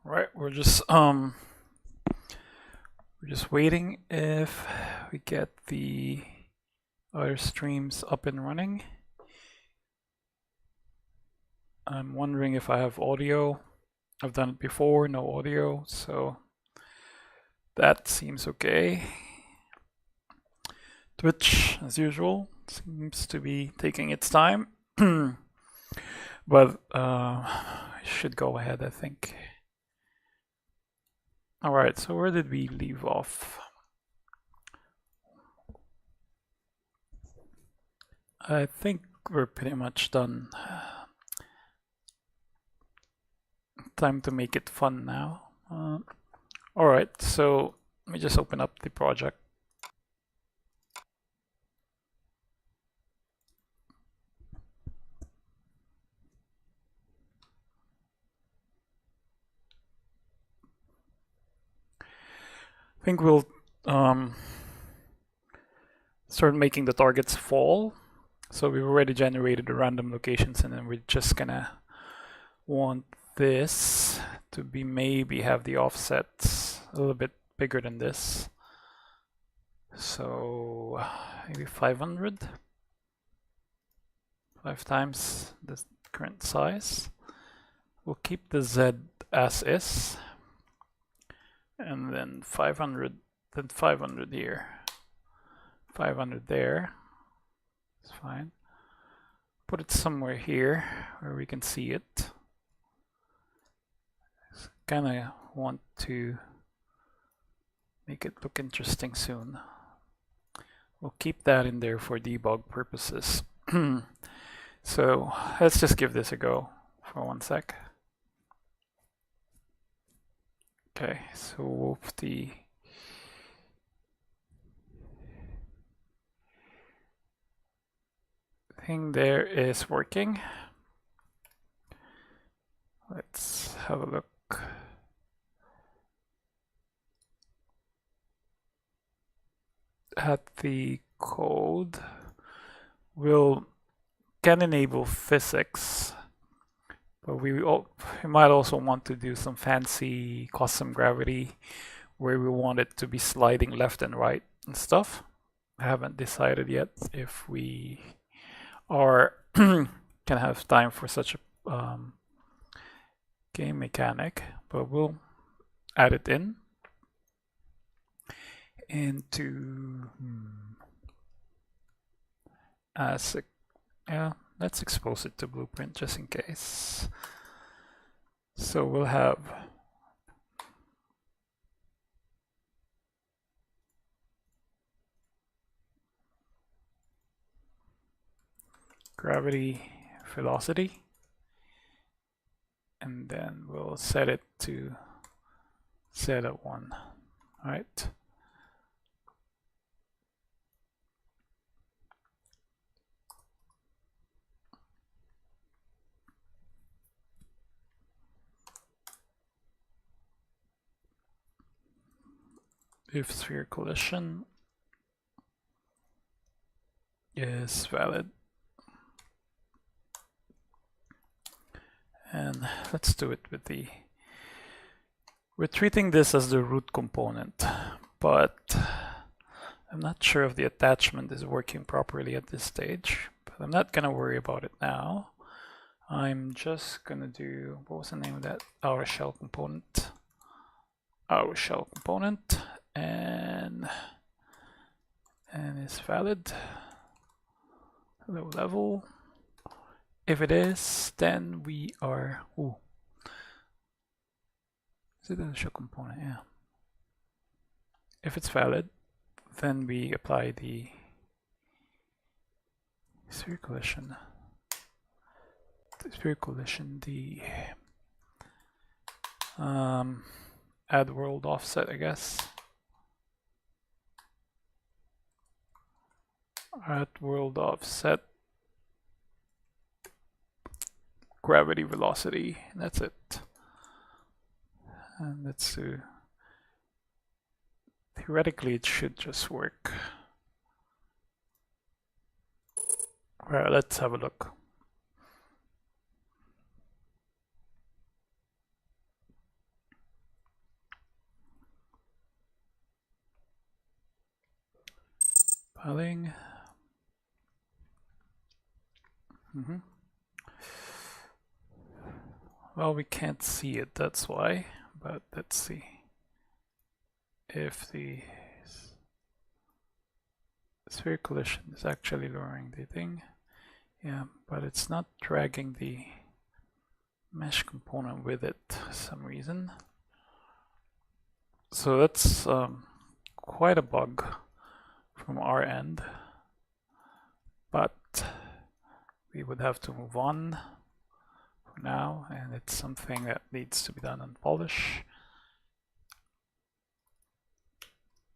Right, we're just waiting if we get the other streams up and running. I'm wondering if I have audio. I've done it before, no audio, so that seems okay. Twitch, as usual, seems to be taking its time, but I should go ahead, I think. All right, so where did we leave off? I think we're pretty much done. Time to make it fun now. All right, so let me just open up the project. I think we'll start making the targets fall. So we've already generated the random locations, and then we're just gonna want this to be maybe have the offsets a little bit bigger than this. So maybe 500, 5 times the current size. We'll keep the Z as is, and then 500, then 500 here, 500 there. It's fine. Put it somewhere here where we can see it. Kind of want to make it look interesting soon. We'll keep that in there for debug purposes. So let's just give this a go for 1 sec. Okay, so the thing there is working. Let's have a look. At the code, can enable physics, but we might also want to do some fancy custom gravity where we want it to be sliding left and right and stuff. I haven't decided yet if we are can have time for such a game mechanic, but we'll add it in. Into let's expose it to Blueprint just in case. So we'll have gravity velocity, and then we'll set it to Z at 1, right? If sphere collision is valid. And let's do it with we're treating this as the root component, but I'm not sure if the attachment is working properly at this stage, but I'm not gonna worry about it now. I'm just gonna do, what was the name of that? Our shell component. Our shell component, and it's valid. Low level. If it is, then we are, is it a shell component? Yeah. If it's valid, then we apply the sphere collision. The sphere collision, the add world offset, I guess. Add world offset gravity velocity, and that's it. And let's do, theoretically it should just work. Alright, let's have a look. Filing. Well, we can't see it, that's why, but let's see if the sphere collision is actually lowering the thing. Yeah, but it's not dragging the mesh component with it for some reason. So that's quite a bug from our end, but we would have to move on for now, and it's something that needs to be done in polish.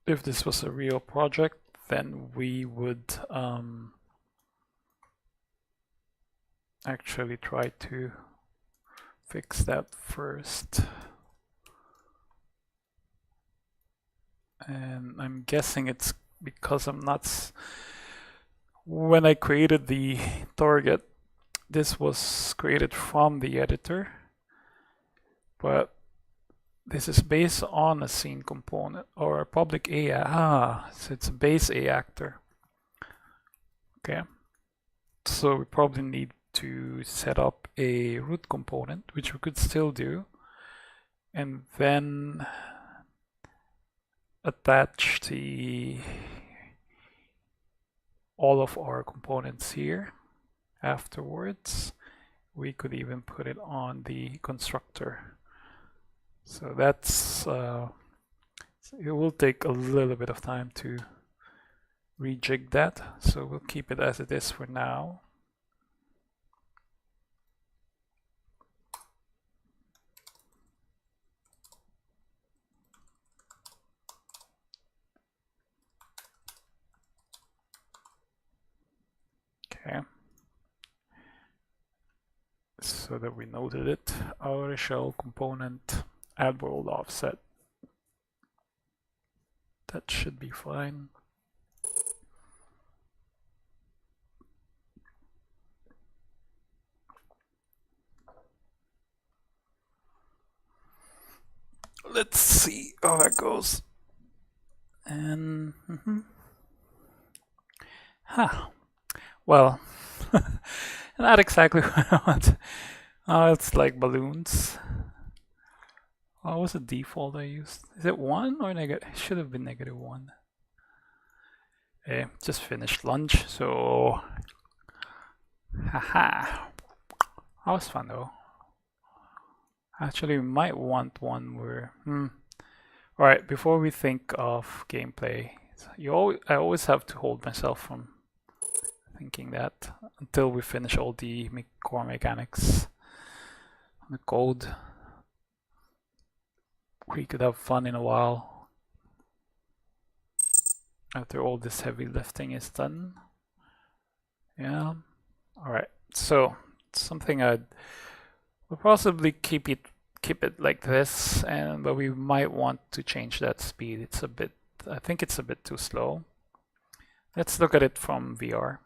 If this was a real project, then we would actually try to fix that first. And I'm guessing it's because I'm not. When I created the target, this was created from the editor, but this is based on a scene component or a public A. So it's a base A actor. Okay. So we probably need to set up a root component, which we could still do, and then attach all of our components here. Afterwards, we could even put it on the constructor. So that's it will take a little bit of time to rejig that, so we'll keep it as it is for now. Okay, so that we noted it. Outer shell component, add world offset. That should be fine. Let's see how that goes. And well, not exactly what I want. Oh, it's like balloons. What was the default I used? Is it 1 or negative? It should have been -1. Okay, just finished lunch, so haha. That was fun though. Actually, we might want one where Alright, before we think of gameplay, I always have to hold myself from thinking that until we finish all the core mechanics, the code. We could have fun in a while after all this heavy lifting is done. Yeah. Alright, so something we'll possibly keep it like this, but we might want to change that speed. It's a bit, I think it's a bit too slow. Let's look at it from VR.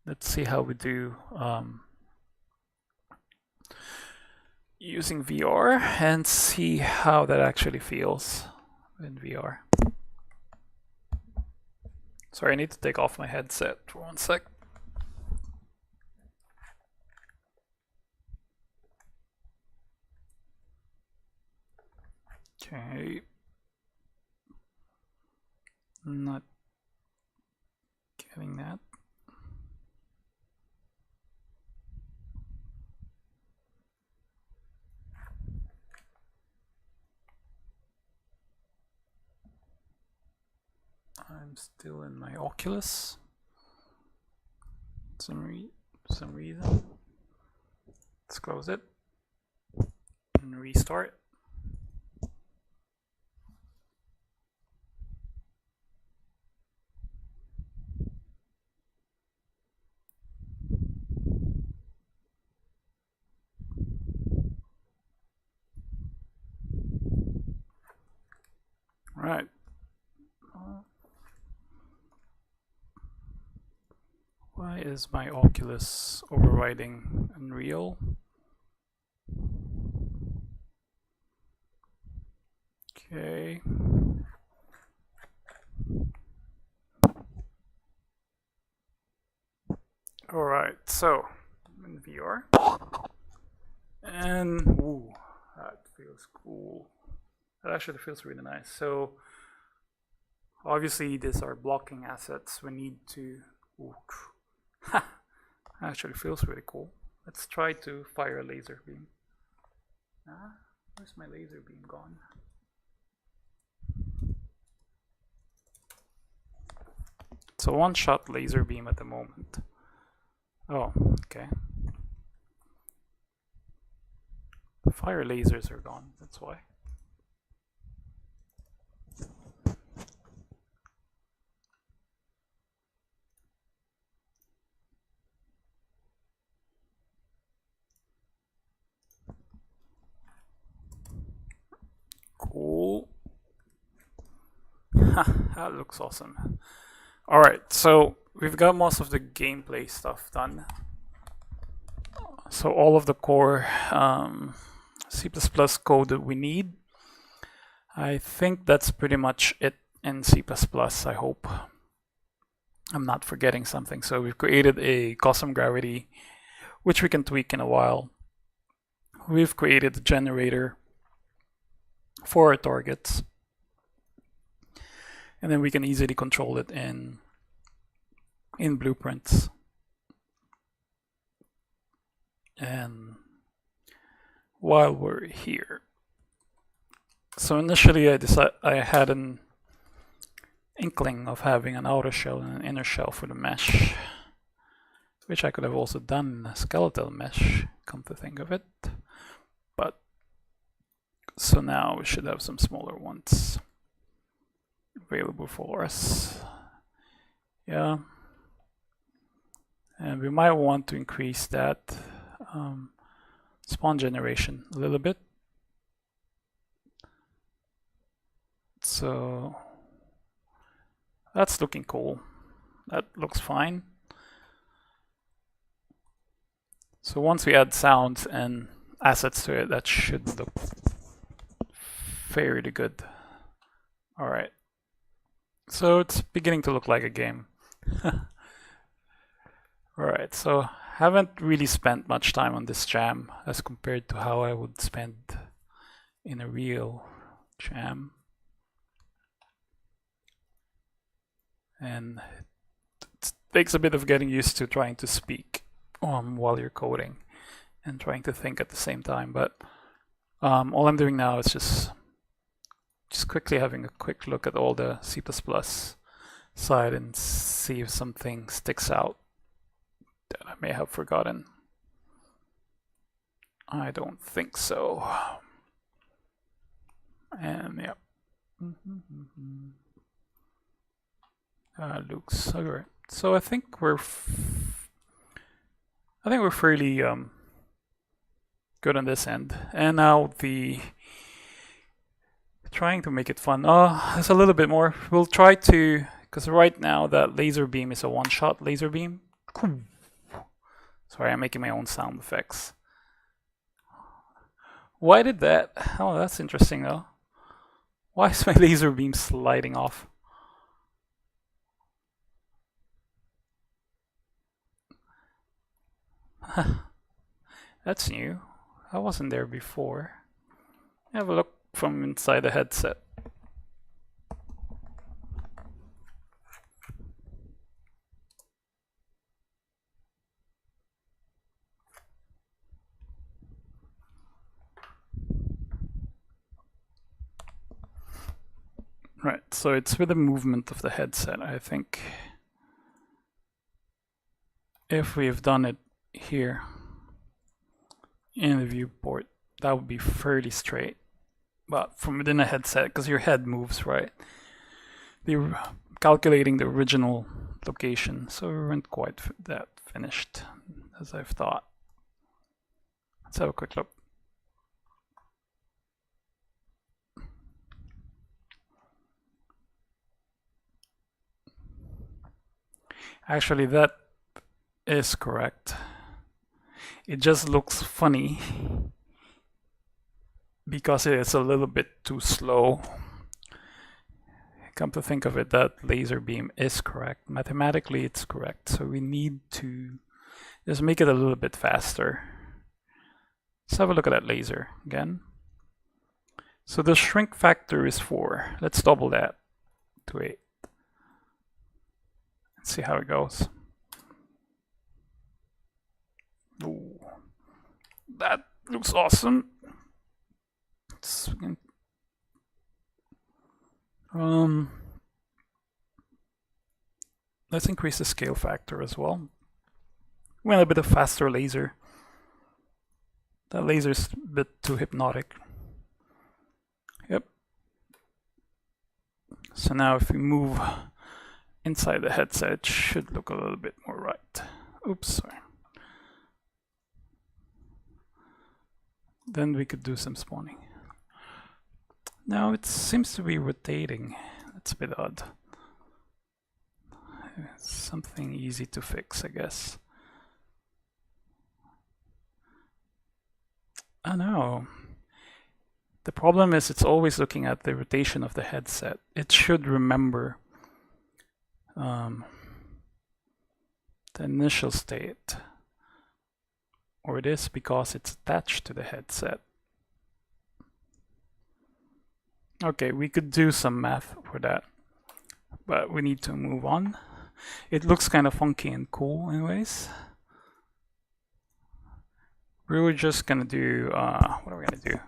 Let's see how we do using VR and see how that actually feels in VR. Sorry, I need to take off my headset for 1 sec. Okay. Not getting that. I'm still in my Oculus. Some reason. Let's close it and restart. Right. Why is my Oculus overriding Unreal? Okay. Alright, so I'm in VR. And ooh, that feels cool. That actually feels really nice. So obviously these are blocking assets. We need to actually feels really cool. Let's try to fire a laser beam. Where's my laser beam gone? So one shot laser beam at the moment. Oh, okay. The fire lasers are gone, that's why. Cool. That looks awesome. Alright, so we've got most of the gameplay stuff done. So all of the core C++ code that we need. I think that's pretty much it in C++, I hope. I'm not forgetting something. So we've created a custom gravity, which we can tweak in a while. We've created a generator for our targets. And then we can easily control it in blueprints. And while we're here, so initially I had an inkling of having an outer shell and an inner shell for the mesh, which I could have also done a skeletal mesh, come to think of it. But so now we should have some smaller ones available for us. Yeah. And we might want to increase that spawn generation a little bit. So that's looking cool. That looks fine. So once we add sounds and assets to it, that should look fairly good. All right. So it's beginning to look like a game. Alright, so haven't really spent much time on this jam as compared to how I would spend in a real jam. And it takes a bit of getting used to trying to speak while you're coding and trying to think at the same time. But all I'm doing now is just quickly having a quick look at all the C++ side and see if something sticks out that I may have forgotten. I don't think so. And yeah. Looks alright. So I think we're fairly good on this end. And now trying to make it fun. There's a little bit more. We'll try to, because right now that laser beam is a one-shot laser beam. Sorry, I'm making my own sound effects. Why did that? Oh, that's interesting though. Why is my laser beam sliding off? That's new. I wasn't there before. Have a look from inside the headset. Right, so it's with the movement of the headset, I think. If we've done it here in the viewport, that would be fairly straight. But from within a headset, because your head moves, right? They're calculating the original location, so we weren't quite that finished as I've thought. Let's have a quick look. Actually, that is correct. It just looks funny because it is a little bit too slow. Come to think of it, that laser beam is correct. Mathematically, it's correct. So we need to Just make it a little bit faster. Let's have a look at that laser again. So the shrink factor is 4. Let's double that to 8. Let's see how it goes. Ooh, that looks awesome. Let's increase the scale factor as well. We want a bit of faster laser. That laser's a bit too hypnotic. Yep. So now if we move inside the headset, it should look a little bit more right. Oops, sorry. Then we could do some spawning. Now it seems to be rotating. That's a bit odd. Something easy to fix, I guess. I know. The problem is it's always looking at the rotation of the headset. It should remember the initial state. Or it is because it's attached to the headset. Okay, we could do some math for that, but we need to move on. It looks kind of funky and cool anyways. We're just gonna do, what are we gonna do?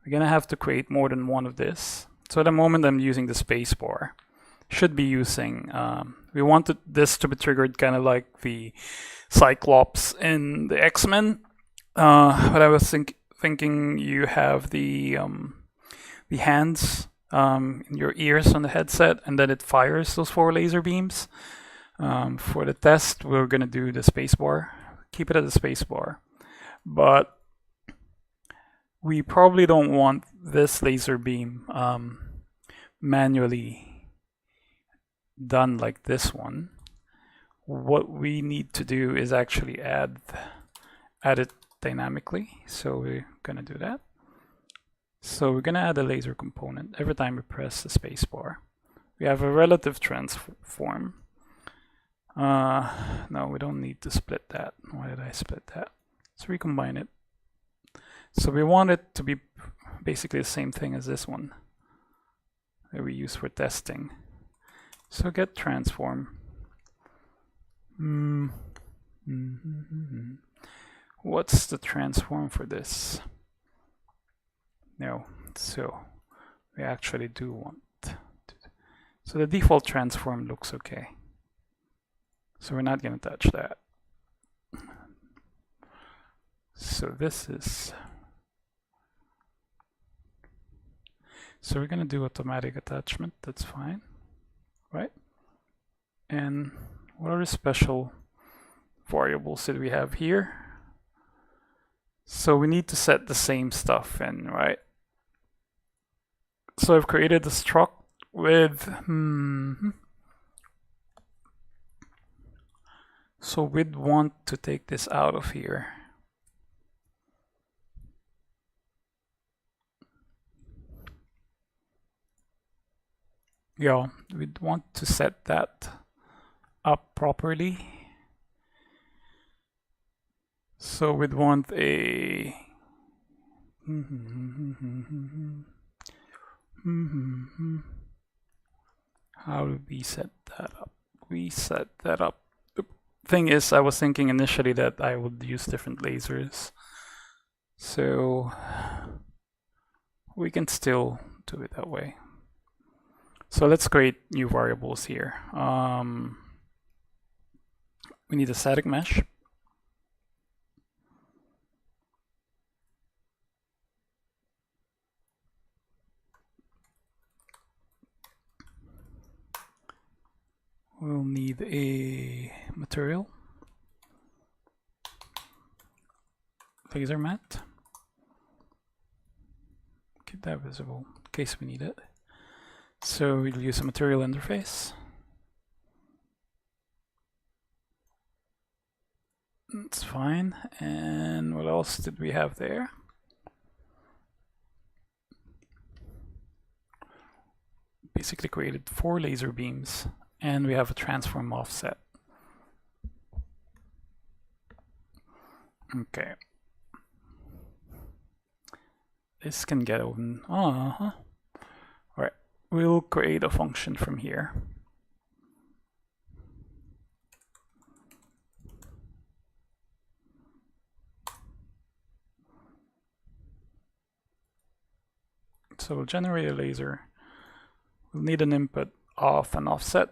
We're gonna have to create more than one of this. So at the moment I'm using the space bar. Should be using, we wanted this to be triggered kind of like the Cyclops in the X-Men. But I was thinking you have the hands in your ears on the headset, and then it fires those 4 laser beams. For the test, we're gonna do the spacebar. Keep it at the spacebar, but we probably don't want this laser beam manually done like this one. What we need to do is actually add it dynamically. So we're gonna do that. So we're gonna add a laser component every time we press the spacebar. We have a relative transform. No, we don't need to split that. Why did I split that? Let's recombine it. So we want it to be basically the same thing as this one that we use for testing. So get transform. What's the transform for this? No, so we actually do want to. So the default transform looks okay. So we're not going to touch that. So this is. So we're going to do automatic attachment. That's fine, right? And what are the special variables that we have here? So we need to set the same stuff in, right? So I've created a struct with so we'd want to take this out of here. Yeah, we'd want to set that up properly. So we'd want a how do we set that up? We set that up. The thing is, I was thinking initially that I would use different lasers. So we can still do it that way. So let's create new variables here. We need a static mesh. We'll need a material, laser mat. Keep that visible in case we need it. So we'll use a material interface. That's fine. And what else did we have there? Basically created 4 laser beams, and we have a transform offset. Okay. This can get open. All right, we'll create a function from here. So we'll generate a laser. We'll need an input of an offset.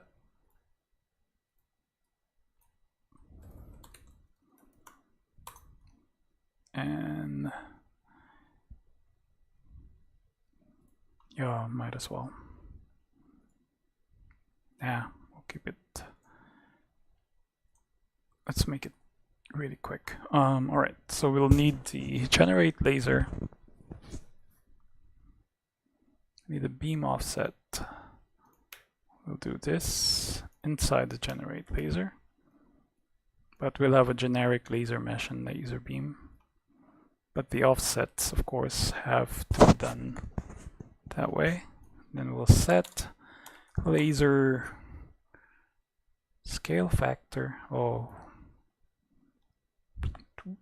And yeah, might as well. Yeah, we'll keep it. Let's make it really quick. All right, so we'll need the generate laser. Need a beam offset. We'll do this inside the generate laser, but we'll have a generic laser mesh and laser beam. But the offsets, of course, have to be done that way. Then we'll set laser scale factor. Oh. Dun,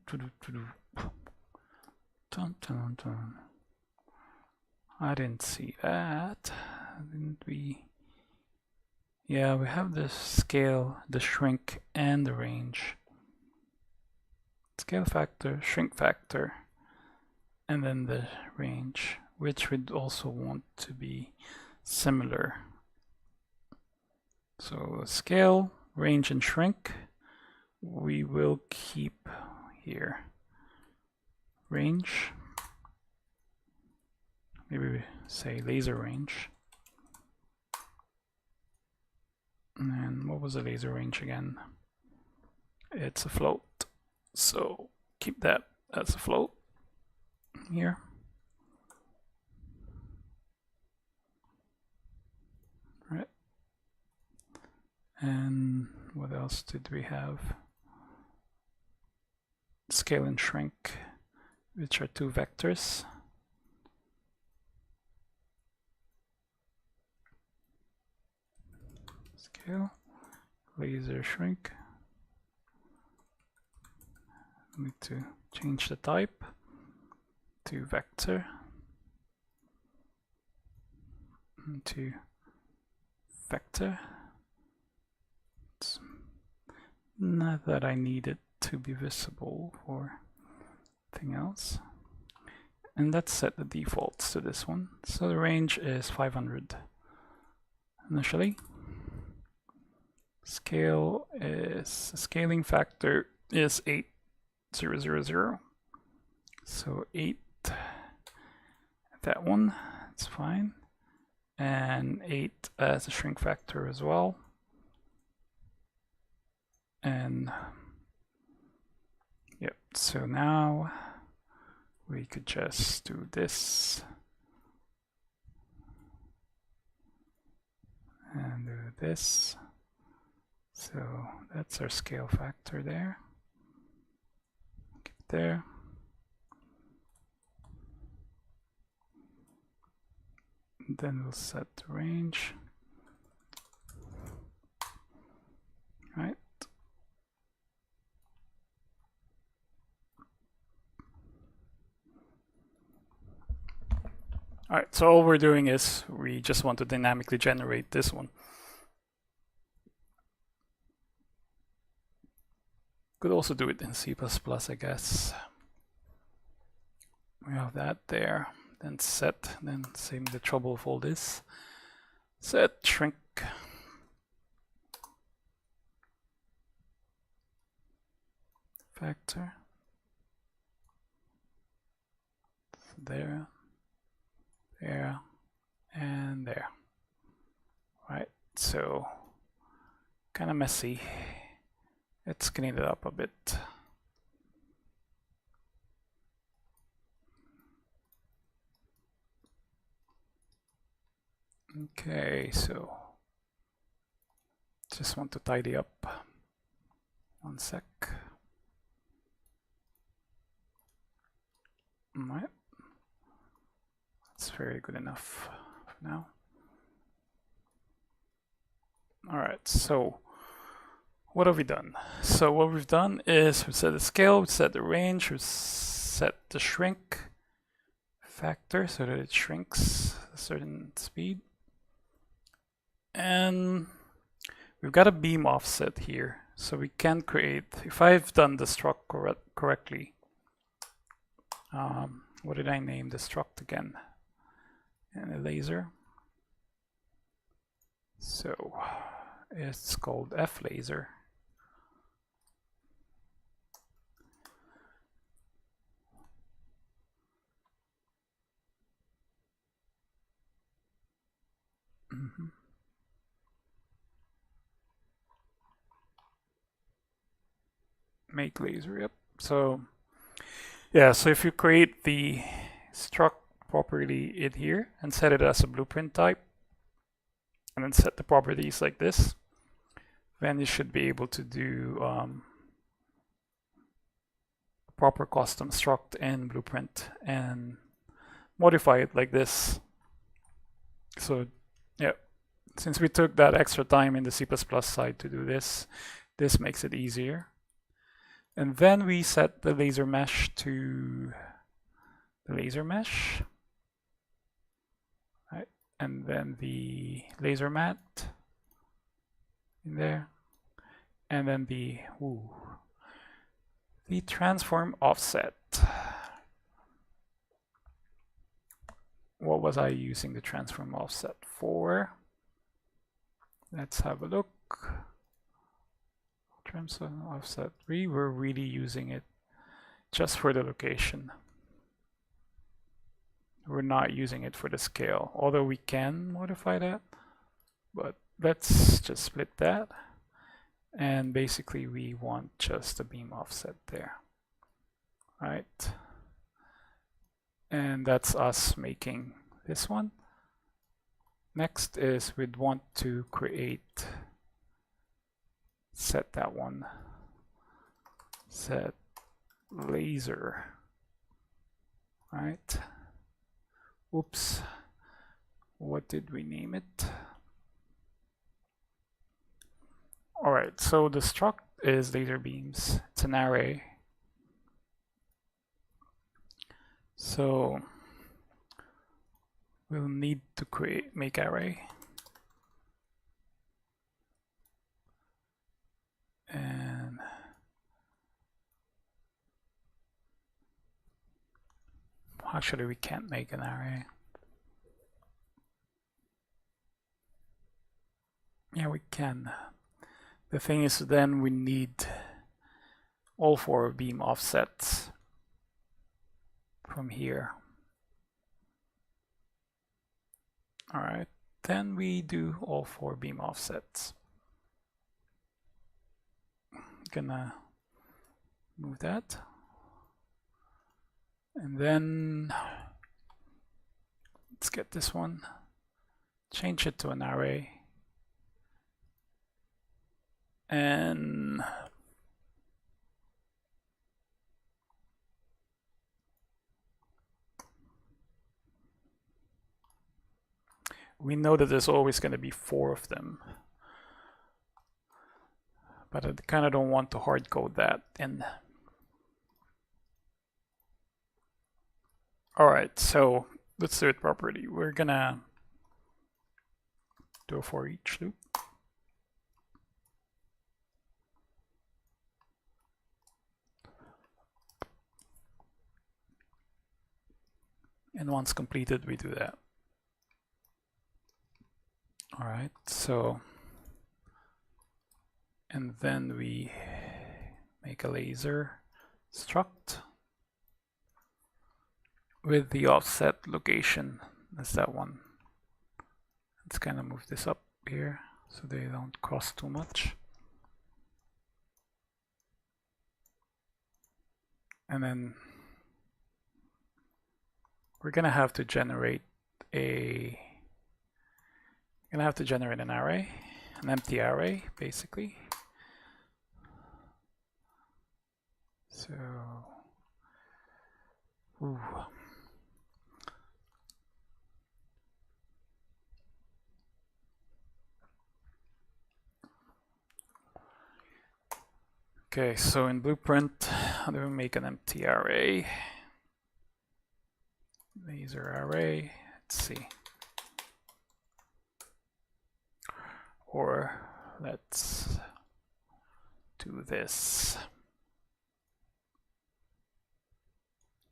dun, dun. I didn't see that. Didn't we? Yeah, we have the scale, the shrink, and the range. Scale factor, shrink factor, and then the range, which we'd also want to be similar. So scale, range, and shrink, we will keep here. Range, maybe we say laser range. And what was the laser range again? It's a float. So keep that as a float here. Right. And what else did we have? Scale and shrink, which are two vectors. Scale, laser shrink. Need to change the type to vector, to vector. It's not that I need it to be visible or anything else. And let's set the defaults to this one. So the range is 500 initially. Scale is, the scaling factor is 8,000. So 8, that one, it's fine. And 8 as a shrink factor as well. And yep, so now we could just do this and do this. So that's our scale factor there. Keep it there. And then we'll set the range. Right. All right, so all we're doing is we just want to dynamically generate this one. Could also do it in C++, I guess. We have that there. Then set, then same the trouble of all this. Set shrink. Factor. There. There. And there. Right, so kind of messy. Let's clean it up a bit. Okay, so just want to tidy up. One sec. All right. That's very good enough for now. All right, so what have we done? So what we've done is we set the scale, we set the range, we set the shrink factor so that it shrinks a certain speed. And we've got a beam offset here. So we can create, if I've done the struct correctly, what did I name the struct again? And a laser. So it's called F laser. Make laser, yep. So yeah, so if you create the struct property in here and set it as a blueprint type, and then set the properties like this, then you should be able to do proper custom struct in blueprint and modify it like this. So yeah, since we took that extra time in the C++ side to do this, this makes it easier. And then we set the laser mesh to the laser mesh, right? And then the laser mat in there, and then the transform offset. What was I using the transform offset for? Let's have a look. Transform offset, we were really using it just for the location. We're not using it for the scale, although we can modify that, but let's just split that. And basically we want just a beam offset there, right? And that's us making this one. Next is we'd want to create, set that one, set laser, right? Oops, what did we name it? All right, so the struct is laser beams. It's an array. So we'll need to make array. And actually we can't make an array. Yeah, we can. The thing is, then we need all 4 beam offsets from here. All right, then we do all 4 beam offsets. Gonna move that. And then let's get this one, change it to an array. And we know that there's always going to be 4 of them, but I kind of don't want to hard code that in. All right, so let's do it properly. We're gonna do a for each loop. And once completed, we do that. All right, so, and then we make a laser struct with the offset location. That's that one. Let's kind of move this up here so they don't cross too much. And then we're gonna have to generate an array, an empty array, basically. So, Okay, so in Blueprint, how do we make an empty array? Laser array, let's see. Or let's do this.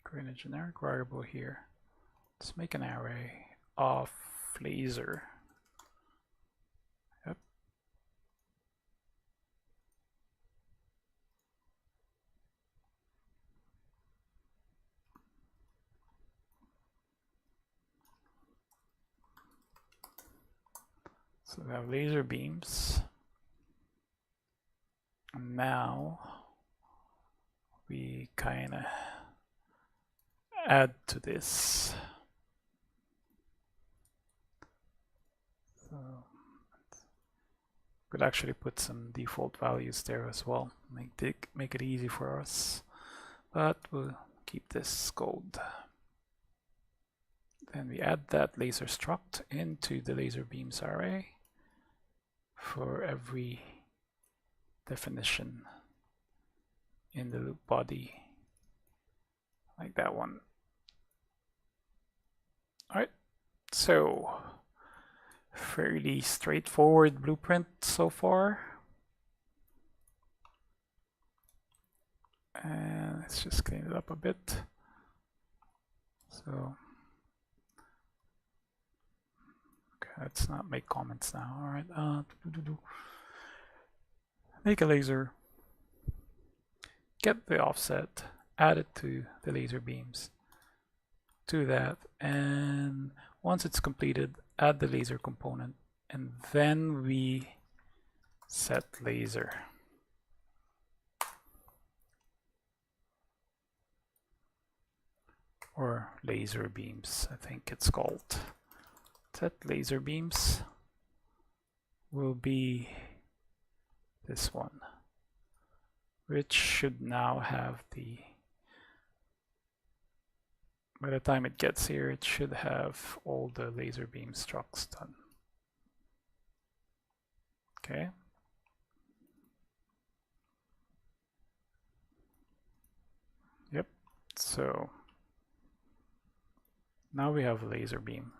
Create a generic variable here. Let's make an array of laser. Yep. So we have laser beams. And now we kind of add to this. So could actually put some default values there as well. Make it easy for us. But we'll keep this code. Then we add that laser struct into the laser beams array for every definition in the loop body, like that one. All right, so fairly straightforward blueprint so far. And let's just clean it up a bit. So let's not make comments now. All right, make a laser, get the offset, add it to the laser beams, do that, and once it's completed, add the laser component, and then we set laser. Or laser beams, I think it's called. Set laser beams will be this one, which should now have the, by the time it gets here, it should have all the laser beam structs done. Okay. Yep, so now we have a laser beam.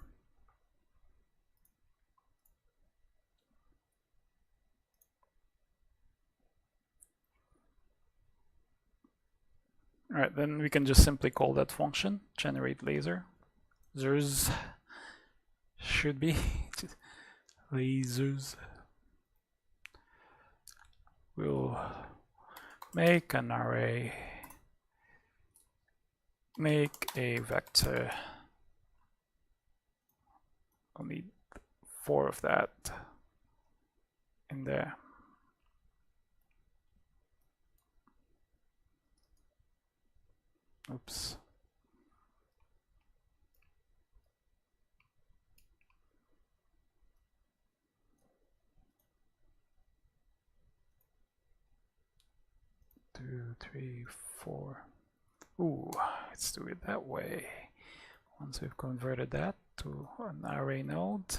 All right, then we can just simply call that function, generate laser. Lasers should be lasers. We'll make an array, make a vector. I'll need 4 of that in there. Oops. Two, three, 4. Ooh, let's do it that way. Once we've converted that to an array node,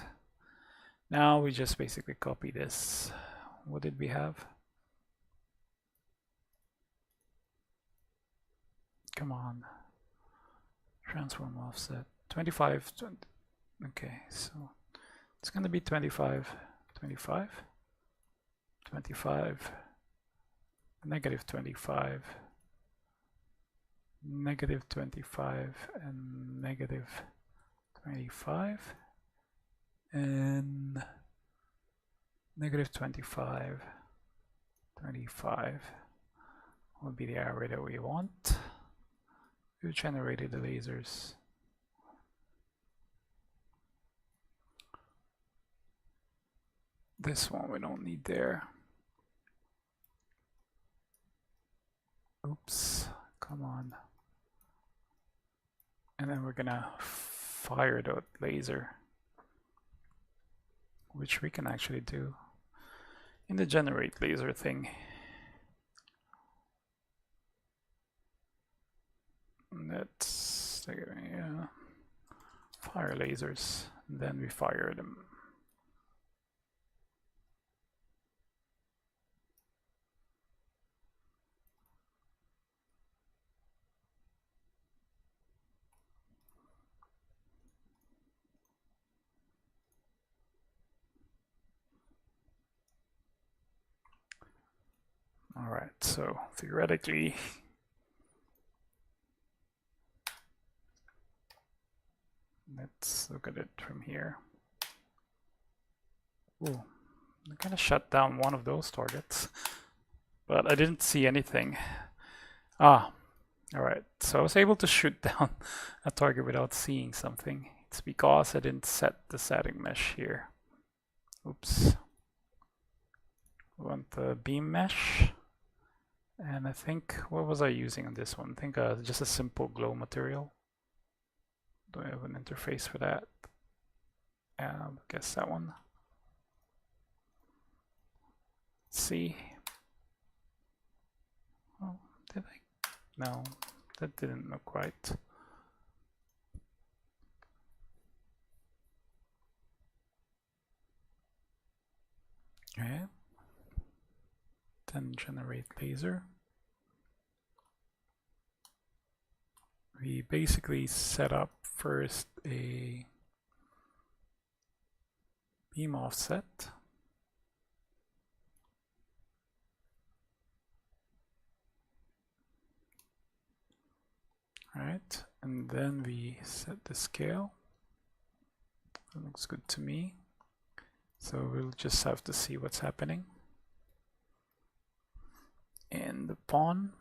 now we just basically copy this. What did we have? Come on. Transform offset. 25. 20. Okay, so it's going to be 25, 25, 25, negative 25, negative 25, and negative 25, and negative 25, 25 will be the array that we want. We generated the lasers. This one we don't need there. Oops, come on. And then we're gonna fire the laser, which we can actually do in the generate laser thing. Let's fire lasers, and then we fire them. right, so theoretically, let's look at it from here. Ooh, I kind of shut down one of those targets, but I didn't see anything. Ah, all right, so I was able to shoot down a target without seeing something. It's because I didn't set the static mesh here. Oops. We want the beam mesh. And I think, what was I using on this one? I think just a simple glow material. Do I have an interface for that? I guess that one. Let's see. Oh, did I? No, that didn't look right. Okay. Then generate laser. We basically set up first a beam offset. Right, and then we set the scale. That looks good to me. So we'll just have to see what's happening. And the pawn.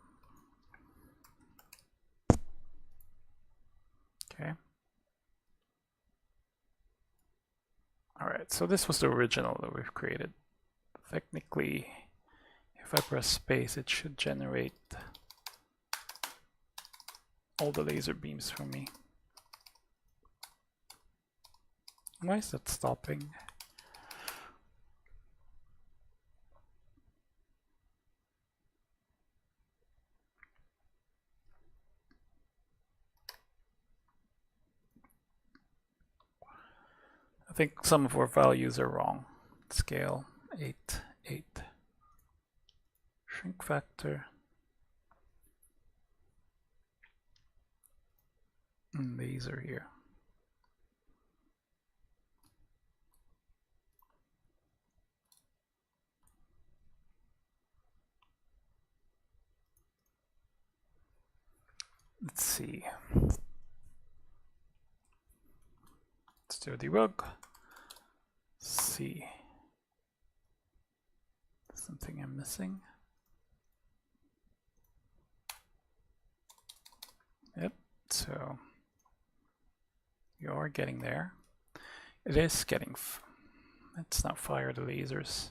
Okay. All right, so this was the original that we've created. Technically, if I press space, it should generate all the laser beams for me. Why is that stopping? I think some of our values are wrong. Scale 8, 8. Shrink factor. And laser here. Let's see. Let's do a debug. See. Something I'm missing. Yep, so you are getting there. It is getting. Let's not fire the lasers.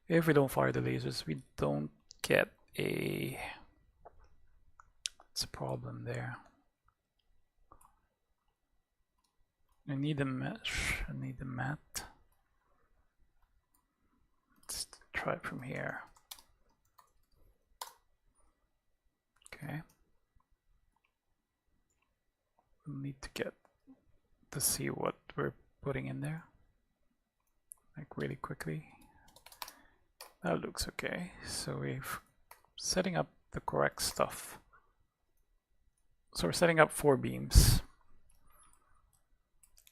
If we don't fire the lasers, we don't get a. It's a problem there. I need a mesh. I need a mat. Let's try it from here. Okay. We'll need to get to see what we're putting in there, like really quickly. That looks okay. So we're setting up the correct stuff. So we're setting up 4 beams.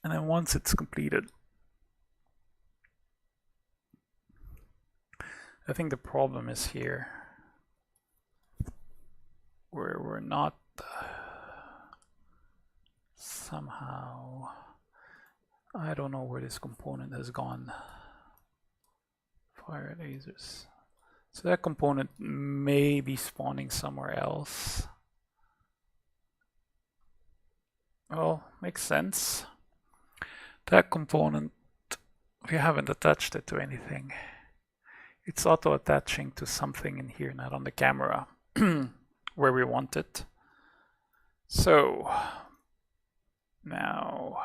And then once it's completed, I think the problem is here, where we're not somehow, I don't know where this component has gone. Fire lasers. So that component may be spawning somewhere else. Well, makes sense. That component, we haven't attached it to anything. It's auto attaching to something in here, not on the camera, where we want it. So now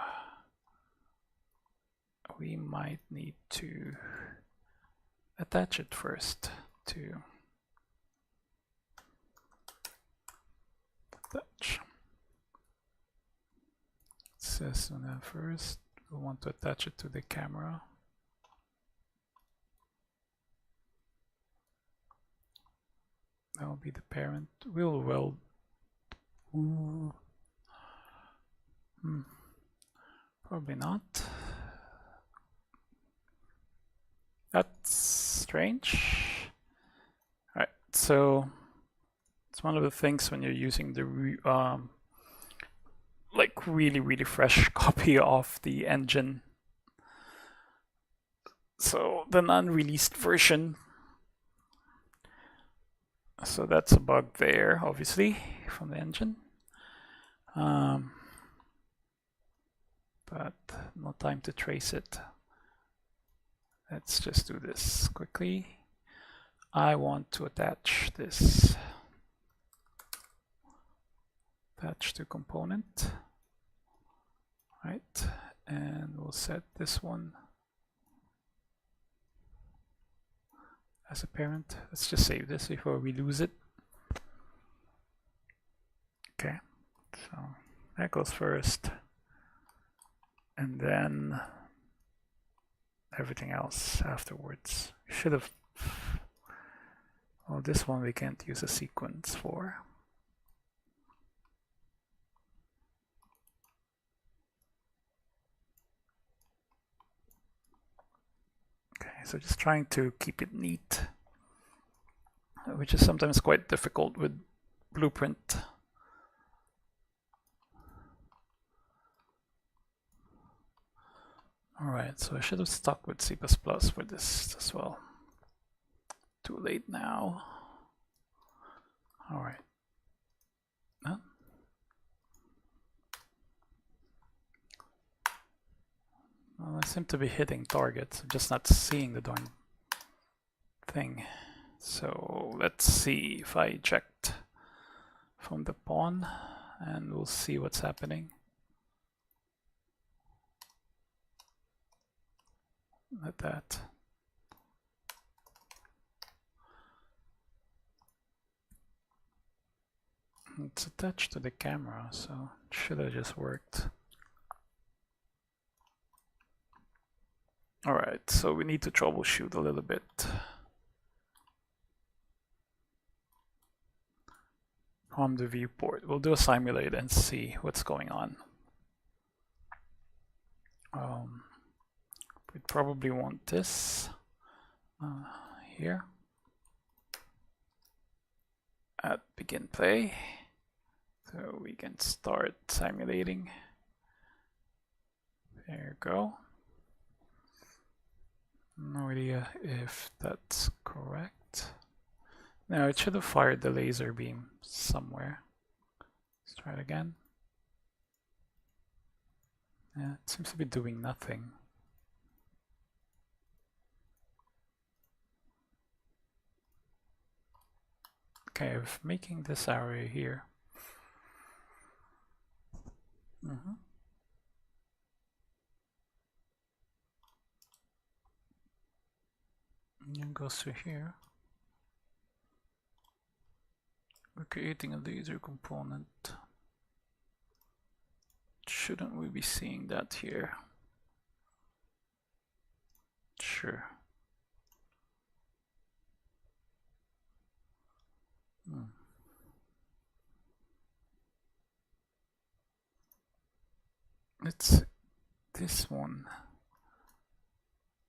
we might need to attach it first to attach. It says on that first, we'll want to attach it to the camera. That will be the parent. We'll weld. Probably not. That's strange. All right, so it's one of the things when you're using the like really fresh copy of the engine. So the non-released version. So that's a bug there, obviously, from the engine. But no time to trace it. Let's just do this quickly. I want to attach this. Attach to component. Right, and we'll set this one as a parent. Let's just save this before we lose it. Okay, so that goes first, and then everything else afterwards. Should have. Well, this one we can't use a sequence for. Okay, so just trying to keep it neat, which is sometimes quite difficult with Blueprint. All right, so I should have stuck with C++ for this as well. Too late now. All right. Huh? Well, I seem to be hitting targets. I'm just not seeing the darn thing. So let's see if I eject from the pawn, and we'll see what's happening. Like that. It's attached to the camera, so it should have just worked. All right, so we need to troubleshoot a little bit. From the viewport, we'll do a simulate and see what's going on. We'd probably want this here at begin play, so we can start simulating. There you go. No idea if that's correct. No, it should have fired the laser beam somewhere. Let's try it again. Yeah, it seems to be doing nothing. Okay, I'm making this area here. And then goes to here. We're creating a laser component. Shouldn't we be seeing that here? Sure. It's this one.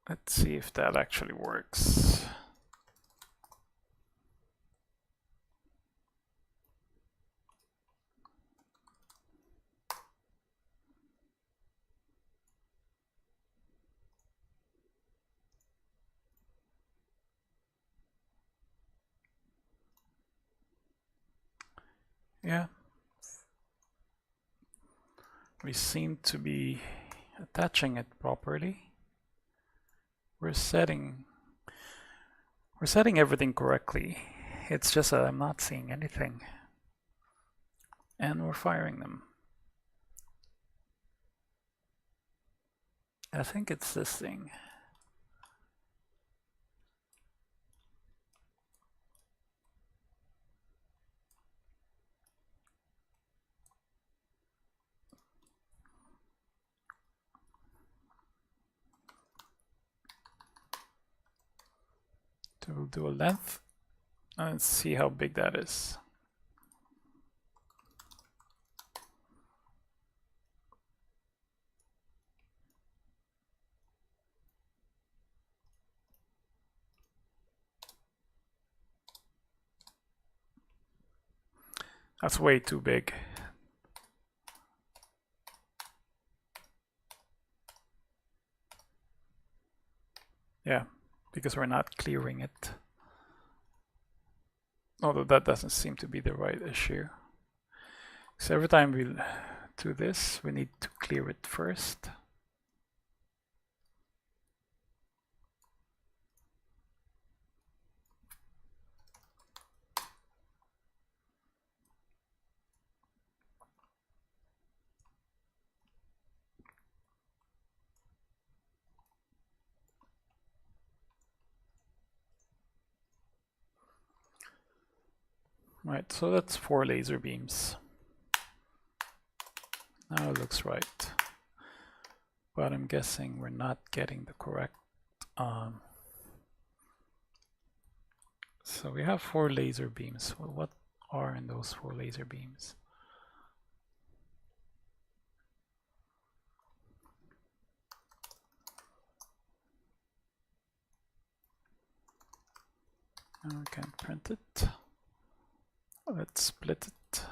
Let's see if that actually works. Yeah. We seem to be attaching it properly. We're setting everything correctly. It's just that I'm not seeing anything. And we're firing them. I think it's this thing. So we'll do a length and see how big that is. That's way too big. Yeah, because we're not clearing it. Although that doesn't seem to be the right issue. So every time we do this, we need to clear it first. Right, so that's 4 laser beams. Now it looks right. But I'm guessing we're not getting the correct. So we have 4 laser beams. Well, what are in those 4 laser beams? Now we can't print it. Let's split it.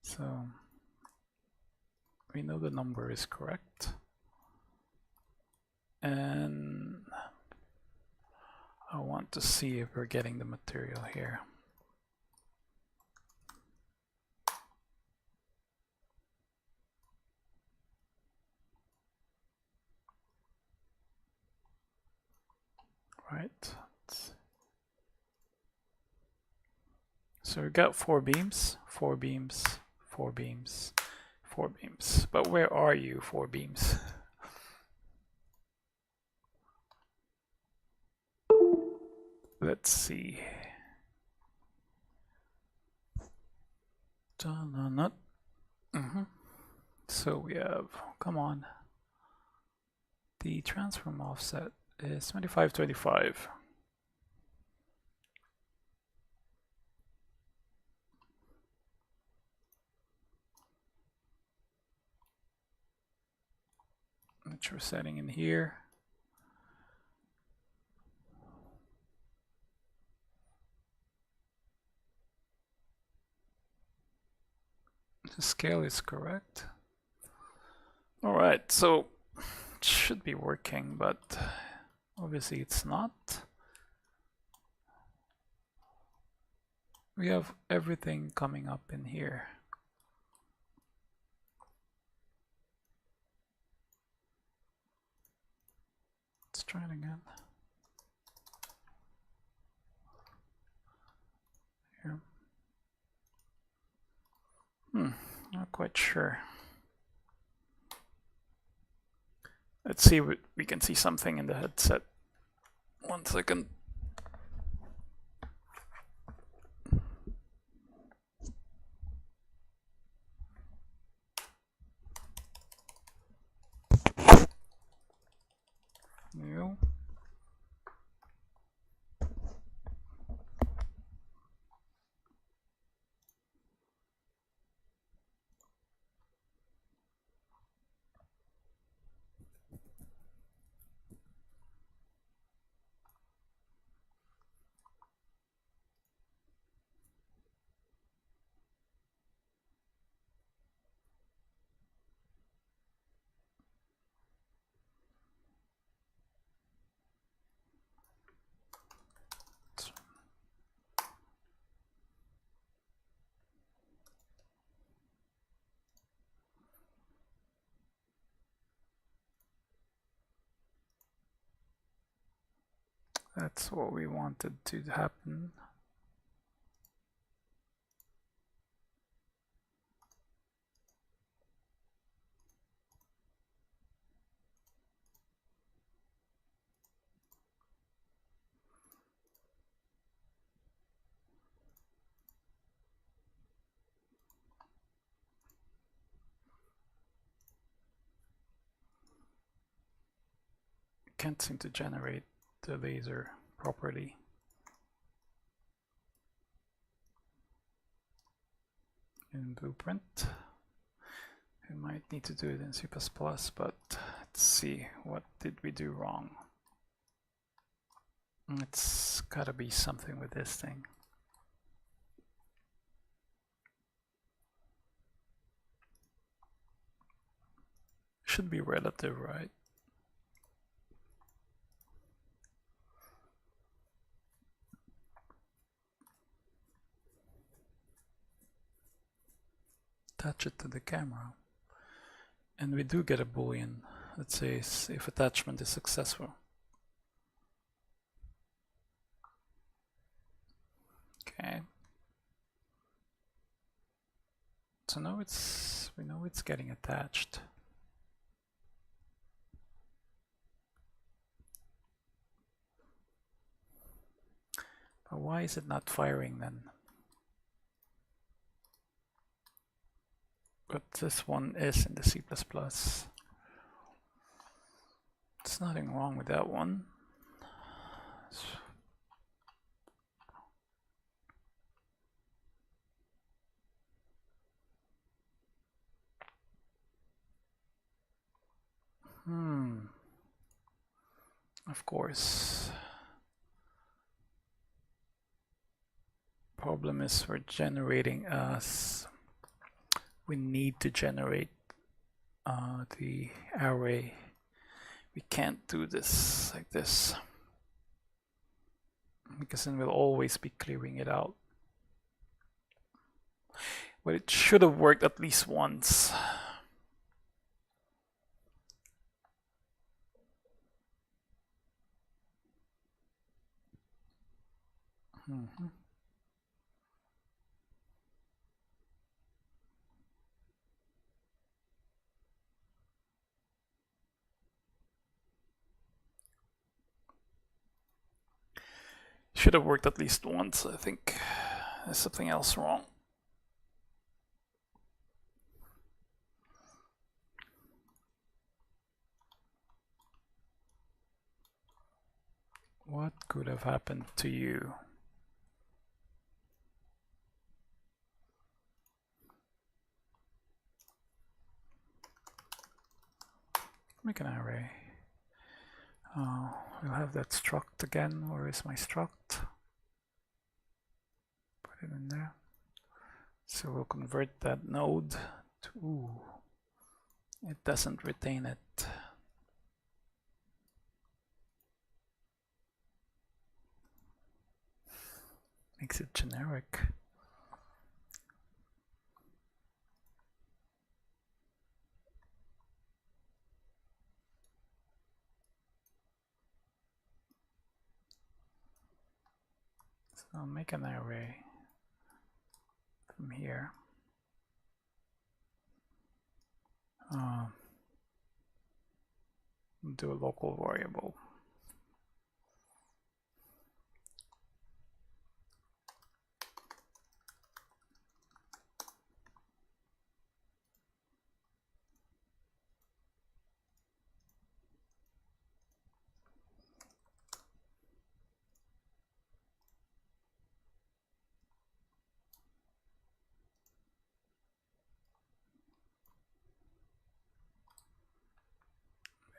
So we know the number is correct. And I want to see if we're getting the material here. Right. So we got 4 beams, 4 beams, 4 beams, 4 beams. But where are you, 4 beams? Let's see. So we have, come on. The transform offset is 2525. Which we're setting in here. The scale is correct. All right, so it should be working, but obviously it's not. We have everything coming up in here. Let's try it again. Here. Not quite sure. Let's see if we can see something in the headset. 1 second. New. That's what we wanted to happen. Can't seem to generate the laser properly. In Blueprint. We might need to do it in C++, but let's see, what did we do wrong? It's gotta be something with this thing. should be relative, right? Attach it to the camera. And we do get a boolean that says if attachment is successful. Okay. So now we know it's getting attached. But why is it not firing then? But this one is in the C++. There's nothing wrong with that one. Of course. Problem is we're generating we need to generate the array. We can't do this like this because then we'll always be clearing it out. But it should have worked at least once. Should have worked at least once, I think. There's something else wrong. What could have happened to you? Make an array. We'll have that struct again. Where is my struct? Put it in there. So we'll convert that node to, it doesn't retain it. Makes it generic. So I'll make an array from here. Do a local variable.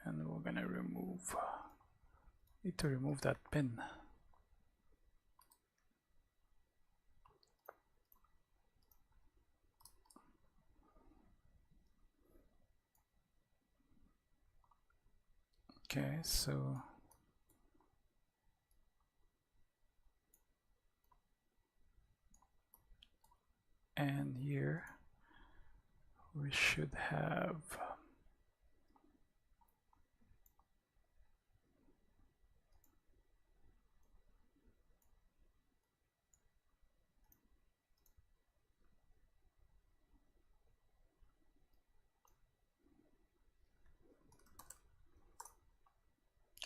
And we're gonna need to remove that pin. Okay, so and here we should have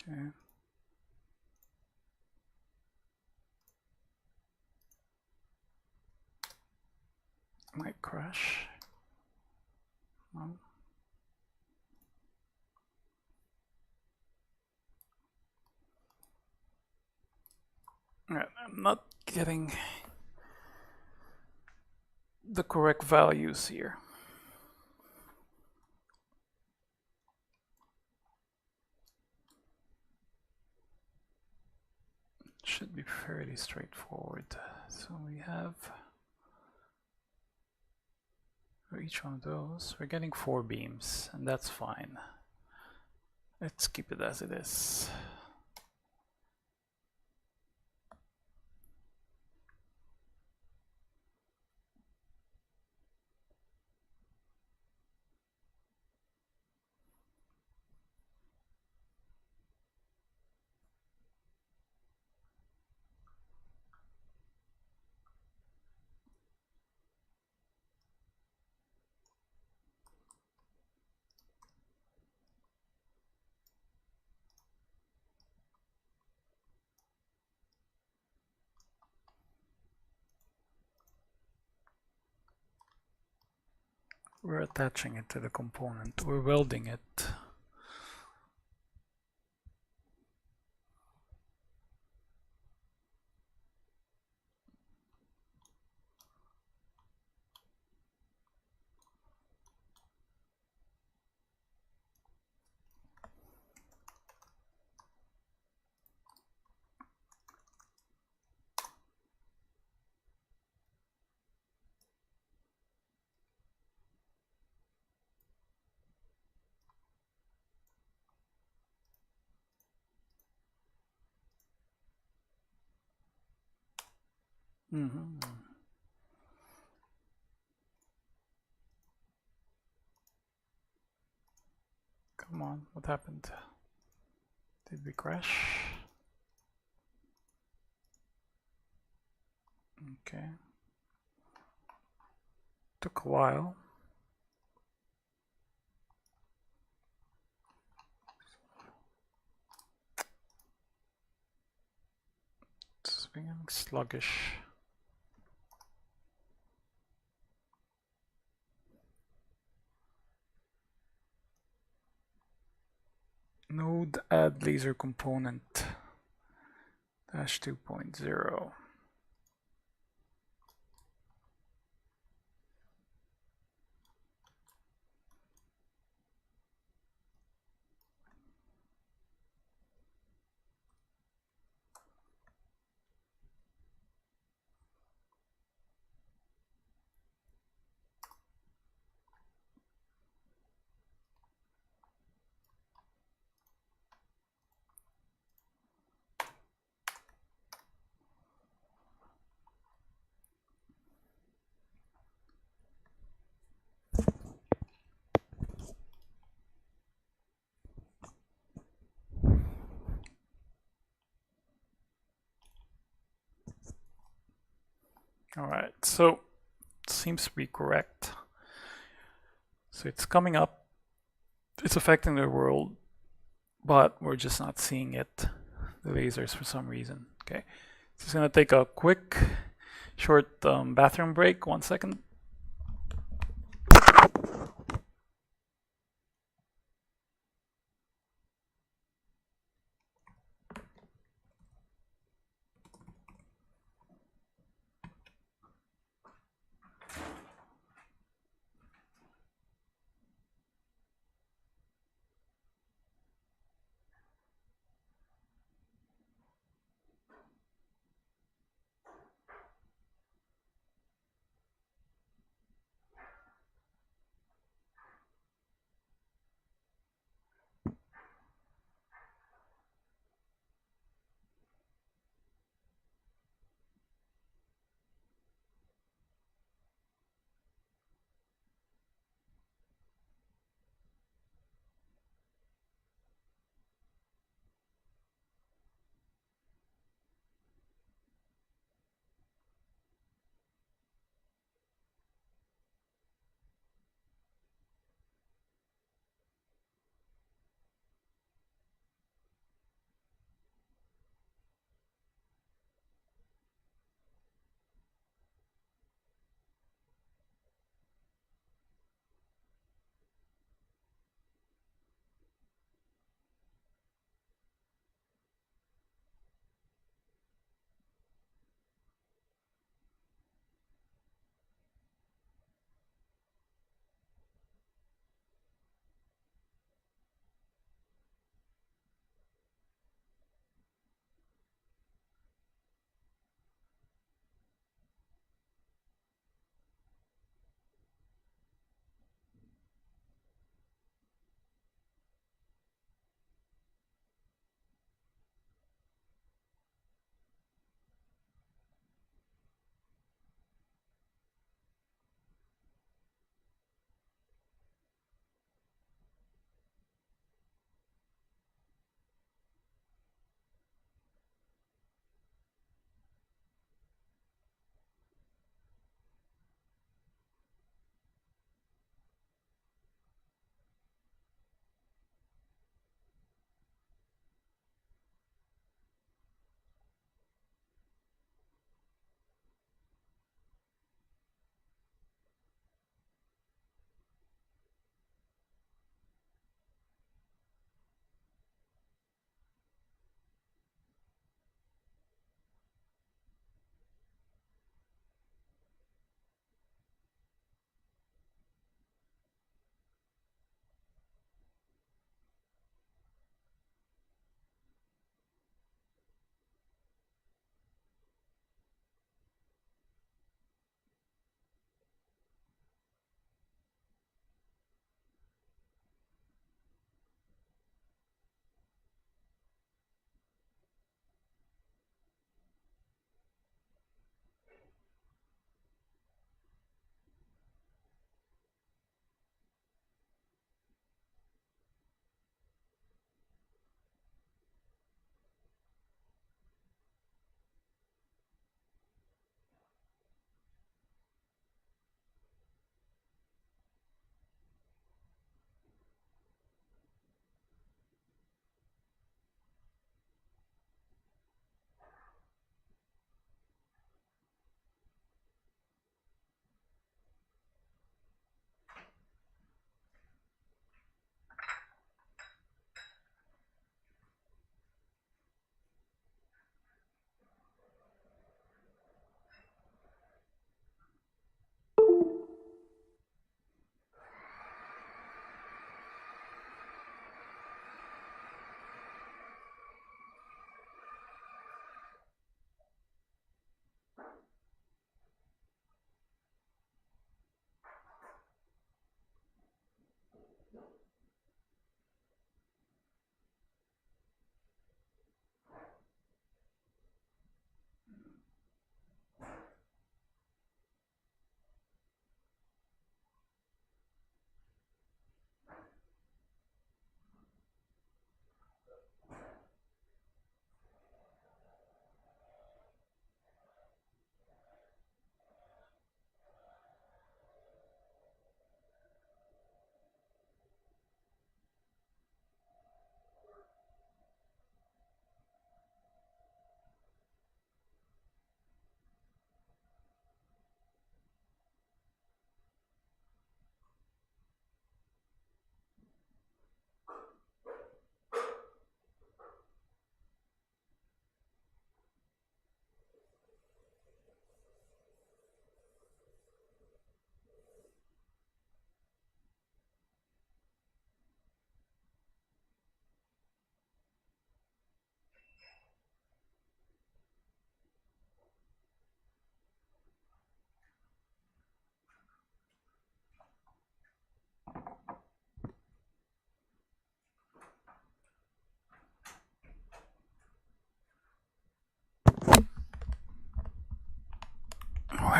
okay. Might crash. No. Alright, I'm not getting the correct values here. Should be fairly straightforward. So we have each one of those. We're getting 4 beams, and that's fine. Let's keep it as it is. We're attaching it to the component. We're welding it. Mm-hmm. Come on, what happened? Did we crash? Okay. Took a while. It's becoming sluggish. Node add laser component dash 2.0. All right, so it seems to be correct. So it's coming up, it's affecting the world, but we're just not seeing it, the lasers, for some reason. Okay, so it's gonna take a quick, short bathroom break. 1 second.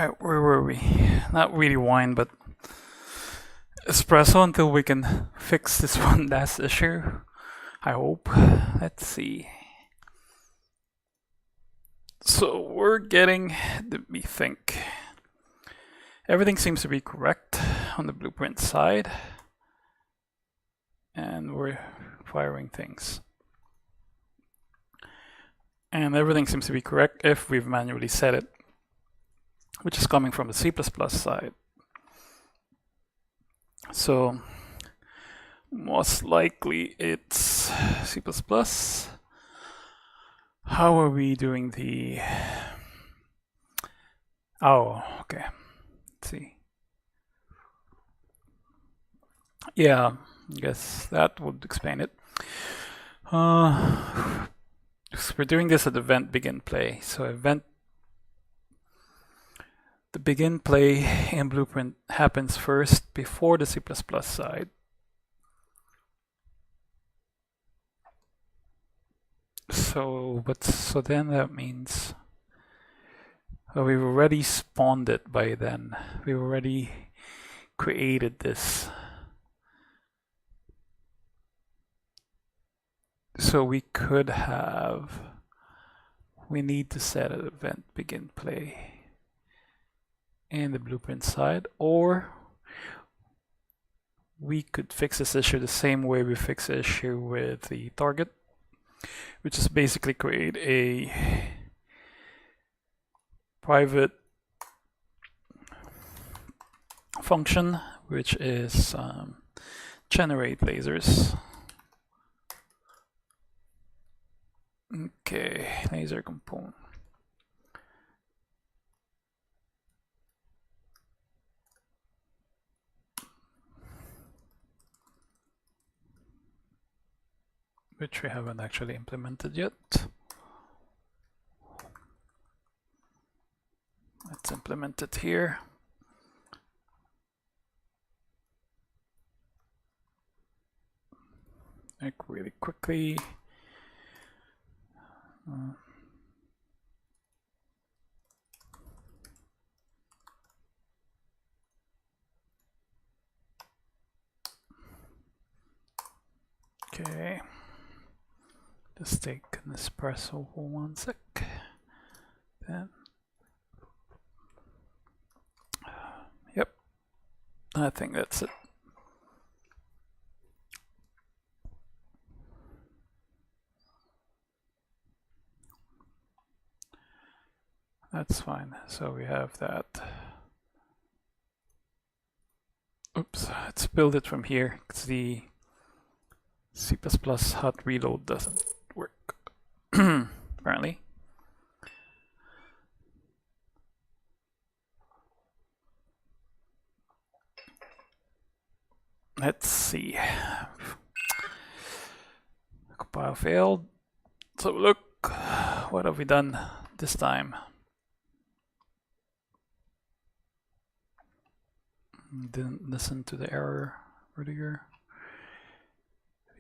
Alright, where were we? Not really wine, but espresso until we can fix this one last issue. I hope. Let's see. So we're getting, let me think. Everything seems to be correct on the blueprint side. And we're firing things. And everything seems to be correct if we've manually set it, which is coming from the C++ side. So most likely it's C++. How are we doing the... Oh, okay. Let's see. Yeah, I guess that would explain it. So we're doing this at event begin play. So the begin play in Blueprint happens first before the C++ side. So then that means we've already spawned it by then. We've already created this. So we need to set an event begin play in the Blueprint side, or we could fix this issue the same way we fix the issue with the target, which is basically create a private function which is generate lasers. Okay, laser component. Which we haven't actually implemented yet. Let's implement it here. Like really quickly. Okay. Just take an espresso for 1 sec. Then. Yep. I think that's it. That's fine. So we have that. Oops, let's build it from here because the C++ hot reload doesn't work apparently. Let's see. Compile failed. So look, what have we done this time? Didn't listen to the error earlier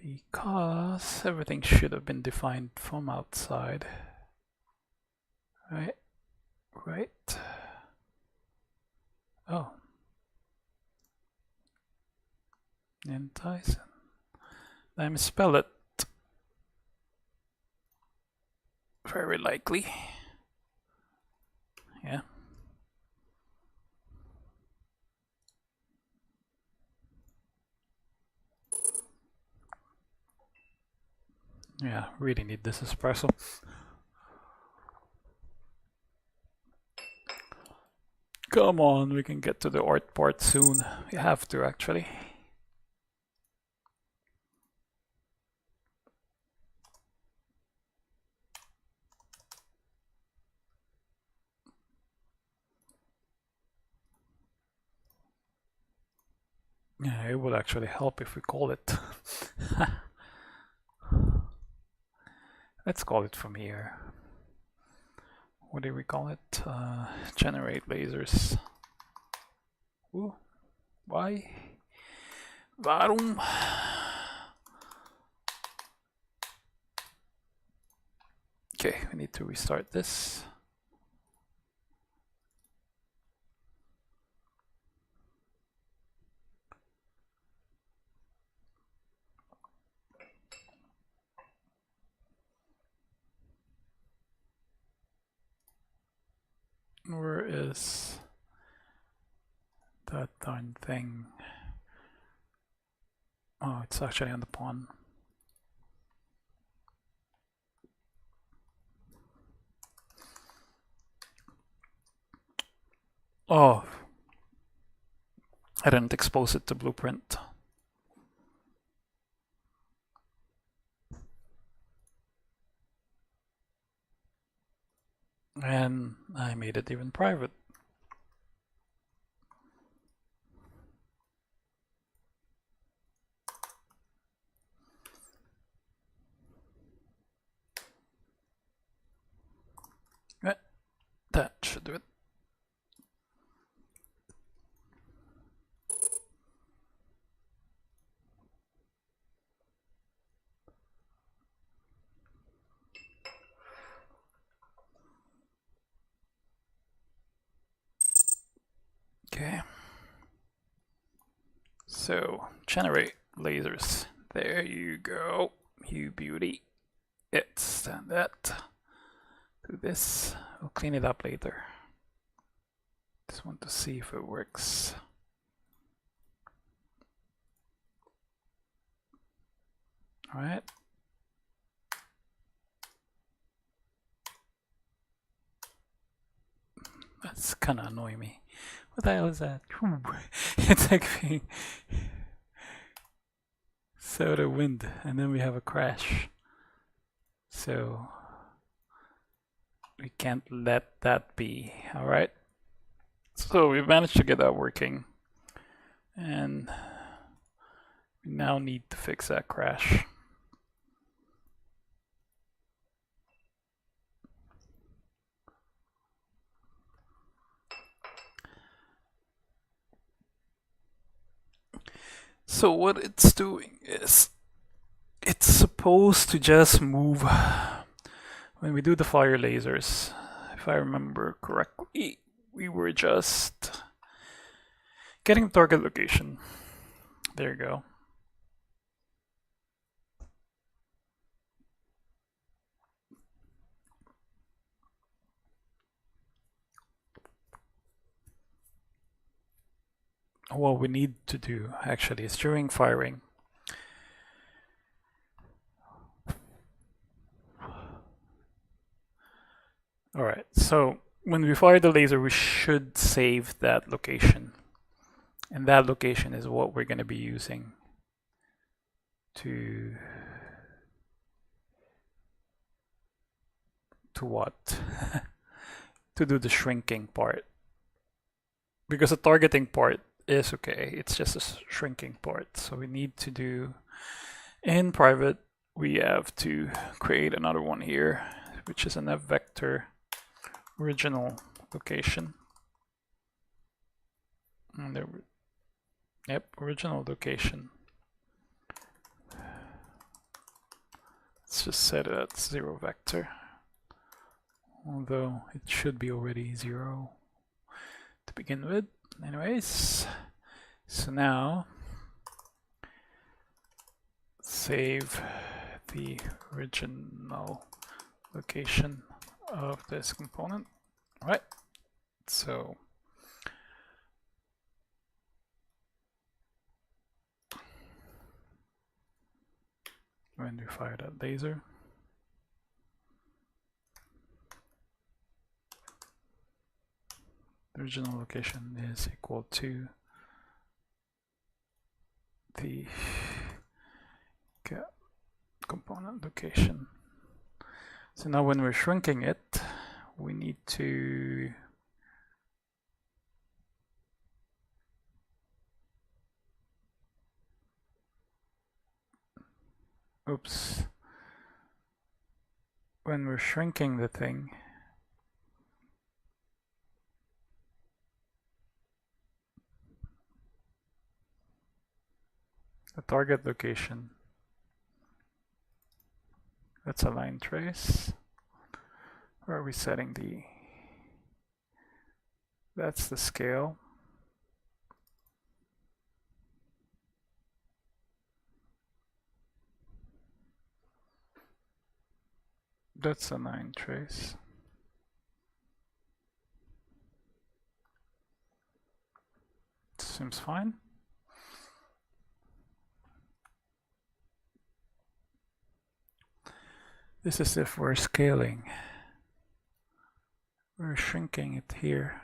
because everything should have been defined from outside. Right. Oh. And Tyson. I misspelled it. Very likely. Yeah. Yeah, really need this espresso. Come on, we can get to the art part soon. We have to actually. Yeah, it would actually help if we call it. Let's call it from here. What do we call it? Generate lasers. Ooh, why? Waarom? Okay, we need to restart this. Where is that darn thing? Oh, it's actually on the pawn. Oh, I didn't expose it to blueprint. And I made it even private. That should do it. Okay. So, generate lasers. There you go. You beauty. Extend that. Do this. We'll clean it up later. Just want to see if it works. All right. That's kind of annoying me. What the hell is that? It's like being so the wind, and then we have a crash. So we can't let that be. All right. So we managed to get that working, and we now need to fix that crash. So what it's doing is it's supposed to just move when we do the fire lasers. If I remember correctly, we were just getting target location. There you go. What we need to do actually is during firing, all right, so when we fire the laser, we should save that location. And that location is what we're going to be using to what? To do the shrinking part. Because the targeting part is okay, it's just a shrinking part. So we need to do, in private, we have to create another one here, which is an F vector original location. And there, yep, original location. Let's just set it at 0 vector. Although it should be already 0 to begin with. Anyways, so now save the original location of this component. All right, so when we fire that laser, the original location is equal to the component location. So now when we're shrinking it, we need to oops. When we're shrinking the thing, the target location, that's a line trace. Where are we setting the, that's the scale. That's a line trace. Seems fine. This is if we're scaling. We're shrinking it here.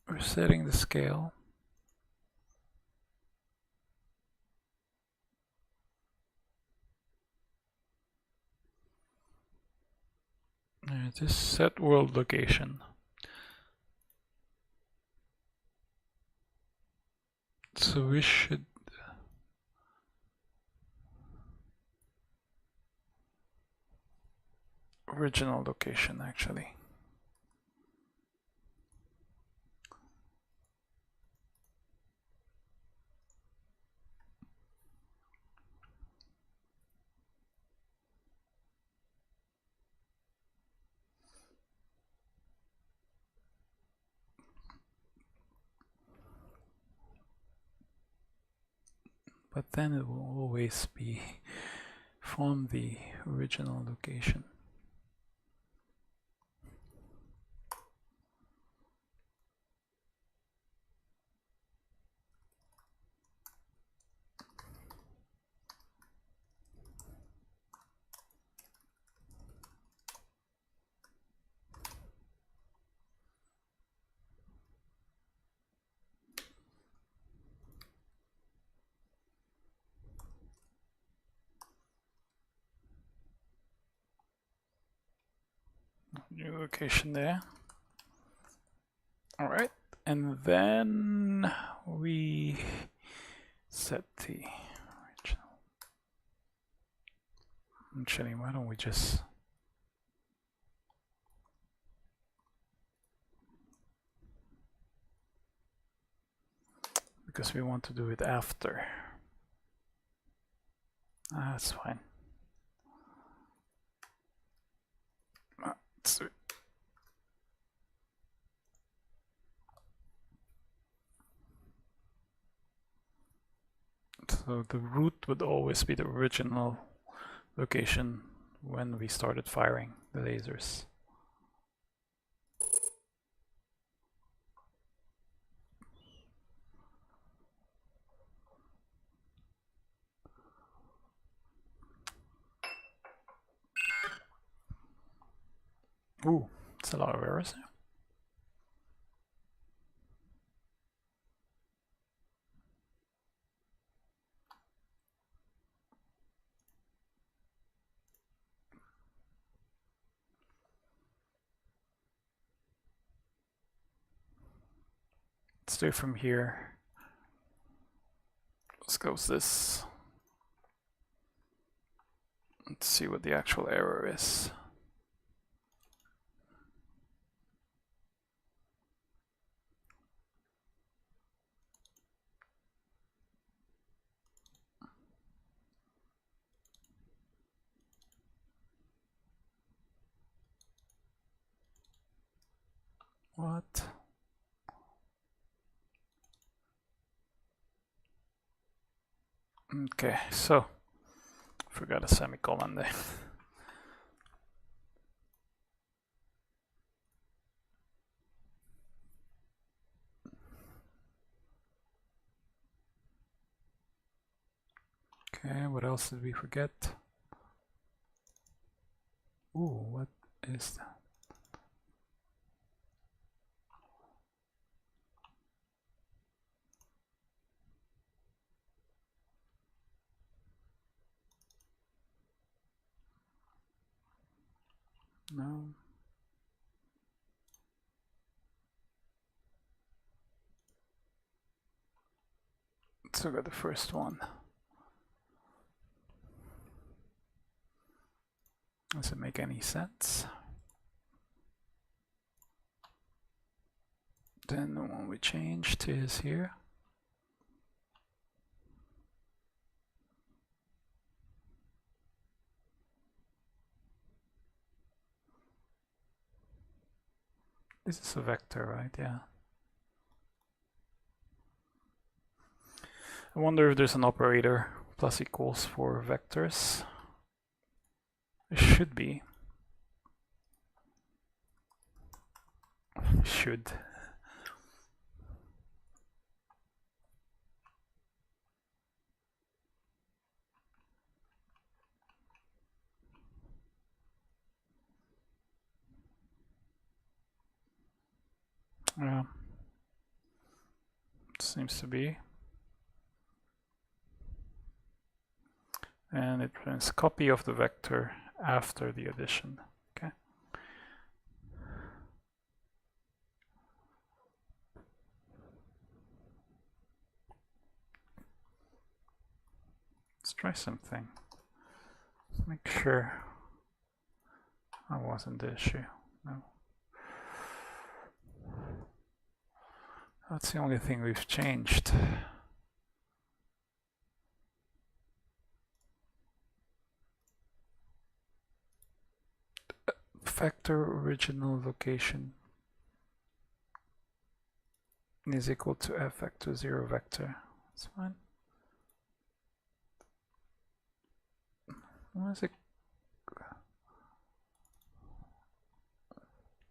We're setting the scale. Just set world location. So we should original location actually. But then it will always be from the original location. New location there. All right, and then we set the original. Actually, why don't we just because we want to do it after. That's fine. So the root would always be the original location when we started firing the lasers. Ooh, it's a lot of errors. Let's do it from here. Let's close this. Let's see what the actual error is. What? Okay, so forgot a semicolon there. Okay, what else did we forget? Ooh, what is that? No. Let's look at the first one. Does it make any sense? Then the one we changed is here. This is a vector, right? Yeah. I wonder if there's an operator plus equals for vectors. It should be. Should. Yeah. Seems to be. And it prints copy of the vector after the addition. Okay. Let's try something. Let's make sure that wasn't the issue. No. That's the only thing we've changed. Vector original location is equal to f vector 0 vector. That's fine. What is it?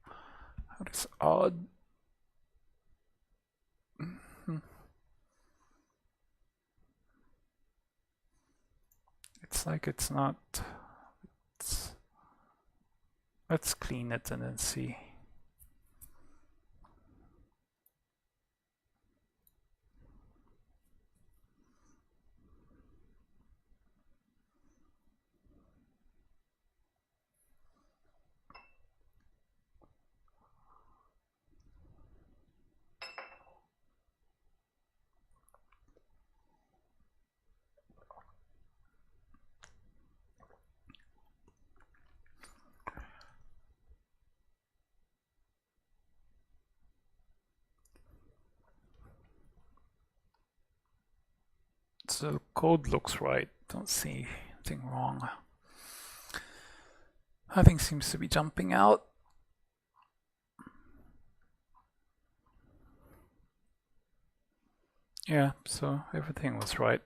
How is odd? It's like it's not. Let's clean it and then see. So the code looks right. Don't see anything wrong. Nothing seems to be jumping out. Yeah, so everything was right.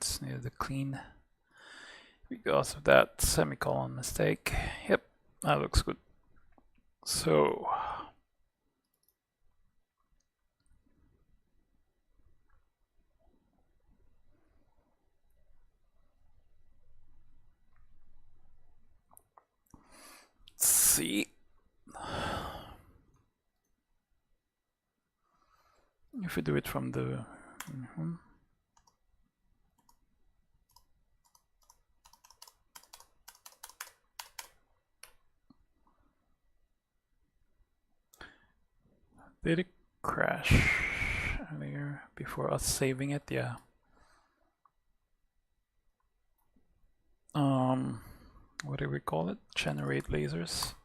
Just needed to clean because of that semicolon mistake. Yep, that looks good. So let's see if we do it from the Did it crash earlier before us saving it? Yeah. What do we call it? Generate lasers.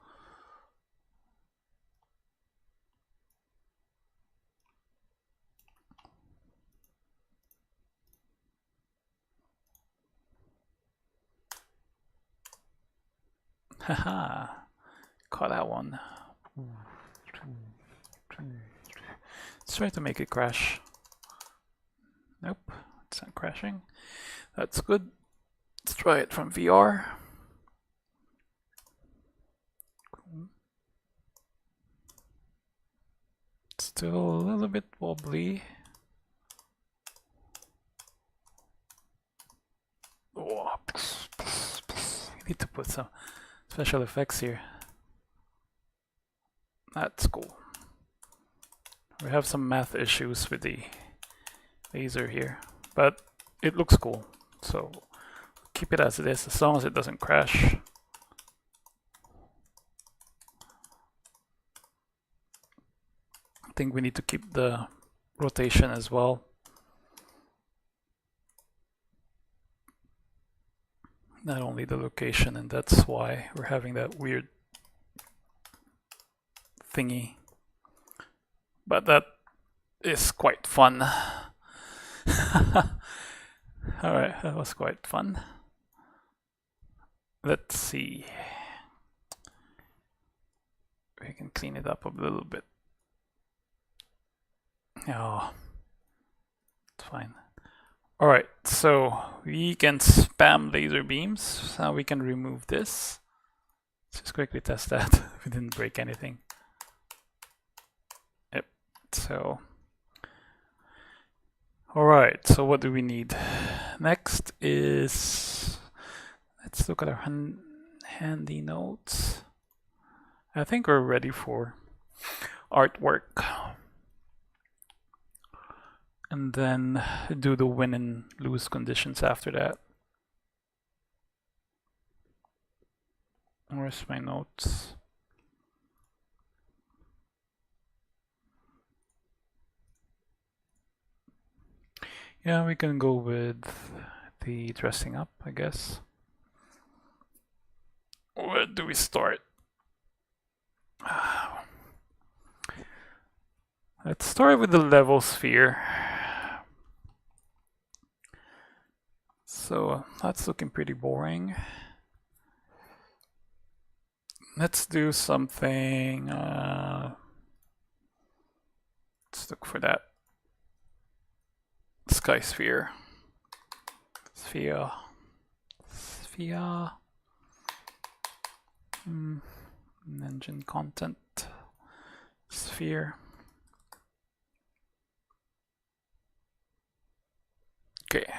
Haha, caught that one. Let's try to make it crash. Nope, it's not crashing. That's good. Let's try it from VR. Still a little bit wobbly. Oh, we need to put some special effects here. That's cool. We have some math issues with the laser here, but it looks cool. So keep it as it is, as long as it doesn't crash. I think we need to keep the rotation as well. Not only the location, and that's why we're having that weird thingy. But that is quite fun. Alright, that was quite fun. Let's see. We can clean it up a little bit. Oh, it's fine. Alright, so we can spam laser beams. Now we can remove this. Let's just quickly test that. We didn't break anything. Yep, so. Alright, so what do we need? Next is, let's look at our handy notes. I think we're ready for artwork. And then do the win and lose conditions after that. Where's my notes? Yeah, we can go with the dressing up, I guess. Where do we start? Let's start with the level sphere. So that's looking pretty boring. Let's do something. Let's look for that. Sky sphere. Sphere. Sphere. Engine content. Sphere. Okay.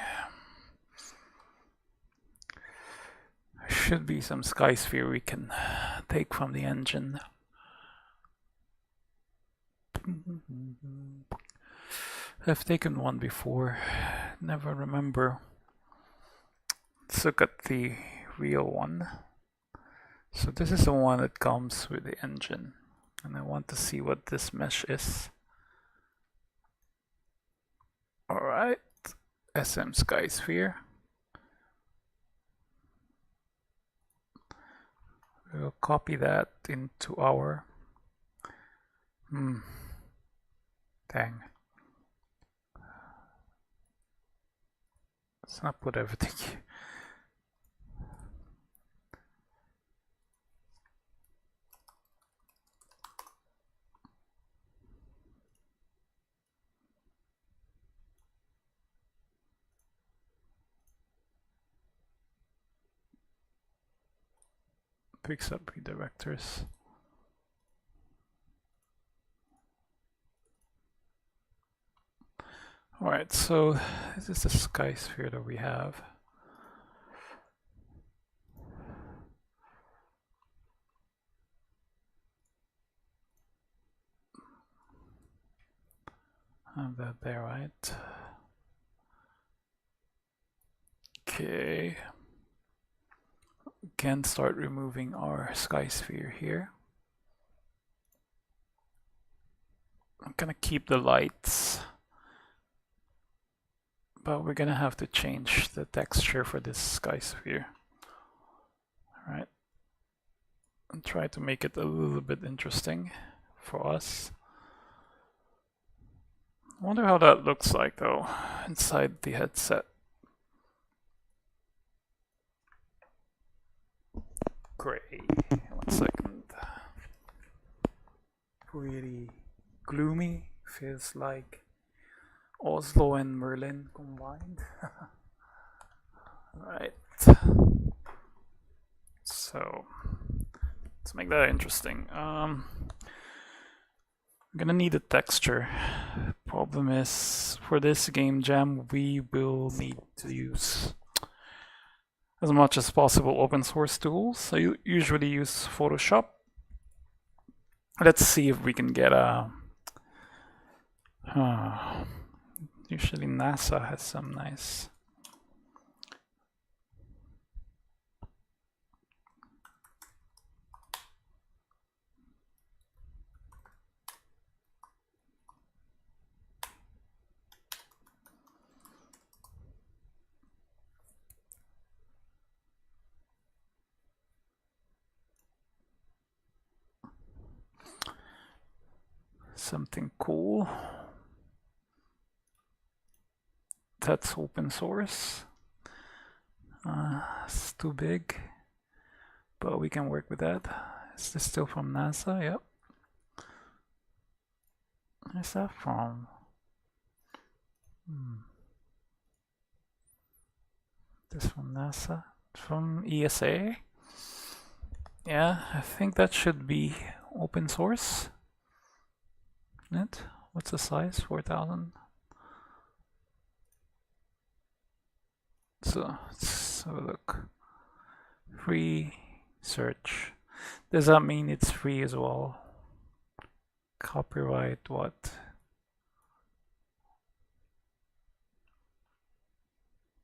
There should be some sky sphere we can take from the engine. I've taken one before, never remember. Let's look at the real one. So this is the one that comes with the engine, and I want to see what this mesh is. Alright, SM Sky Sphere. We'll copy that into our... Dang. Let's not put everything. Picks up redirectors. Alright, so this is the sky sphere that we have. Have that there, right? Okay. We can start removing our sky sphere here. I'm gonna keep the lights, but we're gonna have to change the texture for this sky sphere. Alright. And try to make it a little bit interesting for us. I wonder how that looks like though, inside the headset. Gray. 1 second. Pretty gloomy. Feels like Oslo and Merlin combined. Alright. So let's make that interesting. I'm gonna need a texture. Problem is, for this game jam, we will need to use as much as possible open source tools. I usually use Photoshop. Let's see if we can get a... usually NASA has some nice... something cool. That's open source. It's too big, but we can work with that. Is this still from NASA? Yep. Where's that from? This from NASA? From ESA? Yeah, I think that should be open source. Isn't it? What's the size? 4,000? So let's have a look. Free search. Does that mean it's free as well? Copyright what?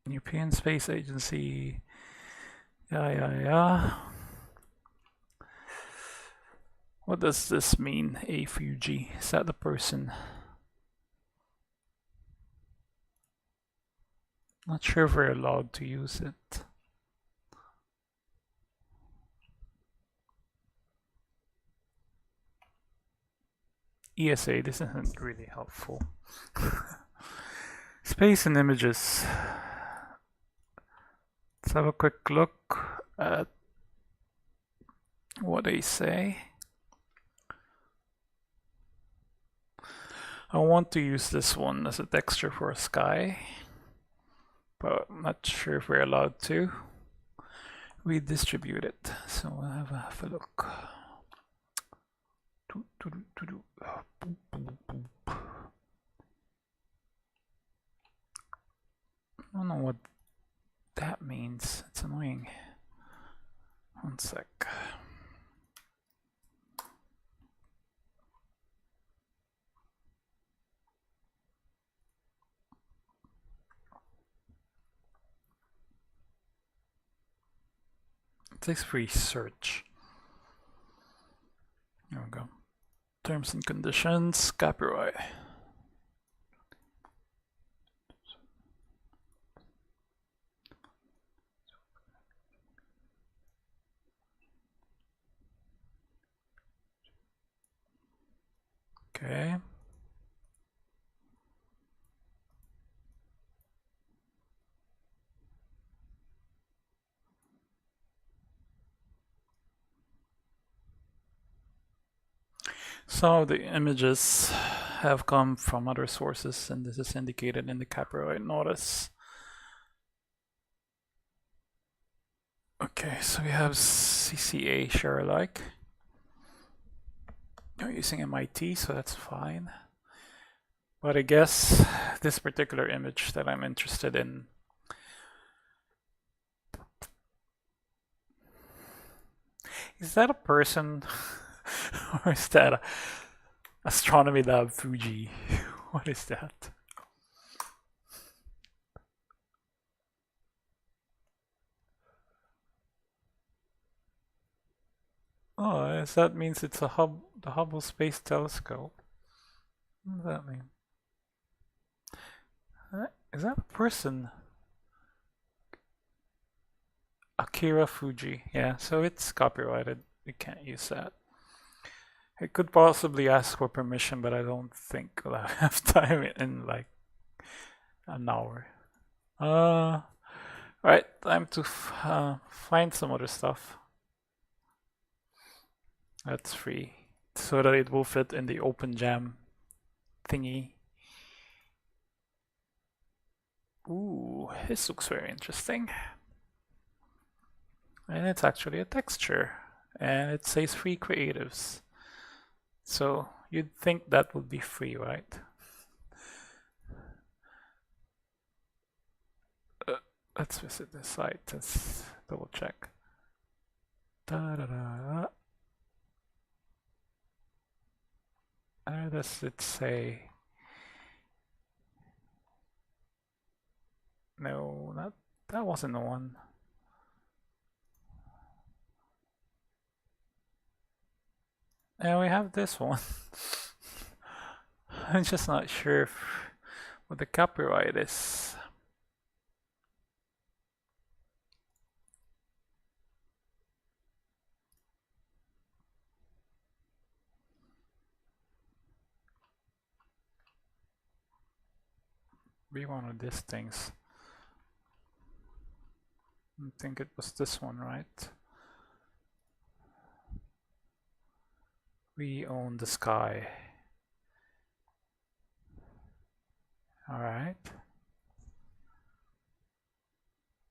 European Space Agency. Yeah. What does this mean? A Fuji. Is that the person? Not sure if we're allowed to use it. ESA, this isn't really helpful. Space and images. Let's have a quick look at what they say. I want to use this one as a texture for a sky, but I'm not sure if we're allowed to redistribute it. So we'll have a look. I don't know what that means. It's annoying. One sec. It takes free search. There we go. Terms and conditions, copyright. Okay. Some of the images have come from other sources, and this is indicated in the copyright notice. Okay, so we have CCA share alike. We're using MIT, so that's fine. But I guess this particular image that I'm interested in, is that a person? Or is that a Astronomy Lab Fuji? What is that? Oh, yes, that means it's the Hubble Space Telescope. What does that mean? Is that a person? Akira Fuji. Yeah, so it's copyrighted. We can't use that. I could possibly ask for permission, but I don't think I'll have time in like an hour. Right, time to find some other stuff that's free so that it will fit in the open jam thingy. Ooh, this looks very interesting. And it's actually a texture, and it says free creatives. So you'd think that would be free, right? Let's visit the site. Let's double check. Da-da-da. Where does it say? No, that wasn't the one. And we have this one. I'm just not sure what the copyright is. Be one of these things. I think it was this one, right? We own the sky. All right.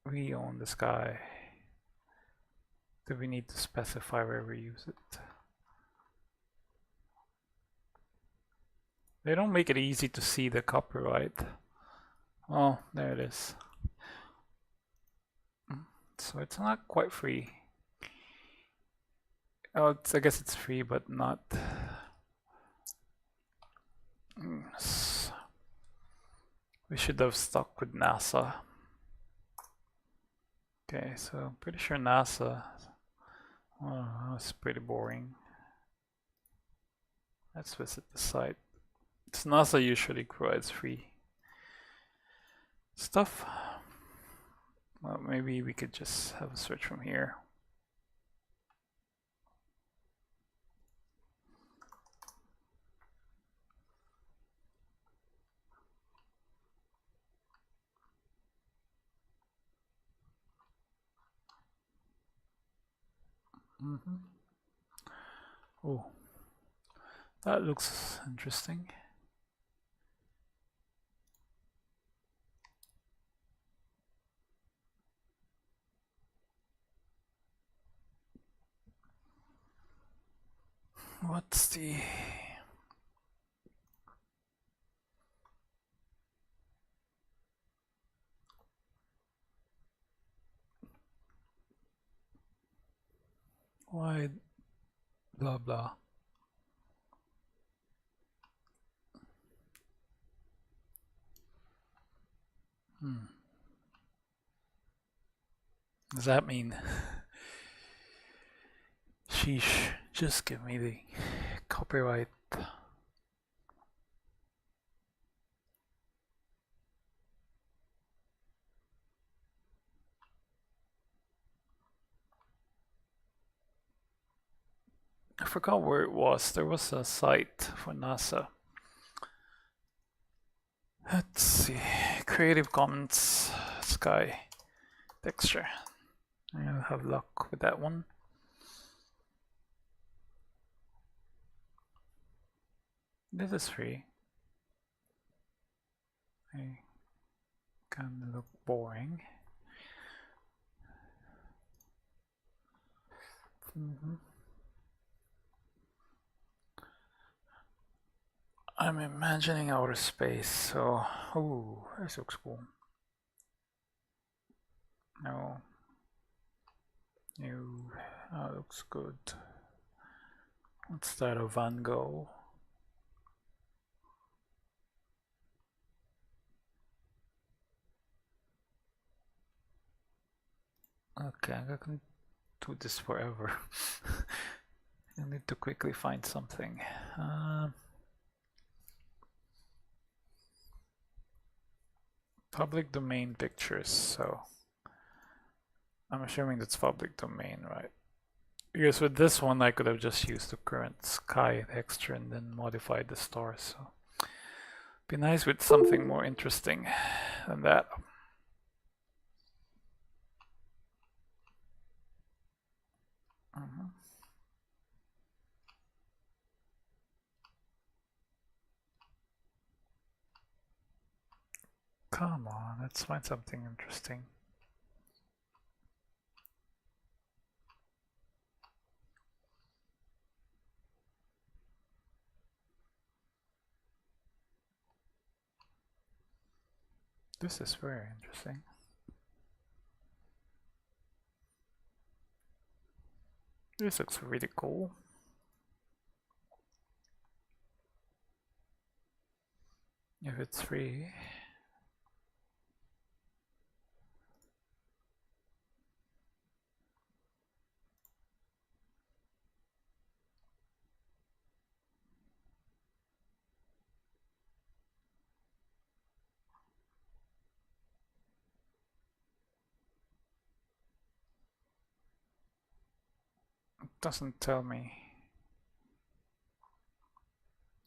We own the sky. Do we need to specify where we use it? They don't make it easy to see the copyright. Oh, there it is. So it's not quite free. Oh, I guess it's free, but not. We should have stuck with NASA. Okay, so I'm pretty sure NASA. Oh, that's pretty boring. Let's visit the site. It's NASA usually provides free stuff. Well, maybe we could just have a search from here. Oh, that looks interesting. What's the... Why blah blah? Does that mean? Sheesh, just give me the copyright. I forgot where it was. There was a site for NASA. Let's see. Creative Commons Sky texture. I'll have luck with that one. This is free. It can look boring. I'm imagining outer space, so ooh, this looks cool. No, that looks good. What's that, a Van Gogh? Okay, I can do this forever. I need to quickly find something. Public domain pictures, so I'm assuming that's public domain, right? Because with this one I could have just used the current sky texture and then modified the stars, so be nice with something more interesting than that. Come on, let's find something interesting. This is very interesting. This looks really cool. If it's free. It doesn't tell me.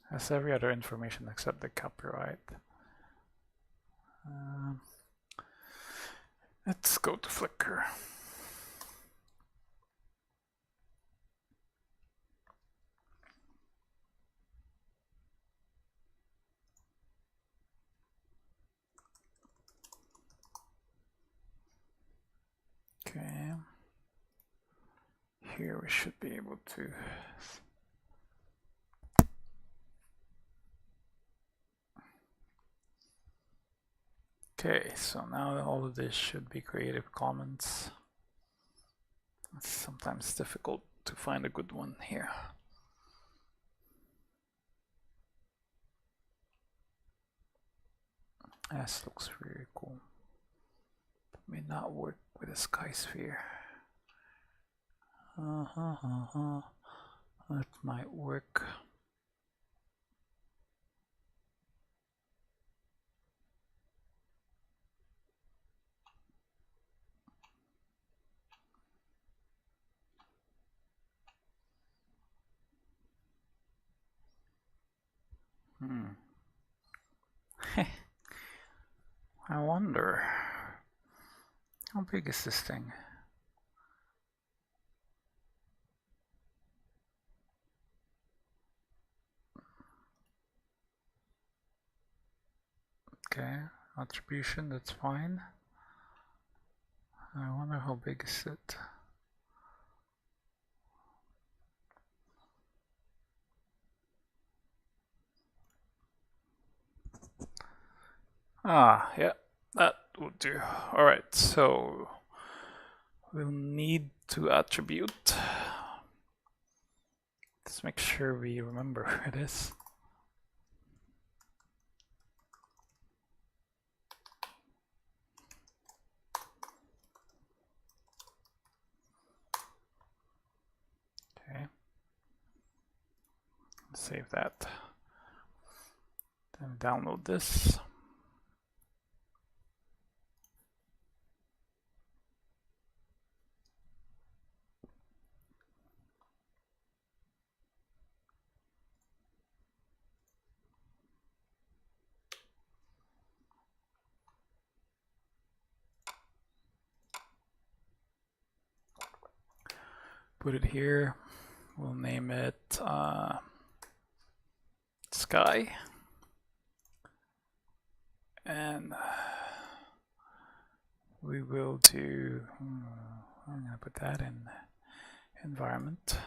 Has every other information except the copyright. Let's go to Flickr. Okay. Here we should be able to. Okay, so now all of this should be Creative Commons. It's sometimes difficult to find a good one here. This looks really cool. May not work with a sky sphere. That might work. I wonder, how big is this thing? Okay, attribution, that's fine. I wonder how big is it? Yeah, that would do. Alright, so we'll need to attribute. Let's make sure we remember where it is. Okay. Save that. Then download this. Put it here. We'll name it Sky. And we will do, I'm going to put that in environment.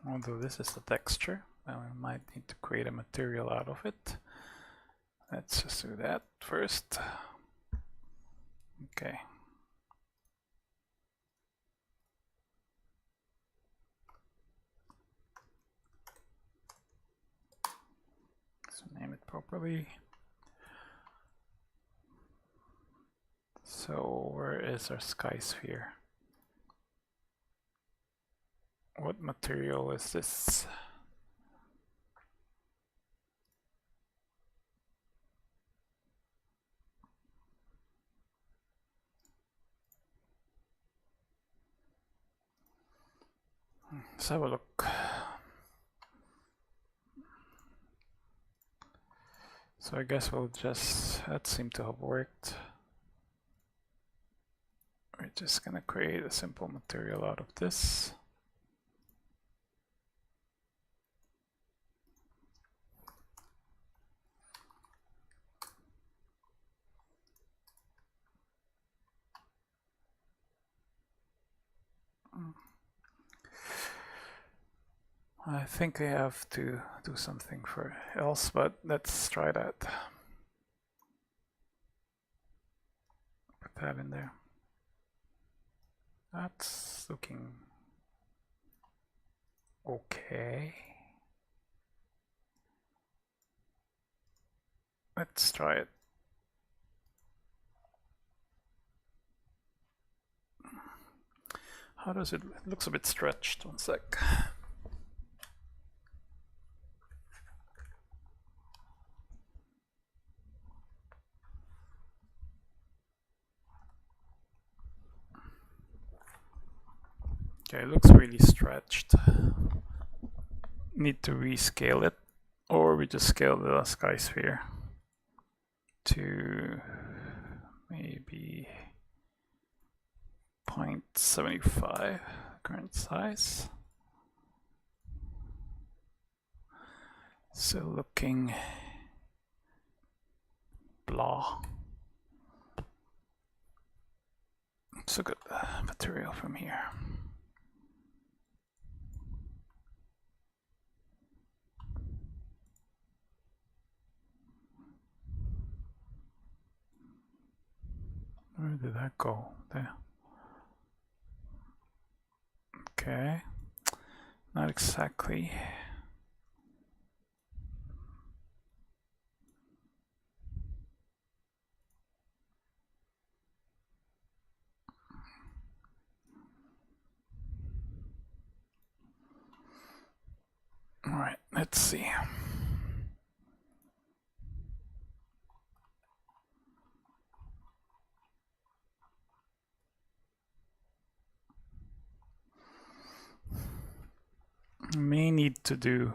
Although this is the texture, well, we might need to create a material out of it. Let's just do that first. Okay. So name it properly. So where is our sky sphere? What material is this? Let's have a look. So I guess we'll just, that seemed to have worked. We're just gonna create a simple material out of this. I think I have to do something for else, but let's try that. Put that in there. That's looking okay. Let's try it. How does it, it looks a bit stretched, one sec. Okay, it looks really stretched. Need to rescale it, or we just scale the sky sphere to maybe 0.75 current size. Still looking blah. Let's look at the material from here. Where did that go? There. Okay. Not exactly. All right, let's see. May need to do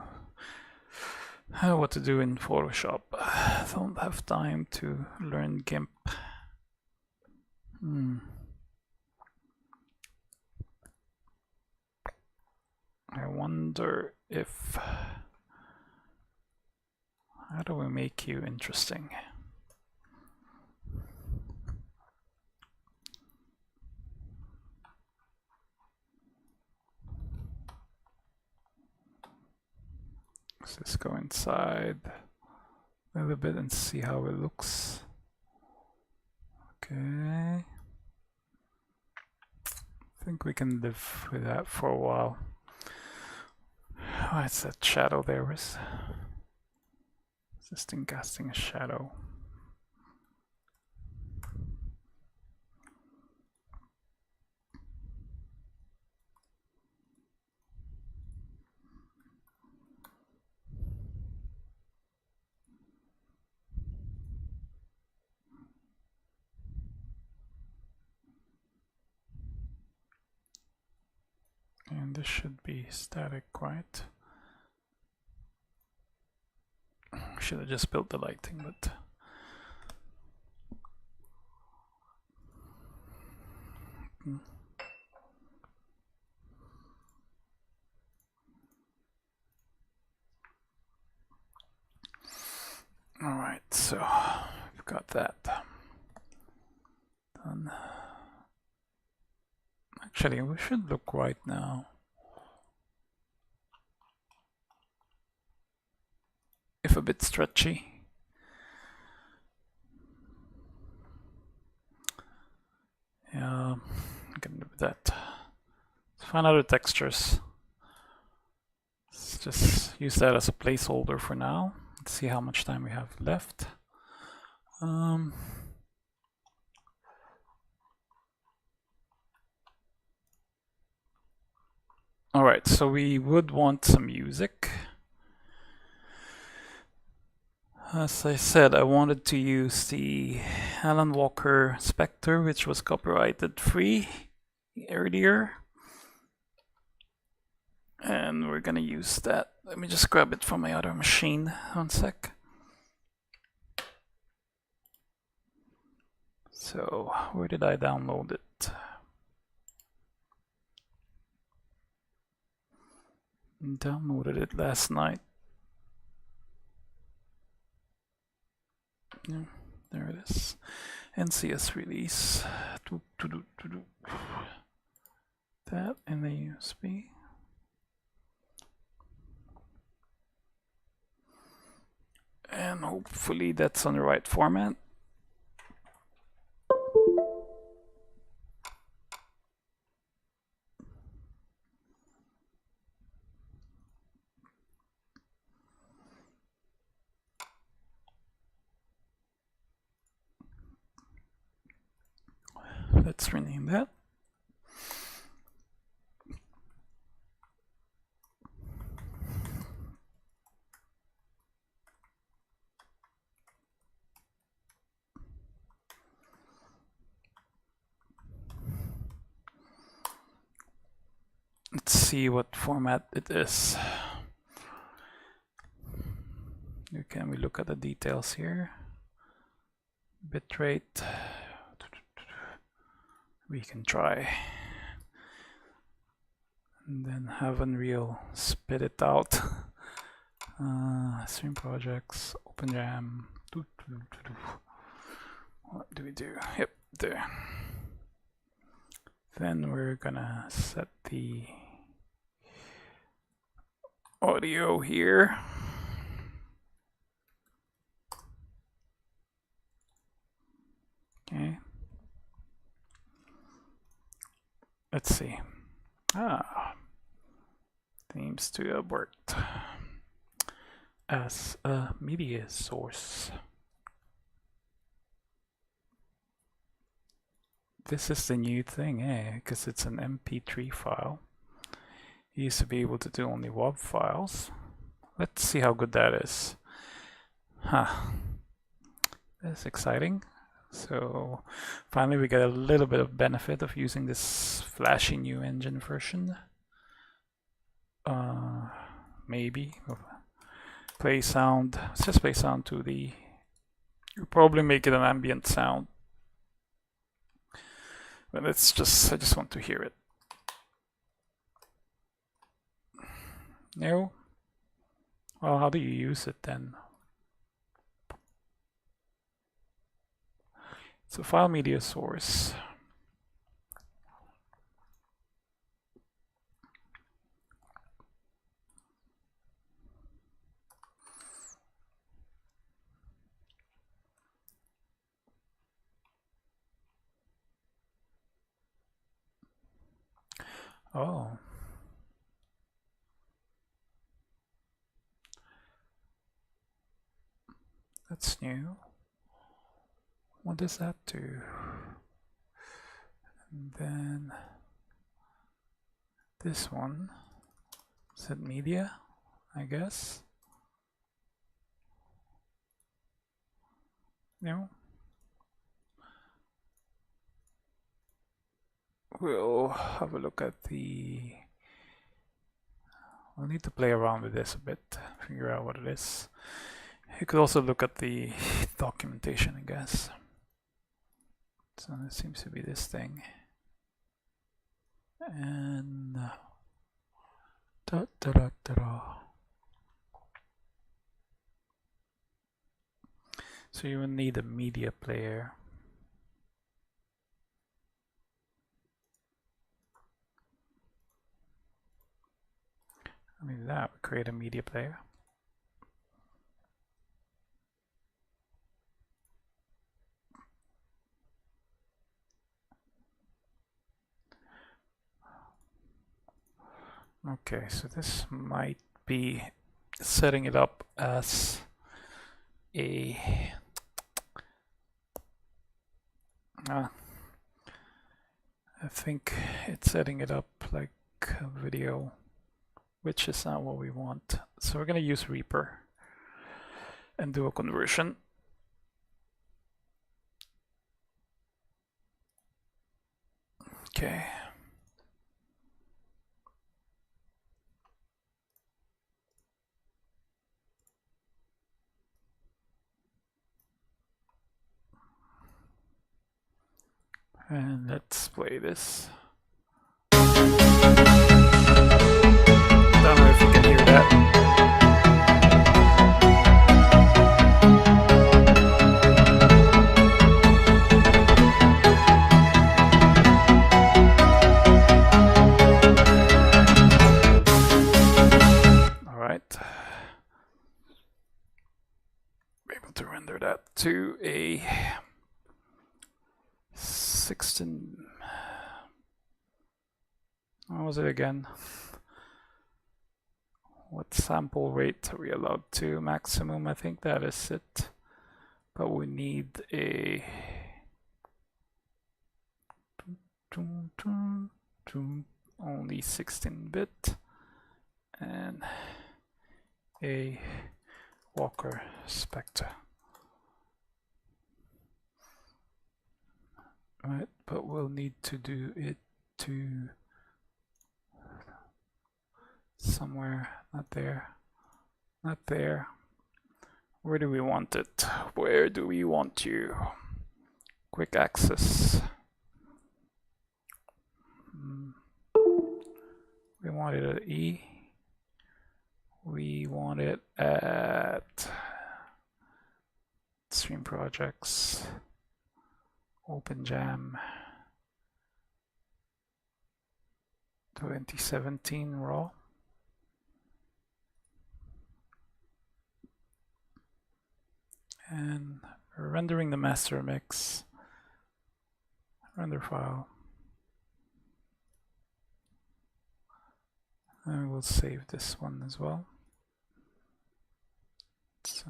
what to do in Photoshop. I don't have time to learn GIMP. I wonder if... How do we make you interesting? Let's just go inside a little bit and see how it looks. Okay. I think we can live with that for a while. Oh, it's that shadow there. Was this thing casting a shadow? And this should be static, right? Should have just built the lighting, but all right, so we've got that done. Actually, we should look right now. If a bit stretchy. Yeah, I can do that. Let's find other textures. Let's just use that as a placeholder for now. Let's see how much time we have left. All right, so we would want some music. As I said, I wanted to use the Alan Walker Spectre, which was copyrighted free earlier. And we're gonna use that. Let me just grab it from my other machine. 1 sec. So, where did I download it? Downloaded it last night. Yeah, there it is. NCS release. That in the USB. And hopefully that's on the right format. Let's rename that. Let's see what format it is. Can we look at the details here? Bitrate. We can try. And then have Unreal spit it out. Stream projects, OpenJam. What do we do? Yep, there. Then we're gonna set the audio here. Okay. Let's see. Seems to have worked as a media source. This is the new thing, because it's an MP3 file. You used to be able to do only WAV files. Let's see how good that is. That's exciting. So finally we get a little bit of benefit of using this flashy new engine version. Maybe play sound. Let's just play sound to the. You'll probably make it an ambient sound, but it's just I just want to hear it. No. Well, how do you use it then? It's a file media source. Oh. That's new. What does that do? And then this one. Is it media? I guess. No. We'll have a look at the. We'll need to play around with this a bit, figure out what it is. You could also look at the documentation, I guess. So it seems to be this thing. And so you will need a media player. I mean that would create a media player. Okay, so this might be setting it up as a I think it's setting it up like a video, which is not what we want. So we're going to use Reaper and do a conversion. Okay. And let's play this. Don't know if you can hear that. All right. Be able to render that to a 16. What was it again? What sample rate are we allowed to? Maximum, I think that is it. But we need a only 16-bit and a Walker Spectre. Right, but we'll need to do it to somewhere, not there, not there. Where do we want it? Where do we want you? Quick access. We want it at E. We want it at Stream Projects. OpenJam 2017 raw. And we're rendering the master mix. Render file. I will save this one as well. So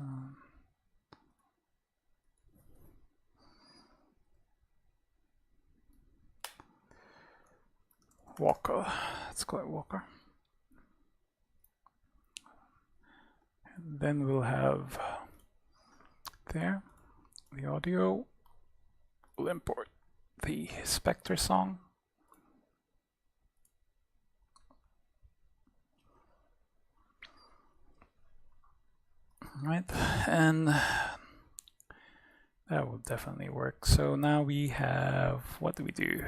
Walker, let's call it Walker. And then we'll have there the audio. We'll import the Spectre song. Right, and that will definitely work. So now we have, what do we do?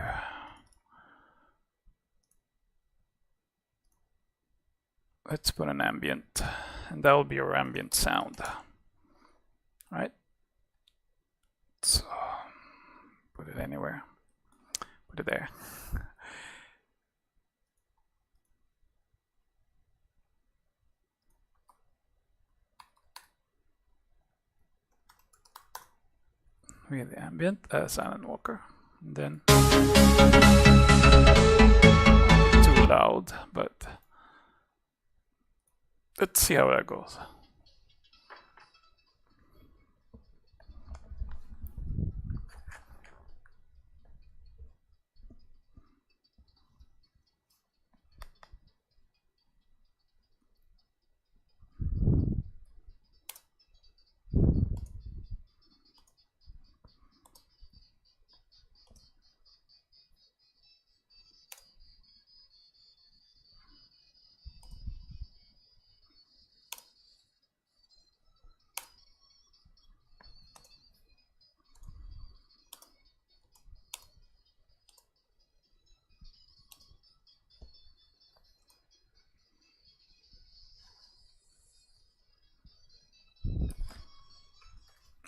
Let's put an ambient, and that will be our ambient sound. Right? So put it anywhere. Put it there. We have the ambient, Silent Walker. And then too loud, but let's see how that goes.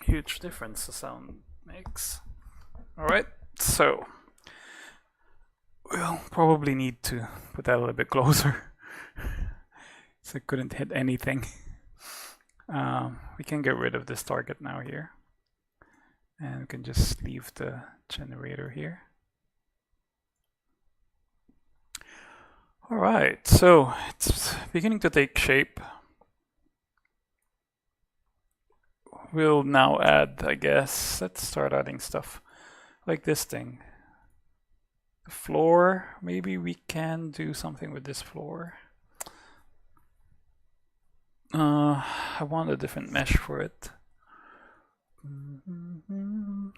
Huge difference the sound makes. Alright, so we'll probably need to put that a little bit closer. So I couldn't hit anything. We can get rid of this target now here. And we can just leave the generator here. Alright, so it's beginning to take shape. We'll now add, I guess, let's start adding stuff like this thing. The floor, maybe we can do something with this floor. I want a different mesh for it.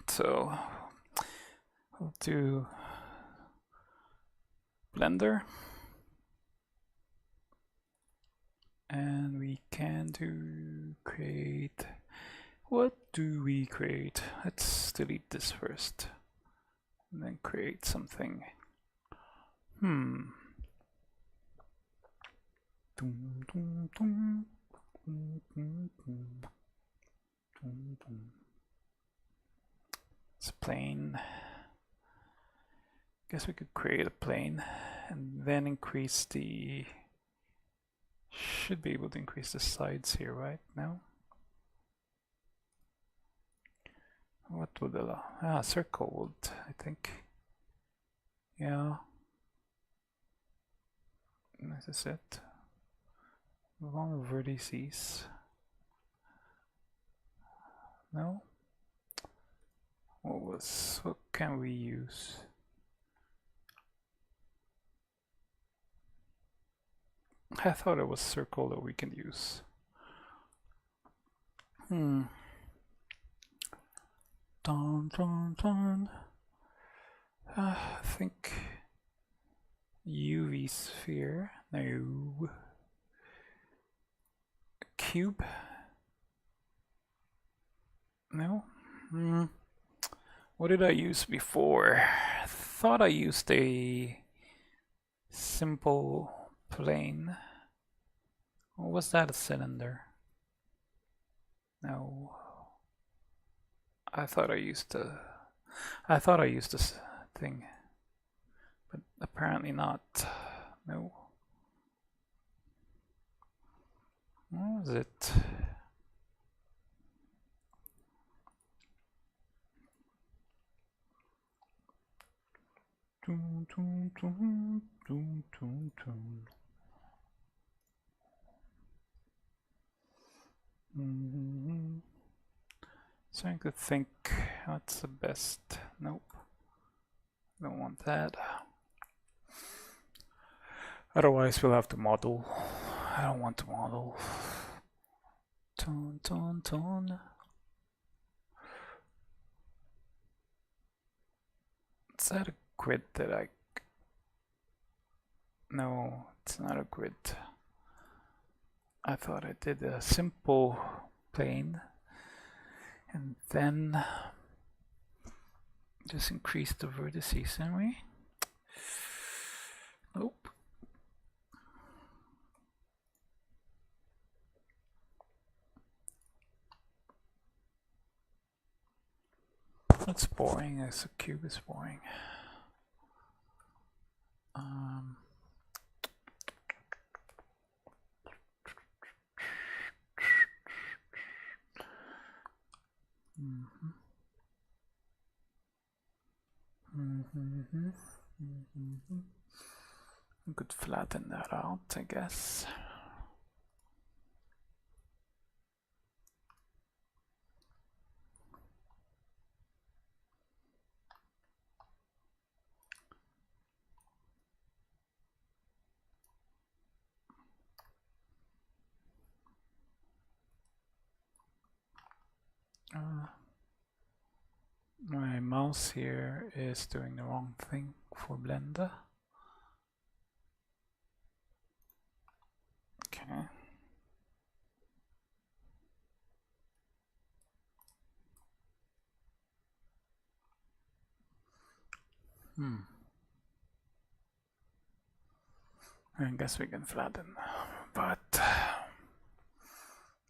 So I'll do Blender. And we can do create. What do we create? Let's delete this first. And then create something. It's a plane. Guess we could create a plane and then increase the. Should be able to increase the sides here, right? No? What would allow? Circle would, I think. Yeah. This is it. Long vertices. No? What can we use? I thought it was circle that we can use. Dun, dun, dun. I think UV sphere. No. Cube. No. What did I use before? I thought I used a simple plane. Or was that a cylinder? No. I thought I used this thing, but apparently not. No. What was it? Trying to think what's the best. Nope. Don't want that. Otherwise we'll have to model. I don't want to model. Tone. Is that a grid that I... No, it's not a grid. I thought I did a simple plane and then just increase the vertices, didn't we? Nope. That's boring, as a cube is boring. We could flatten that out, I guess. My mouse here is doing the wrong thing for Blender. Okay. I guess we can flatten, but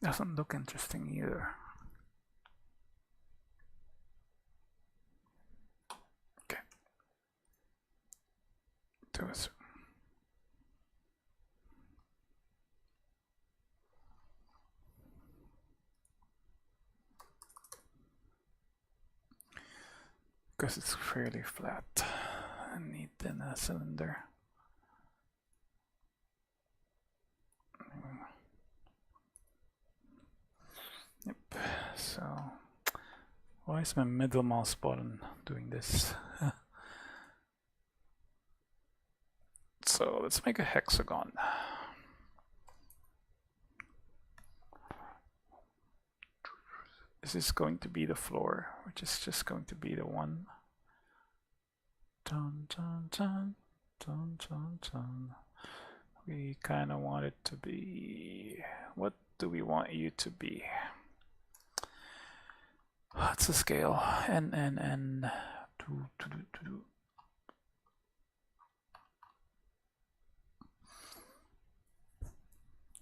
doesn't look interesting either. Okay. Do a zoom. Because it's fairly flat. I need then a cylinder. Yep, so why is my middle mouse button doing this? So let's make a hexagon. This is going to be the floor, which is just going to be the one. Dun, dun, dun, dun, dun, dun. We kind of want it to be... What do we want you to be? What's the scale? N.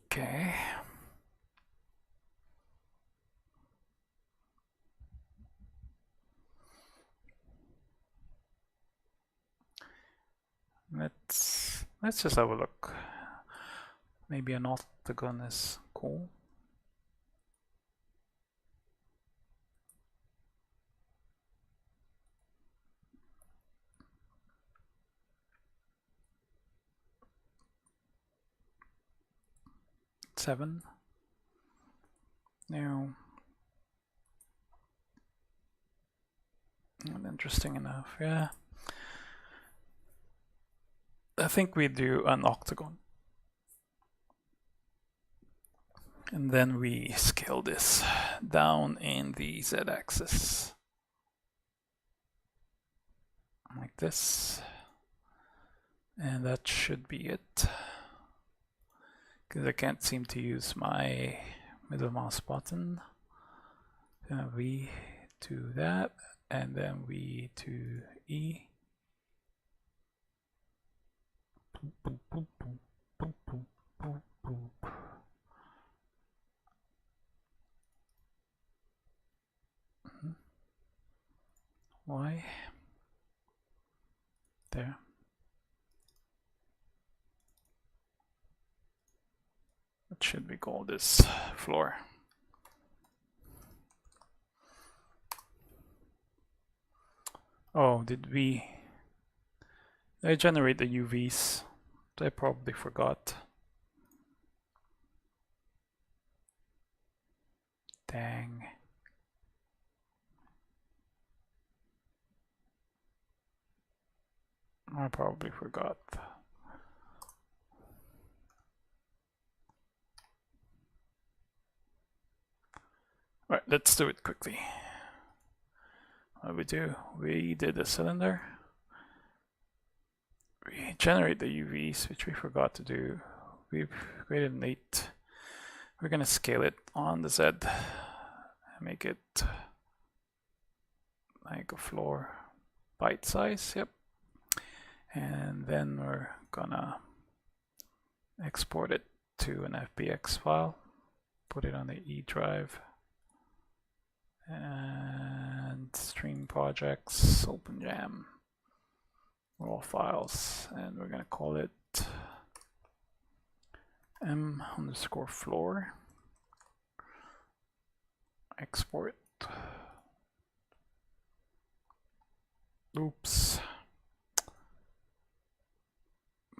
Okay. Let's just have a look. Maybe an octagon is cool. Seven. No. Not interesting enough, yeah. I think we do an octagon. And then we scale this down in the z-axis. Like this. And that should be it. Because I can't seem to use my middle mouse button. V to that, and then V to E. Boop, boop, boop, boop, boop, boop, boop. Y. There. What should we call this floor? Oh, did I generate the UVs? I probably forgot. Dang. I probably forgot. Right, let's do it quickly. What do we do? We did a cylinder. We generate the UVs, which we forgot to do. We've created an 8. We're gonna scale it on the Z and make it like a floor byte size. Yep. And then we're gonna export it to an FBX file, put it on the E drive, and stream projects, OpenJam, raw files, and we're gonna call it m_floor export. Oops.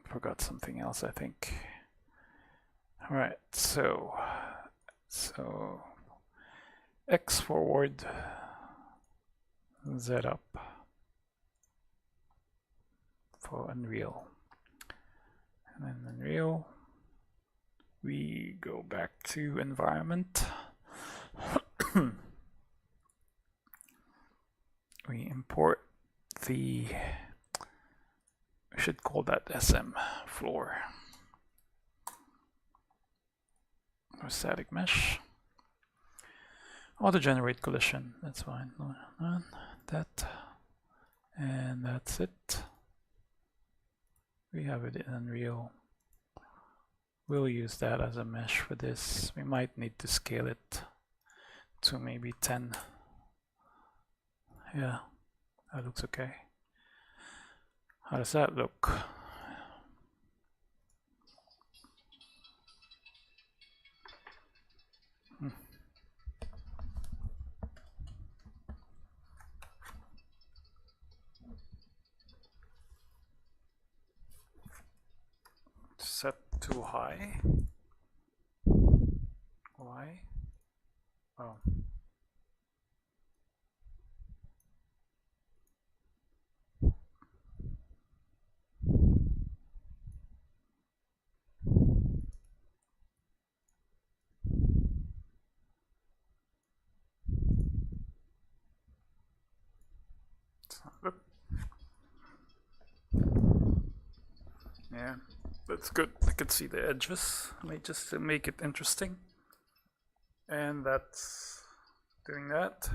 Forgot something else, I think. All right, so X forward, Z up for Unreal. And then Unreal, we go back to environment. We import the, we should call that SM floor or static mesh. Auto generate collision, that's fine. That, and that's it. We have it in Unreal. We'll use that as a mesh for this. We might need to scale it to maybe 10. Yeah, that looks okay. How does that look? Set too high. Why? Oh. Yeah, that's good. I can see the edges, just to make it interesting. And that's doing that.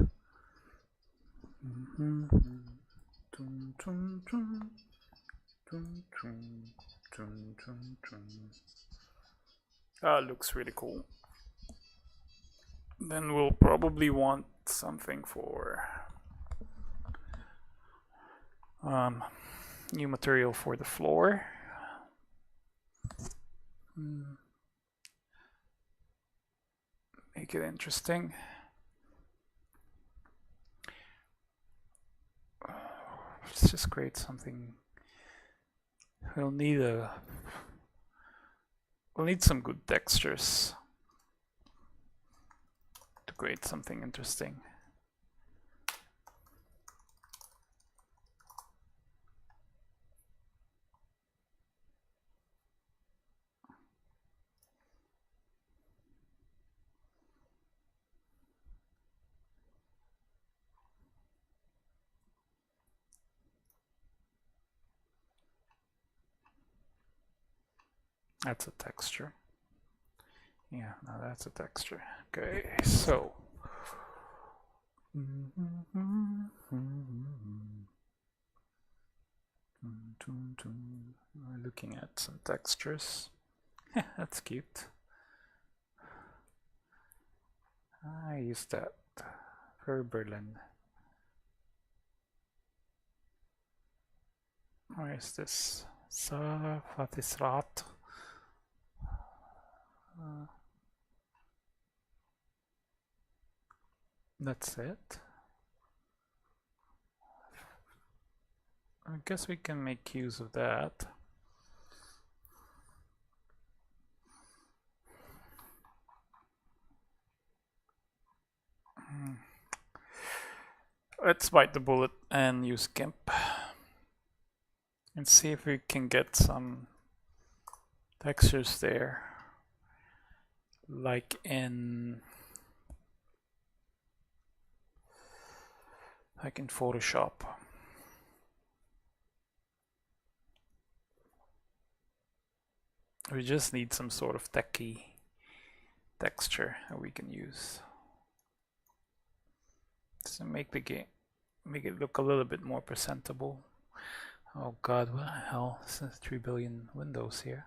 Looks really cool. Then we'll probably want something for new material for the floor. Make it interesting. Let's just create something. We'll need some good textures to create something interesting. That's a texture. Yeah, now that's a texture. Okay, so we're looking at some textures. That's cute. I used that for Berlin. Where is this? Safatisrat. That's it. I guess we can make use of that. Let's bite the bullet and use GIMP and see if we can get some textures there, like in Photoshop. We just need some sort of techie texture that we can use to make the game, make it look a little bit more presentable. Oh god, what the hell? This is 3 billion windows here.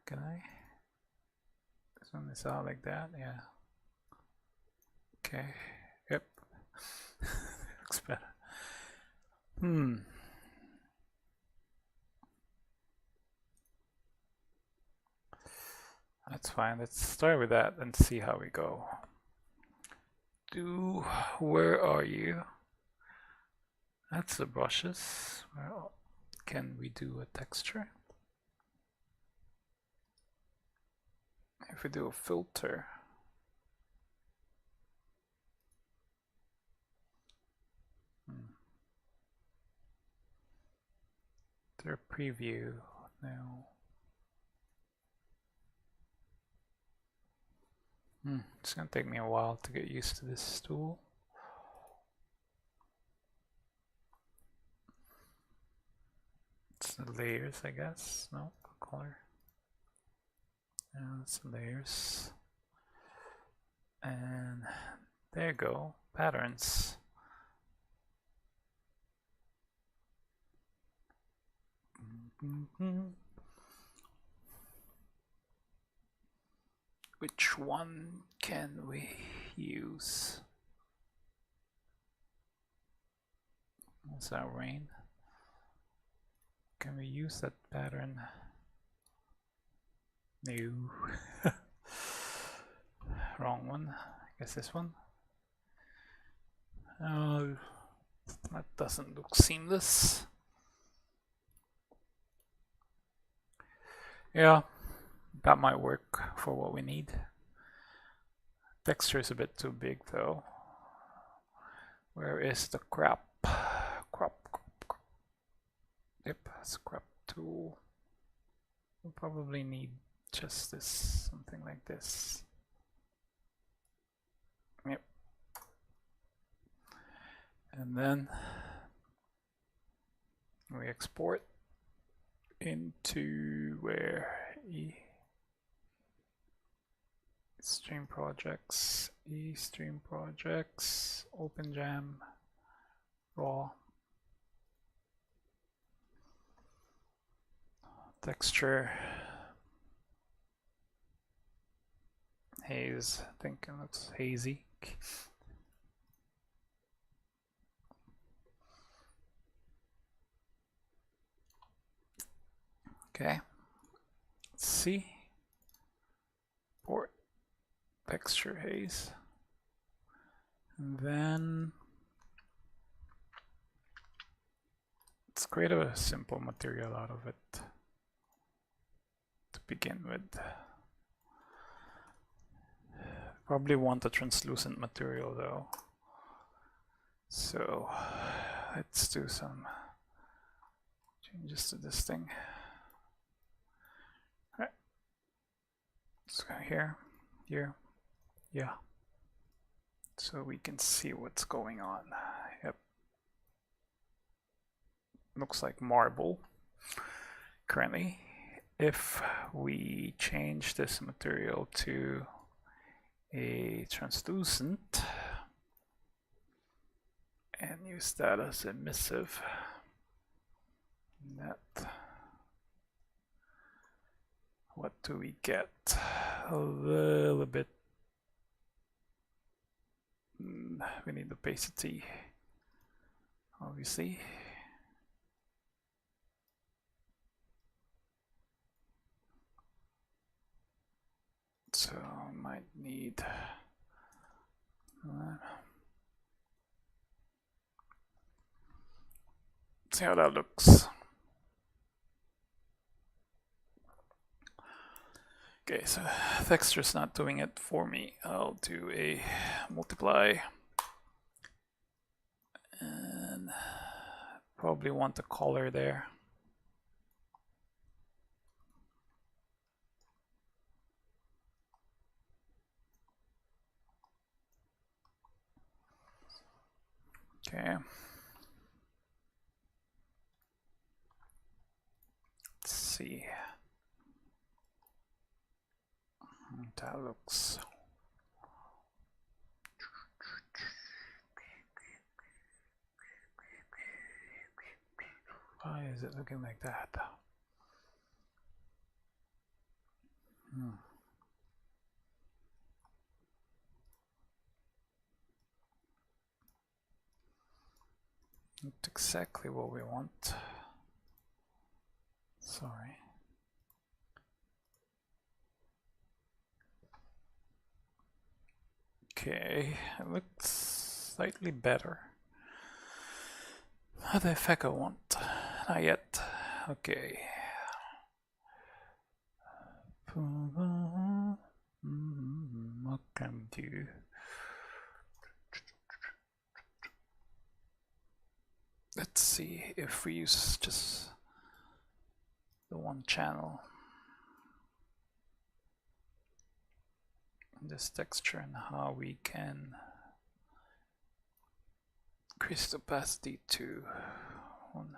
Can I zoom this out like that? Yeah. Okay. Yep. Looks better. That's fine. Let's start with that and see how we go. Where are you? That's the brushes. Well, can we do a texture? If we do a filter, their preview now. It's gonna take me a while to get used to this tool. It's the layers, I guess. No, color. Yeah, it's the layers. And there you go, patterns. Which one can we use? What's that, rain? Can we use that pattern? No. Wrong one. I guess this one. Oh, that doesn't look seamless. Yeah, that might work for what we need. Texture is a bit too big though. Where is the crop? Crop. Yep, that's a crop tool. We'll probably need just this, something like this. Yep. And then we export into where? Stream projects, stream projects, OpenJam, raw. Texture, haze, I think it looks hazy. Okay, let's see. Port, texture, haze. And then let's create a simple material out of it to begin with. Probably want a translucent material though. So let's do some changes to this thing. All right. Let's go here, yeah. So we can see what's going on. Yep. Looks like marble currently. If we change this material to a translucent and use that as emissive, net, what do we get? A little bit. We need opacity, obviously. So I might need see how that looks. Okay, so texture's not doing it for me. I'll do a multiply. And probably want a color there. Okay. Let's see. That looks. Why is it looking like that? Not exactly what we want. Sorry. Okay, it looks slightly better. Not the effect I want. Not yet. Okay. What can we do? Let's see if we use just the one channel. This texture and how we can increase the opacity to 1.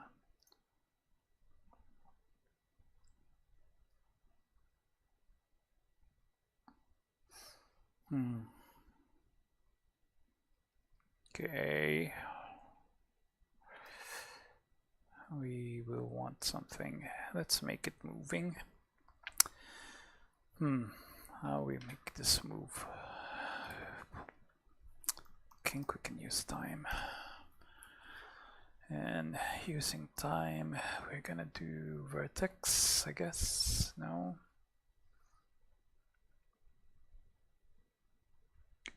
Okay. We will want something. Let's make it moving. How we make this move? I think we can use time. And using time, we're gonna do vertex, I guess. No.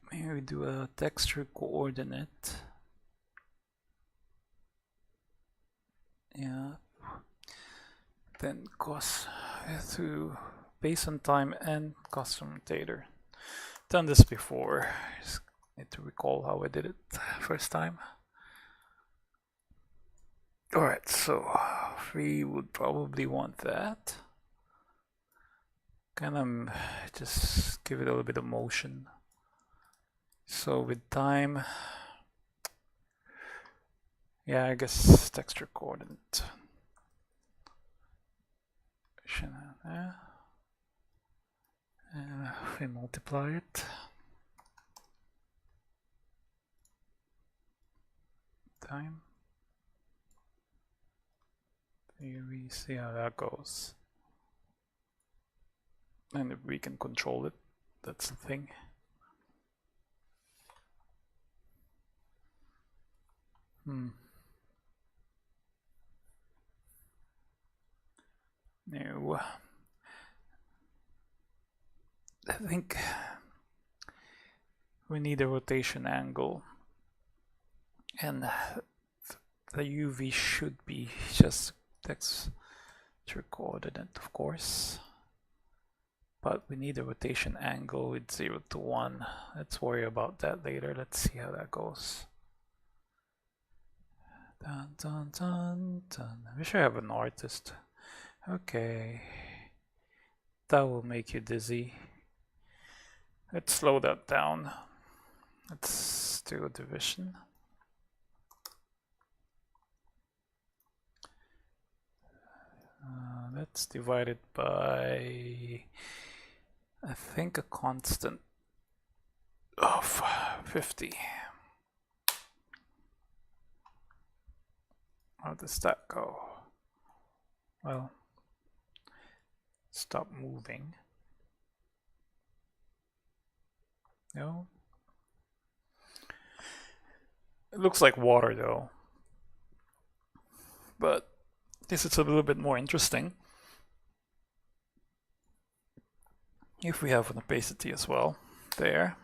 Maybe we do a texture coordinate. Yeah. Then cos to base on time and custom rotator. Done this before. Just need to recall how I did it first time. Alright, so we would probably want that. Kind of just give it a little bit of motion. So with time, yeah, I guess texture coordinate. There. We multiply it. Time. Here we see how that goes. And if we can control it, that's the thing. No. I think we need a rotation angle, and the UV should be just texture coordinate, of course, but we need a rotation angle with 0 to 1. Let's worry about that later. Let's see how that goes. Dun, dun, dun, dun. I wish I have an artist. Okay, that will make you dizzy. Let's slow that down. Let's do a division. Let's divide it by, I think, a constant of 50. How does that go? Well, stop moving. No? It looks like water though. But this is a little bit more interesting. If we have an opacity as well, there.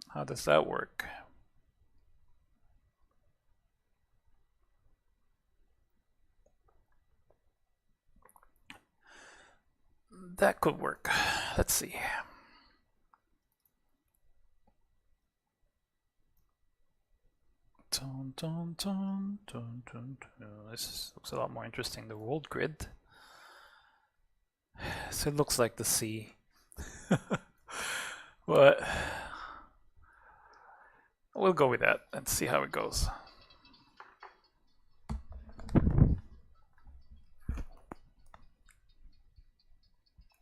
How does that work? that could work. Let's see. This looks a lot more interesting. The world grid. So it looks like the sea. But we'll go with that and see how it goes.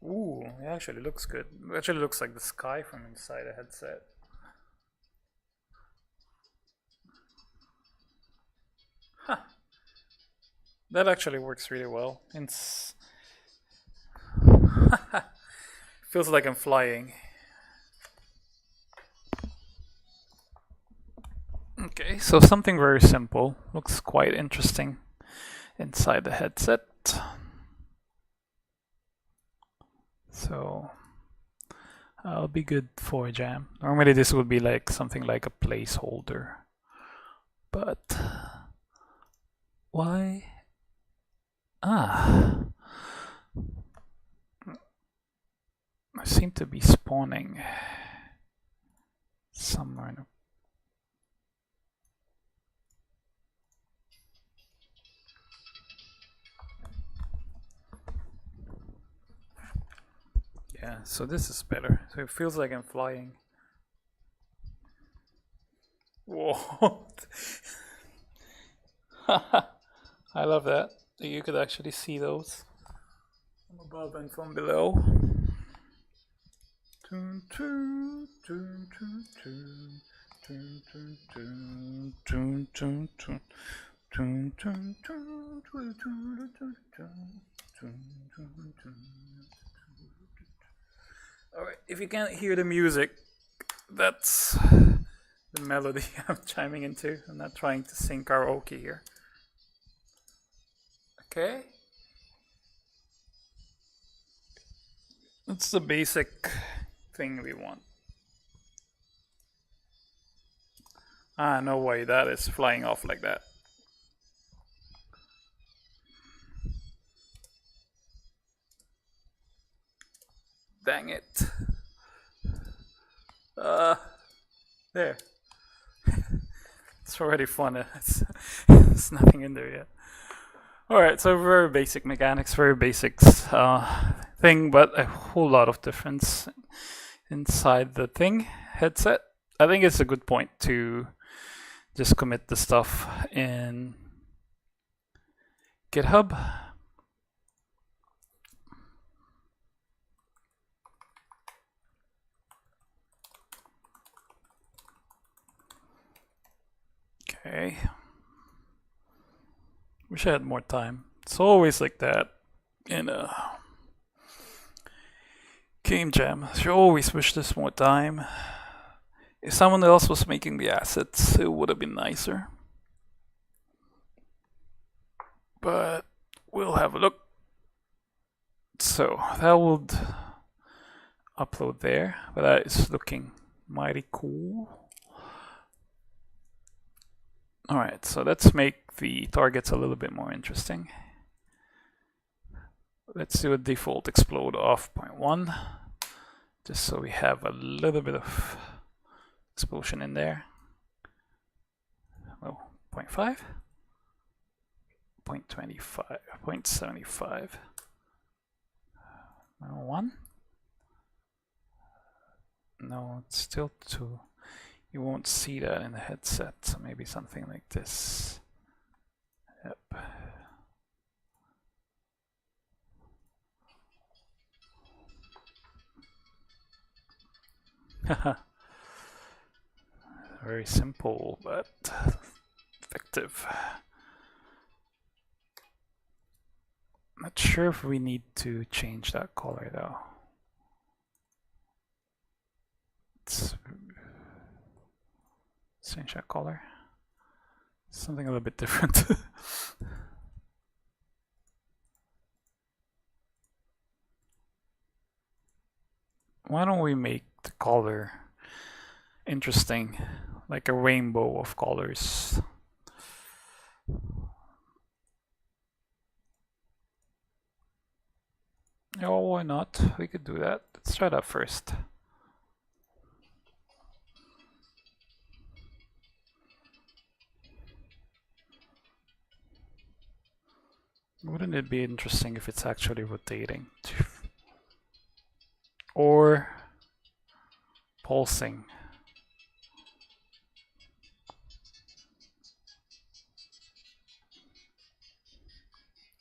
Ooh, it actually looks good. It actually looks like the sky from inside a headset. Huh. That actually works really well. Feels like I'm flying. Okay, so something very simple. Looks quite interesting inside the headset. So I'll be good for a jam. Normally this would be like something like a placeholder. But why? I seem to be spawning somewhere in a yeah, so this is better. So it feels like I'm flying. Whoa. I love that. You could actually see those from above and from below. Alright, if you can't hear the music, that's the melody I'm chiming into. I'm not trying to sing karaoke here. Okay. That's the basic thing we want. Ah, no way, that is flying off like that. Dang it. There. It's already fun. It's nothing in there yet. Alright, so very basic mechanics, very basic thing, but a whole lot of difference inside the headset. I think it's a good point to just commit the stuff in GitHub. Okay. Wish I had more time. It's always like that in a game jam. You always wish there's more time. If someone else was making the assets, it would have been nicer. But we'll have a look. So that would upload there, but that is looking mighty cool. Alright, so let's make the targets a little bit more interesting. Let's do a default explode off 0.1, just so we have a little bit of explosion in there. Oh, 0.5, 0.25, 0.75, 1. No, it's still 2. You won't see that in the headset, so maybe something like this. Yep. Very simple, but effective. Not sure if we need to change that color though. Let's change that color. Something a little bit different. Why don't we make the color interesting, like a rainbow of colors? Oh, why not? We could do that. Let's try that first. Wouldn't it be interesting if it's actually rotating? Or pulsing?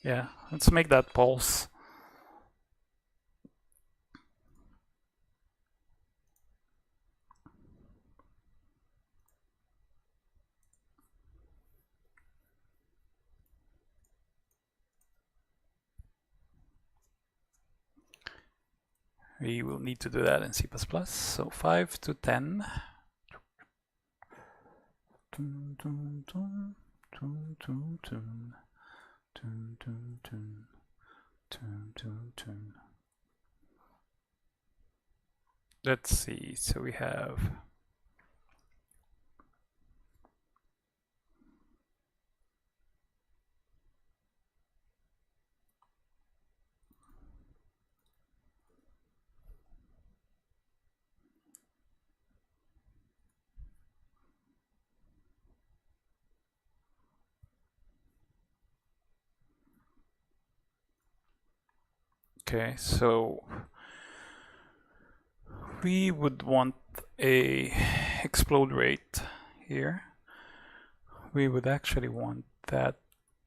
Yeah, let's make that pulse. We will need to do that in C++. So 5 to 10. Dun, dun, dun, dun, dun, dun, dun, dun, dun, dun, dun, dun. Let's see. So we have okay, so we would want a explode rate here. We would actually want that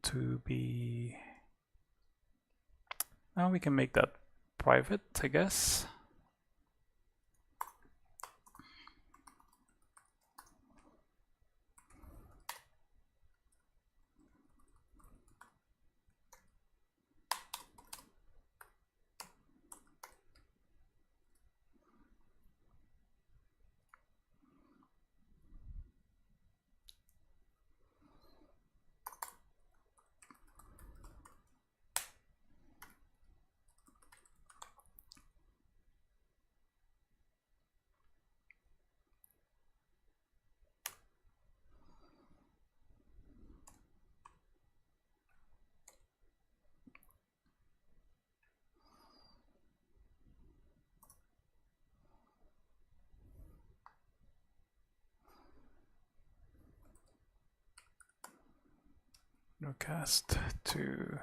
to be, now we can make that private, I guess. Nowcast to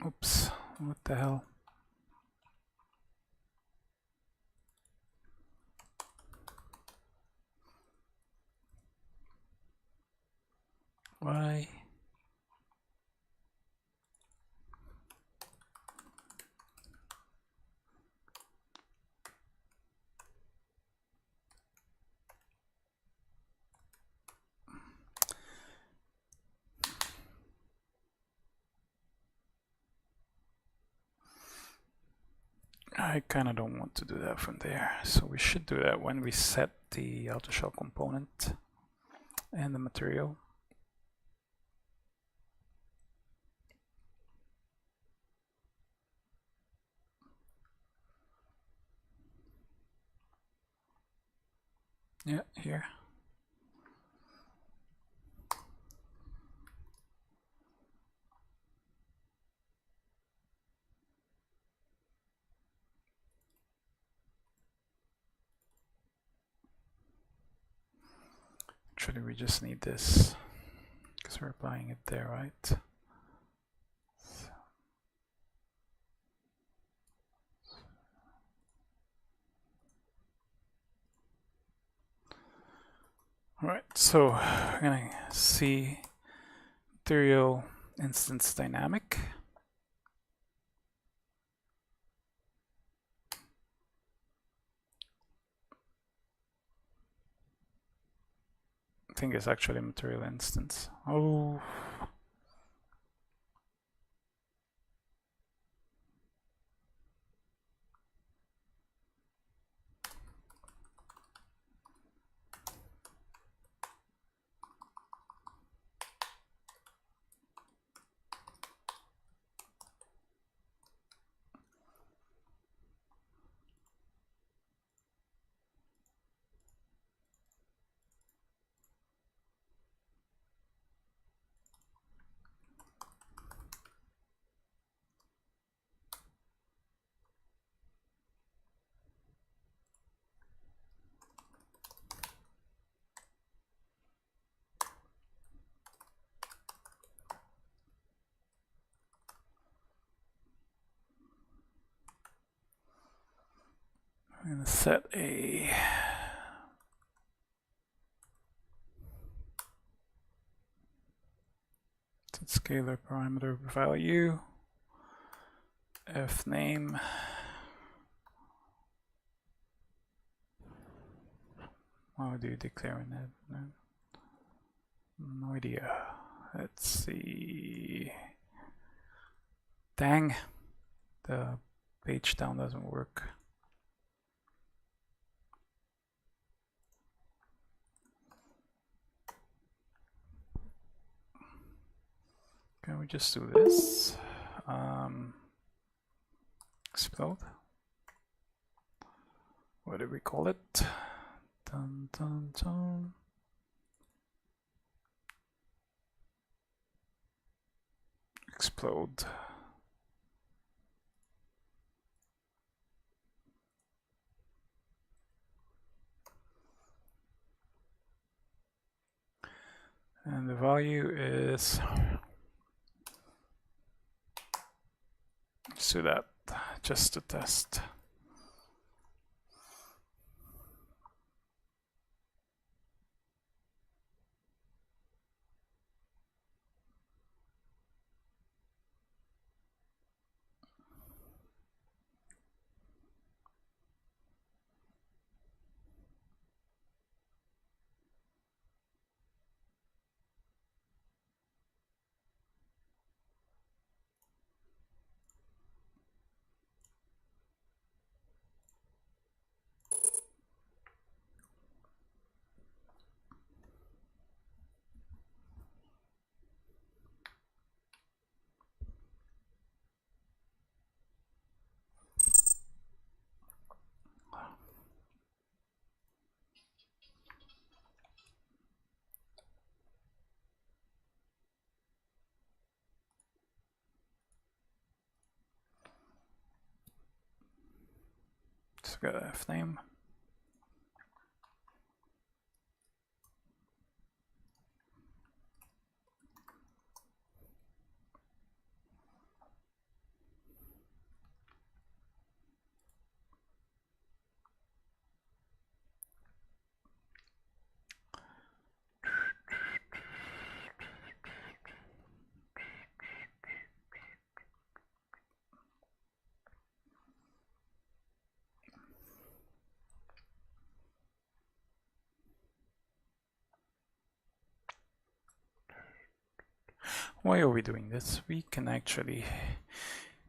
oops, what the hell? Why? I kind of don't want to do that from there. So we should do that when we set the outer shell component and the material. Yeah, here. Actually, we just need this because we're applying it there, right? All right, so we're gonna see material instance dynamic. I think it's actually a material instance. Oh. I'm going to set a scalar parameter value, f name. How do you declare that? No idea. Let's see. Dang, the page down doesn't work. Can we just do this? Explode. What do we call it? Dun, dun, dun. Explode. And the value is, let's do that just to test. Just got a F name. Why are we doing this? We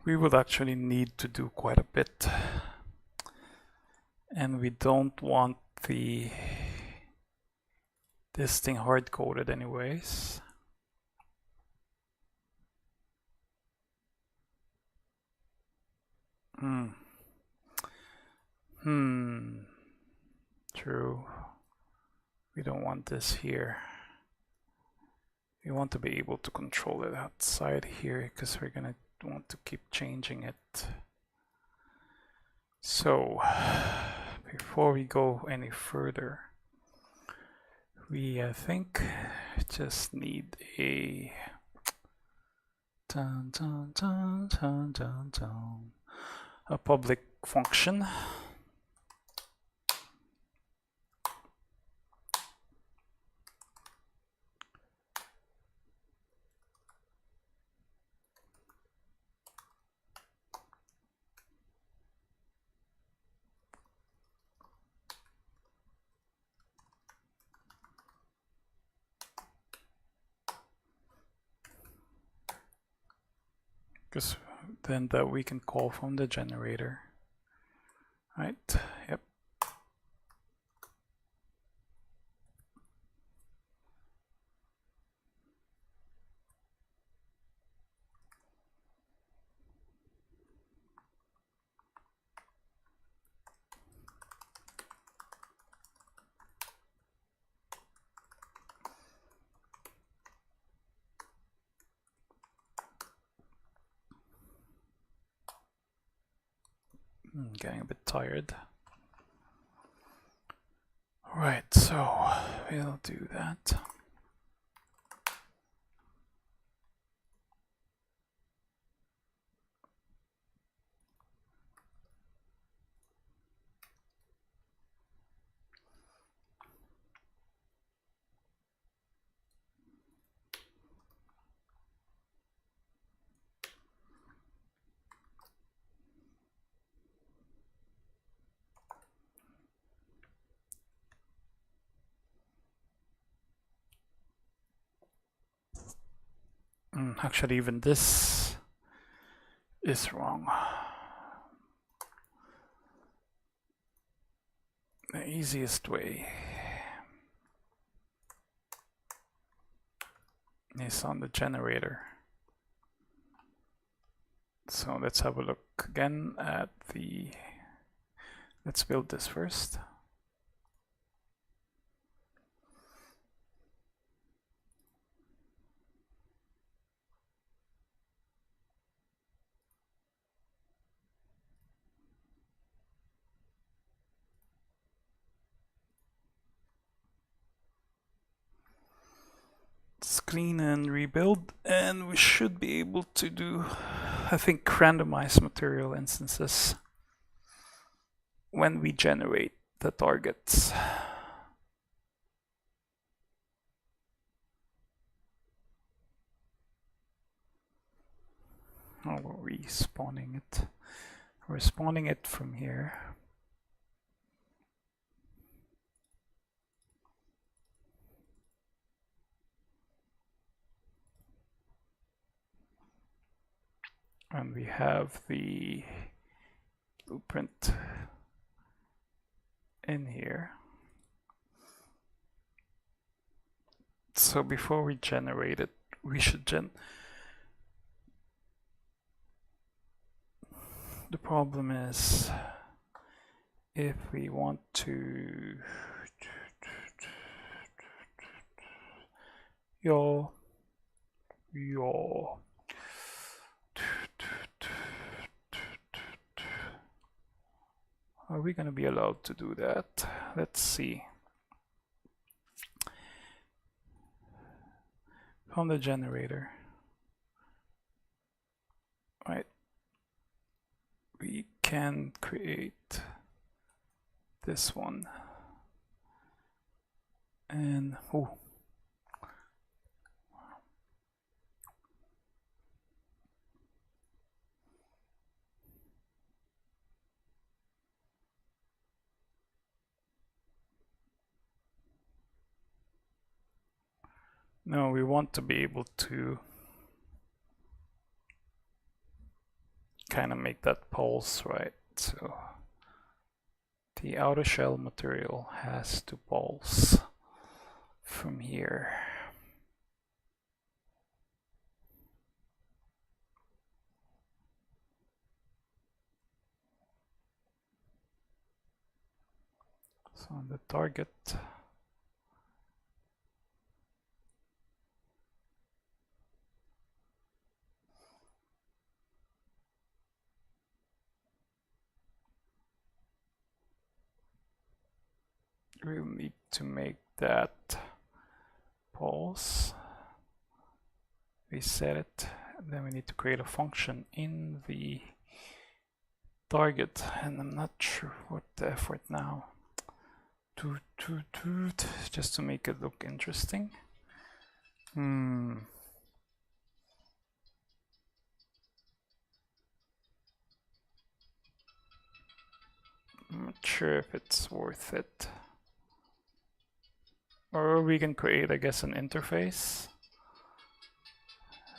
would actually need to do quite a bit. And we don't want this thing hard-coded anyways. True. We don't want this here. We want to be able to control it outside here because we're gonna want to keep changing it. So before we go any further, we I think just need a a public function. Because then that we can call from the generator, right? Yep. Getting a bit tired. All right, so we'll do that. Actually, even this is wrong. The easiest way is on the generator. So let's have a look again at the, let's build this first. Clean and rebuild, and we should be able to do, I think, randomized material instances when we generate the targets. Oh, we're respawning it. We're spawning it from here. And we have the blueprint in here. So before we generate it, we should the problem is if we want to are we going to be allowed to do that? Let's see. From the generator, right, we can create this one, and no, we want to be able to kind of make that pulse, right? So the outer shell material has to pulse from here. So on the target, we'll need to make that pulse. We set it, and then we need to create a function in the target, and I'm not sure what the effort now. Just to make it look interesting. I'm not sure if it's worth it. Or we can create, I guess, an interface.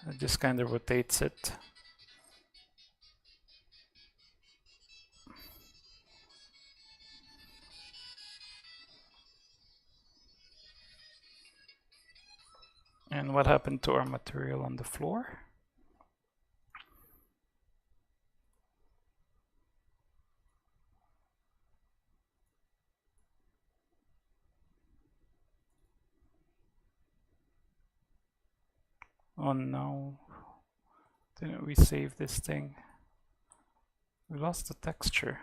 It just kind of rotates it. And what happened to our material on the floor? Oh no, didn't we save this thing? We lost the texture.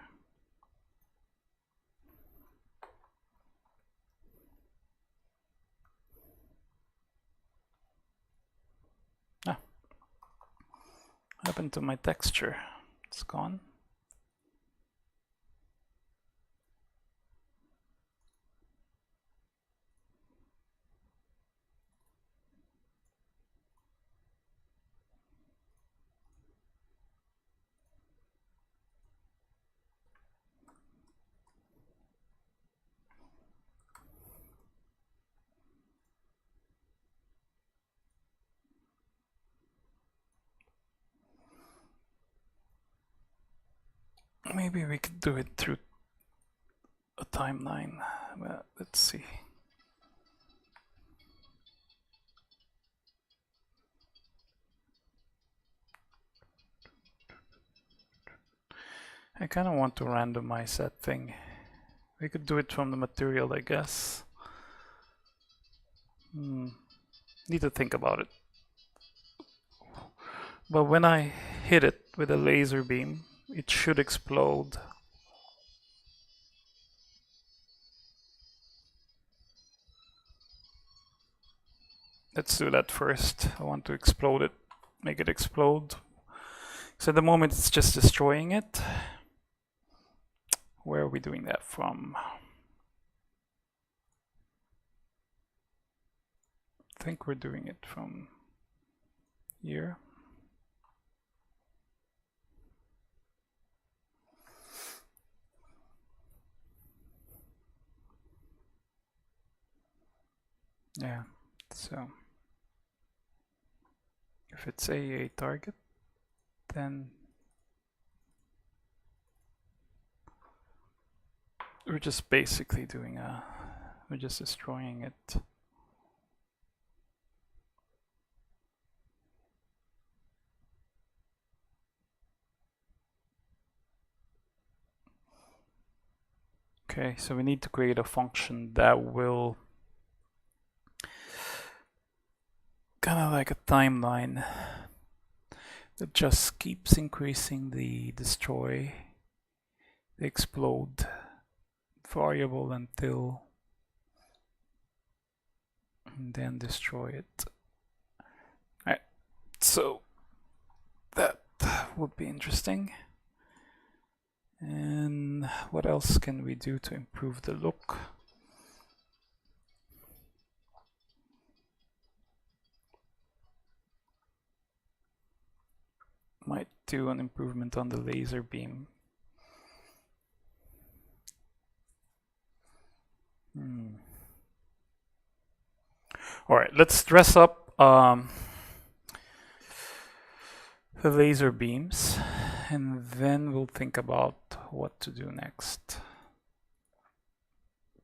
What happened to my texture? It's gone. Maybe we could do it through a timeline. Well, let's see. I kind of want to randomize that thing. We could do it from the material, I guess. Need to think about it. But when I hit it with a laser beam, it should explode. Let's do that first. I want to explode it, make it explode. So at the moment it's just destroying it. Where are we doing that from? I think we're doing it from here. Yeah, so if it's a target, then we're just basically doing we're just destroying it. Okay, so we need to create a function that will kind of like a timeline that just keeps increasing the destroy, the explode variable until, and then destroy it. All right, so that would be interesting. And what else can we do to improve the look? Might do an improvement on the laser beam. All right, let's dress up the laser beams, and then we'll think about what to do next.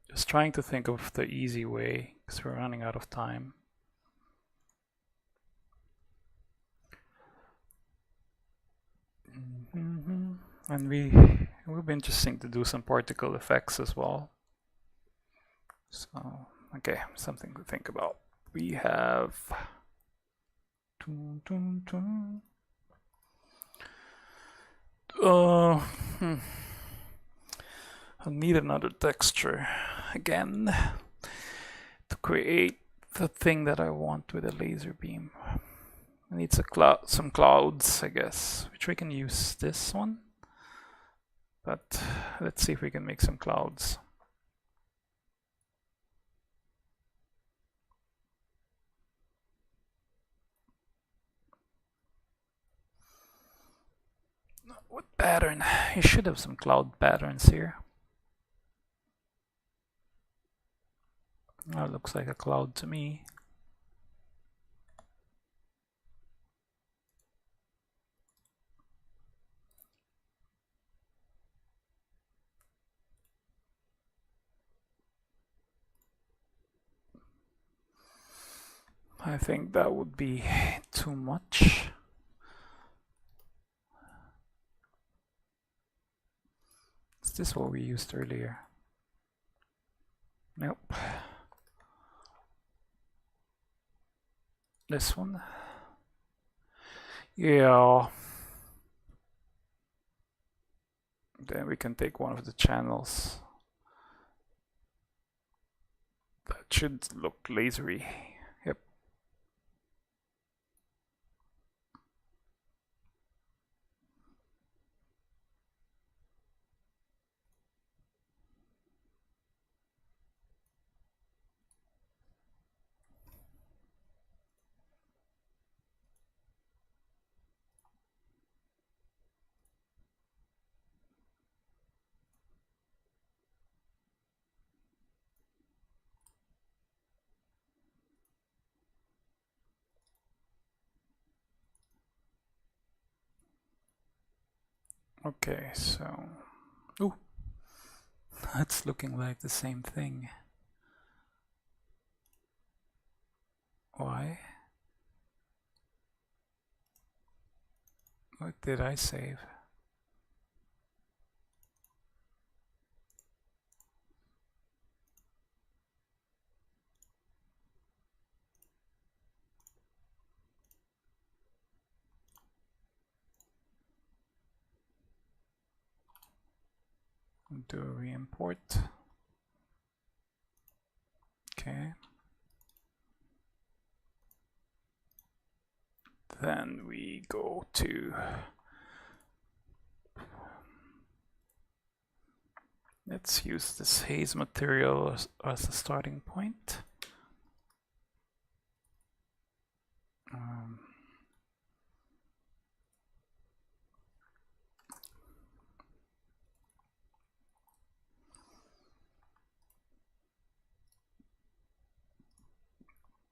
Just trying to think of the easy way, because we're running out of time. And it will be interesting to do some particle effects as well. So, okay, something to think about. We have I'll need another texture again to create the thing that I want with a laser beam. I need some clouds, I guess, which we can use this one. But let's see if we can make some clouds. What pattern? You should have some cloud patterns here. That looks like a cloud to me. I think that would be too much. Is this what we used earlier? Nope. This one? Yeah. Then we can take one of the channels. That should look lasery. Yep. Okay, so Ooh, that's looking like the same thing. Why? What did I save? Do a re-import. Okay. Then we go to, let's use this haze material as a starting point.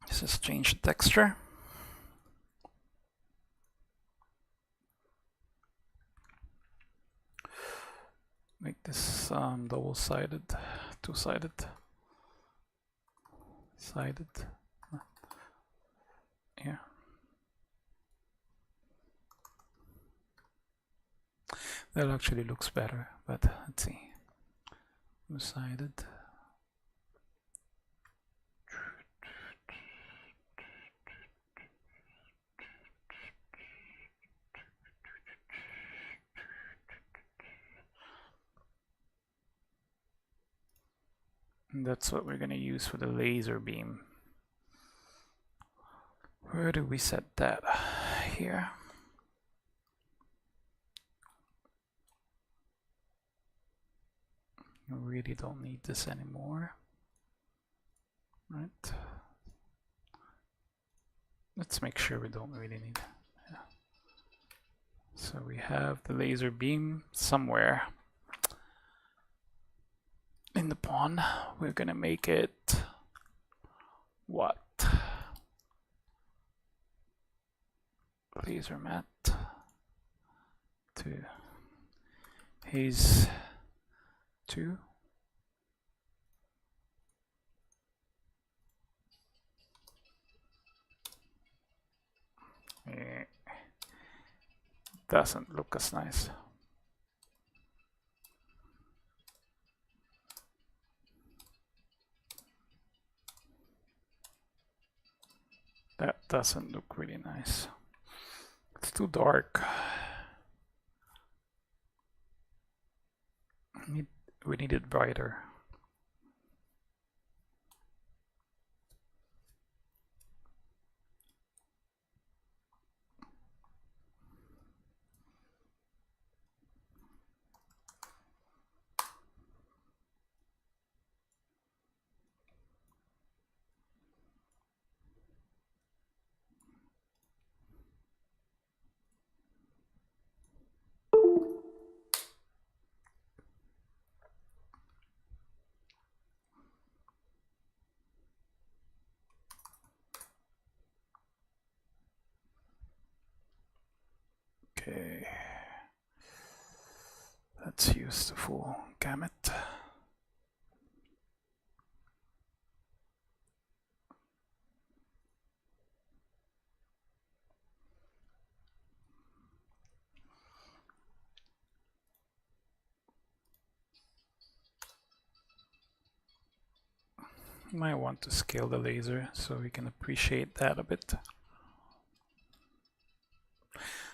Let's just change the texture. Make this double-sided, two-sided, sided. Yeah. That actually looks better, but let's see. Two-sided. And that's what we're going to use for the laser beam. Where do we set that? Here. We really don't need this anymore. Right. Let's make sure we don't really need it. Yeah. So we have the laser beam somewhere in the pawn. We're gonna make it what? Laser matte to haze 2. Doesn't look as nice. That doesn't look really nice. It's too dark. We need it brighter. Okay, let's use the full gamut. You might want to scale the laser so we can appreciate that a bit.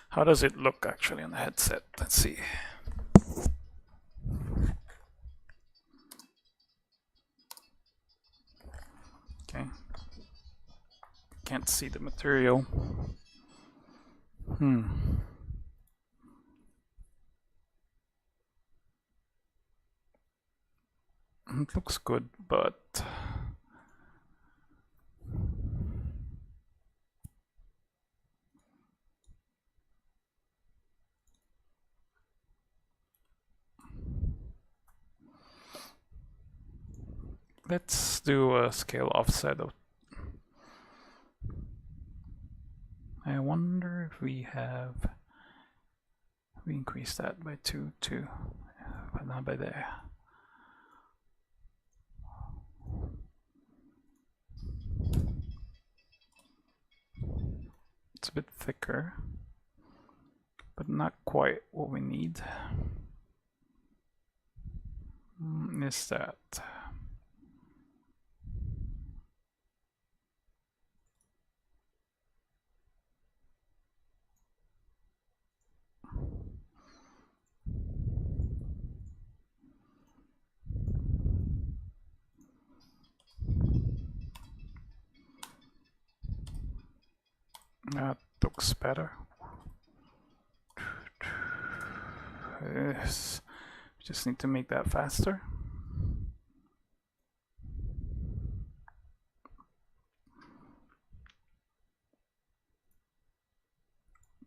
How does it look actually on the headset? Let's see. Okay. Can't see the material. It looks good, but let's do a scale offset of. I wonder if we increase that by 2 too. But Den här by there. It's a bit thicker, but not quite what we need. Is that? That looks better. Yes. Just need to make that faster.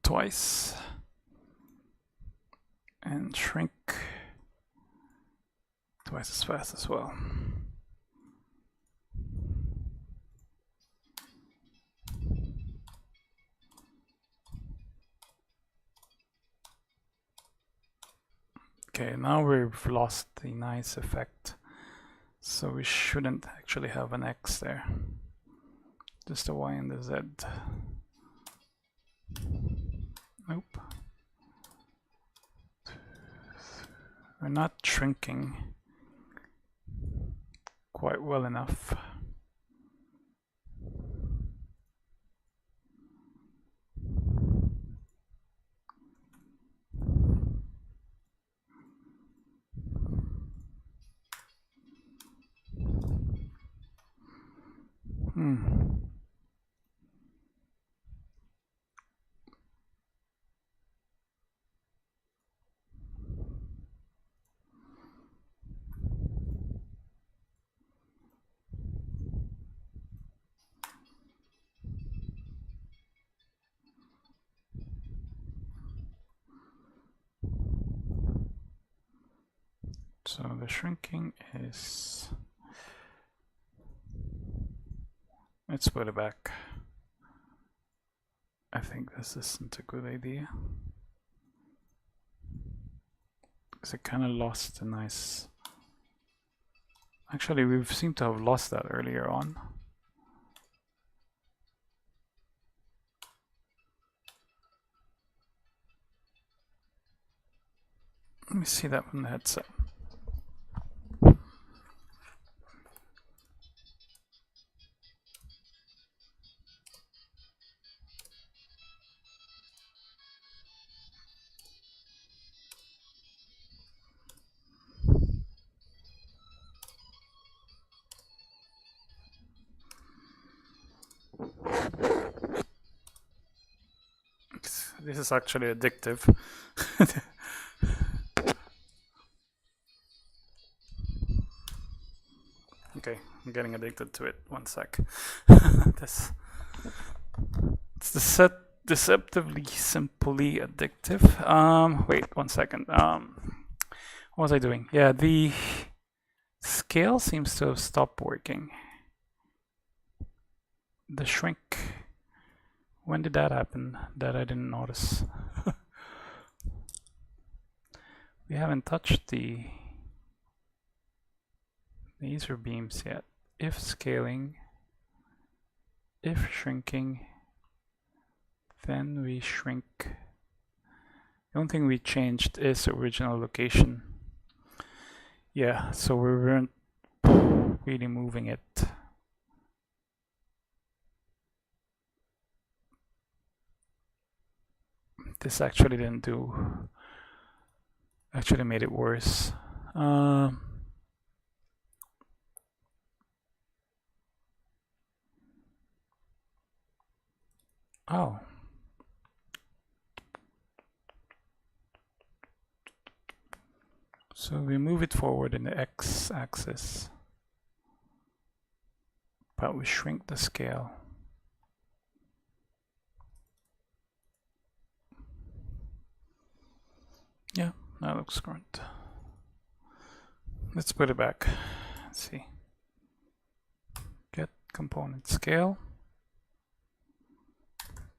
Twice. And shrink twice as fast as well. Okay, now we've lost the nice effect, so we shouldn't actually have an X there, just a Y and a Z. Nope. We're not shrinking quite well enough. So the shrinking is, let's put it back. I think this isn't a good idea, because it kind of lost a nice, actually we seem to have lost that earlier on. Let me see that from the headset. This is actually addictive. Okay, I'm getting addicted to it. 1 sec. It's deceptively simply addictive. Wait 1 second. What was I doing? Yeah, the scale seems to have stopped working. The shrink. When did that happen? That I didn't notice. We haven't touched the laser beams yet. If scaling, if shrinking, then we shrink. The only thing we changed is original location. Yeah, so we weren't really moving it. This actually didn't do, actually made it worse. Oh. So we move it forward in the x-axis, but we shrink the scale. Yeah, that looks great. Let's put it back. Let's see. Get component scale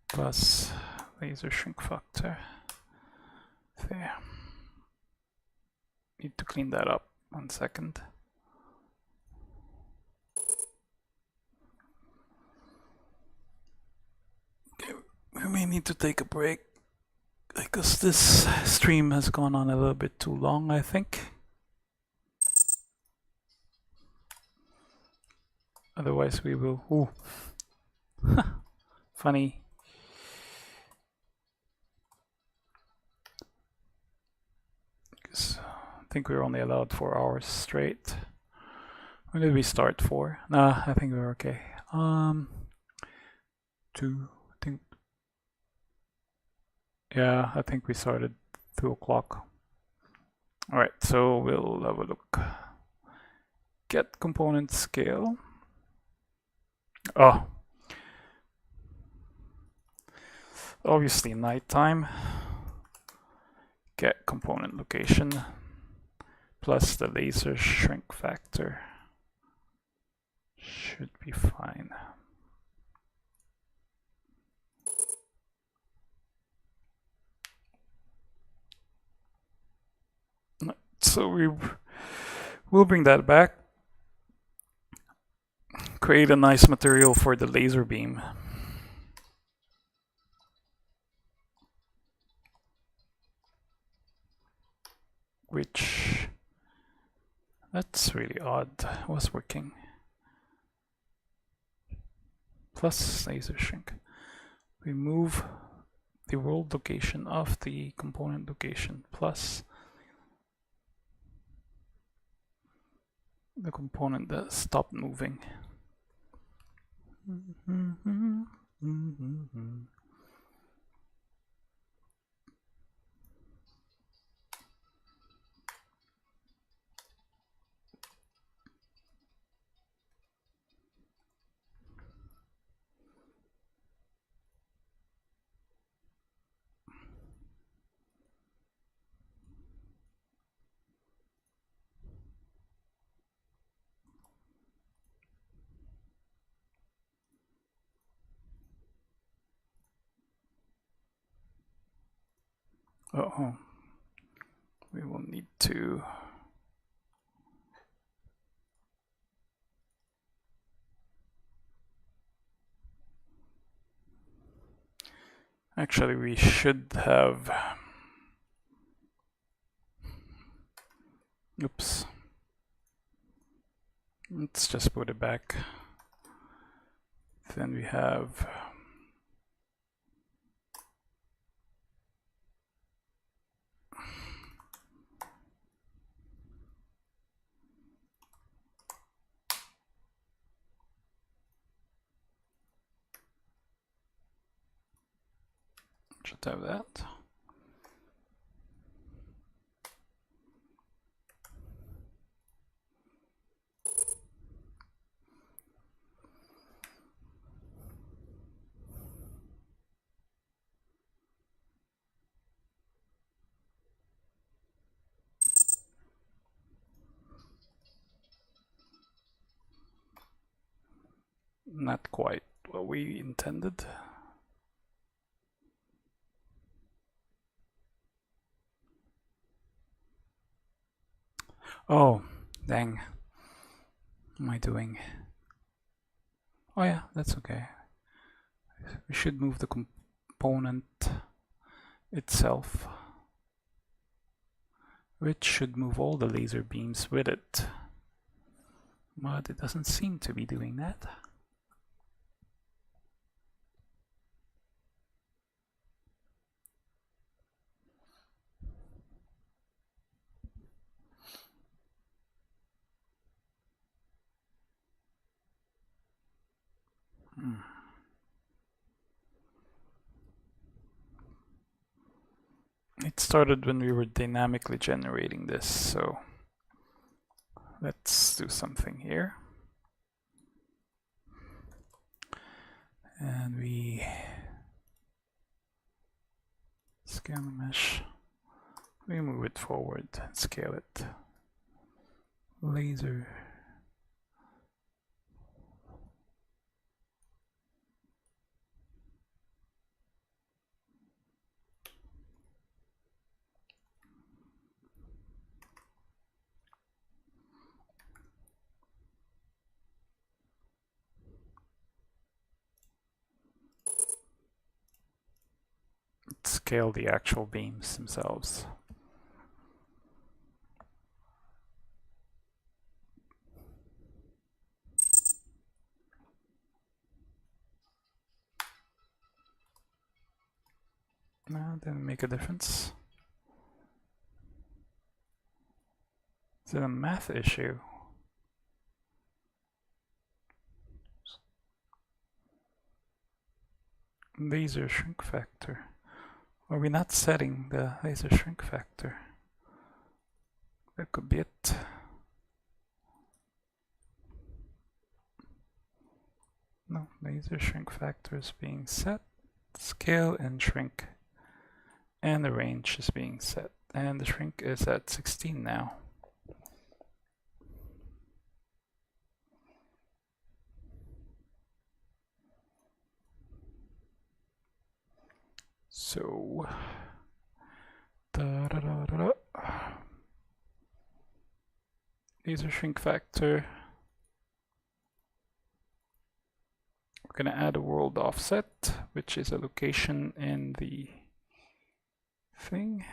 plus laser shrink factor. There. Need to clean that up. 1 second. Okay, we may need to take a break because this stream has gone on a little bit too long, I think. Otherwise we will... Ooh. Funny. I think we're only allowed 4 hours straight. When did we start? 4? Nah, I think we're okay. 2, I think. Yeah, I think we started 2 o'clock. All right, so we'll have a look. Get component scale. Oh, obviously nighttime. Get component location plus the laser shrink factor. Should be fine. So we'll bring that back. Create a nice material for the laser beam. Which, that's really odd. It was working. Plus laser shrink. We move the world location of the component location plus the component that stopped moving. Uh-oh. We will need to actually we should have oops. Let's just put it back. Then we have should have that. Not quite what we intended. Oh, dang. What am I doing? Oh yeah, that's okay. We should move the component itself, which should move all the laser beams with it. But it doesn't seem to be doing that. It started when we were dynamically generating this, so let's do something here. And we scale the mesh. We move it forward and scale it. Laser. scale the actual beams themselves. No, didn't make a difference. Is it a math issue? Laser shrink factor. Are we not setting the laser shrink factor? That could be it. No, laser shrink factor is being set. Scale and shrink. And the range is being set. And the shrink is at 16 now. So, laser shrink factor. We're going to add a world offset, which is a location in the thing.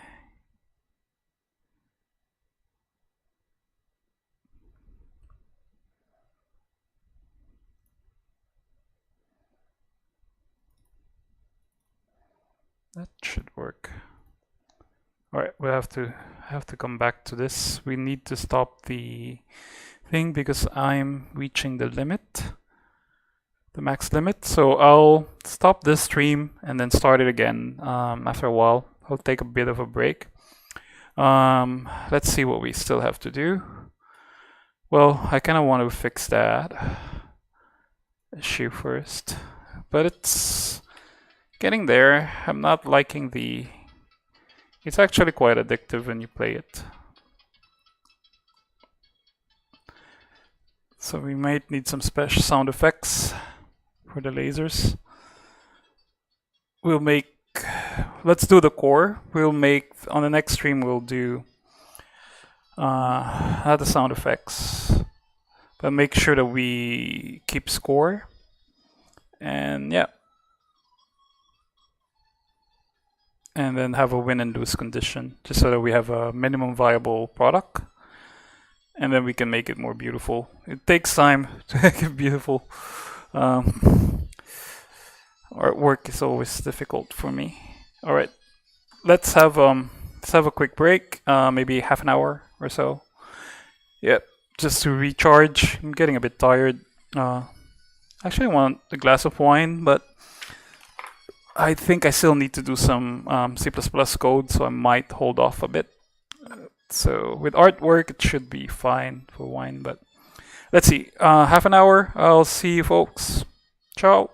That should work. All right, we have to come back to this. We need to stop the thing because I'm reaching the limit, the max limit. So I'll stop this stream and then start it again after a while. I'll take a bit of a break. Let's see what we still have to do. Well, I kind of want to fix that issue first, but it's getting there. I'm not liking the... It's actually quite addictive when you play it. So we might need some special sound effects for the lasers. We'll make... Let's do the core. We'll make... On the next stream we'll do... not the sound effects. But make sure that we keep score. And yeah. And then have a win and lose condition, just so that we have a minimum viable product. And then we can make it more beautiful. It takes time to make it beautiful. Artwork is always difficult for me. All right, let's have a quick break, maybe half an hour or so. Yep, just to recharge. I'm getting a bit tired. Actually, I want a glass of wine, but I think I still need to do some C++ code, so I might hold off a bit. So with artwork, it should be fine for wine, but let's see. Half an hour. I'll see you folks. Ciao.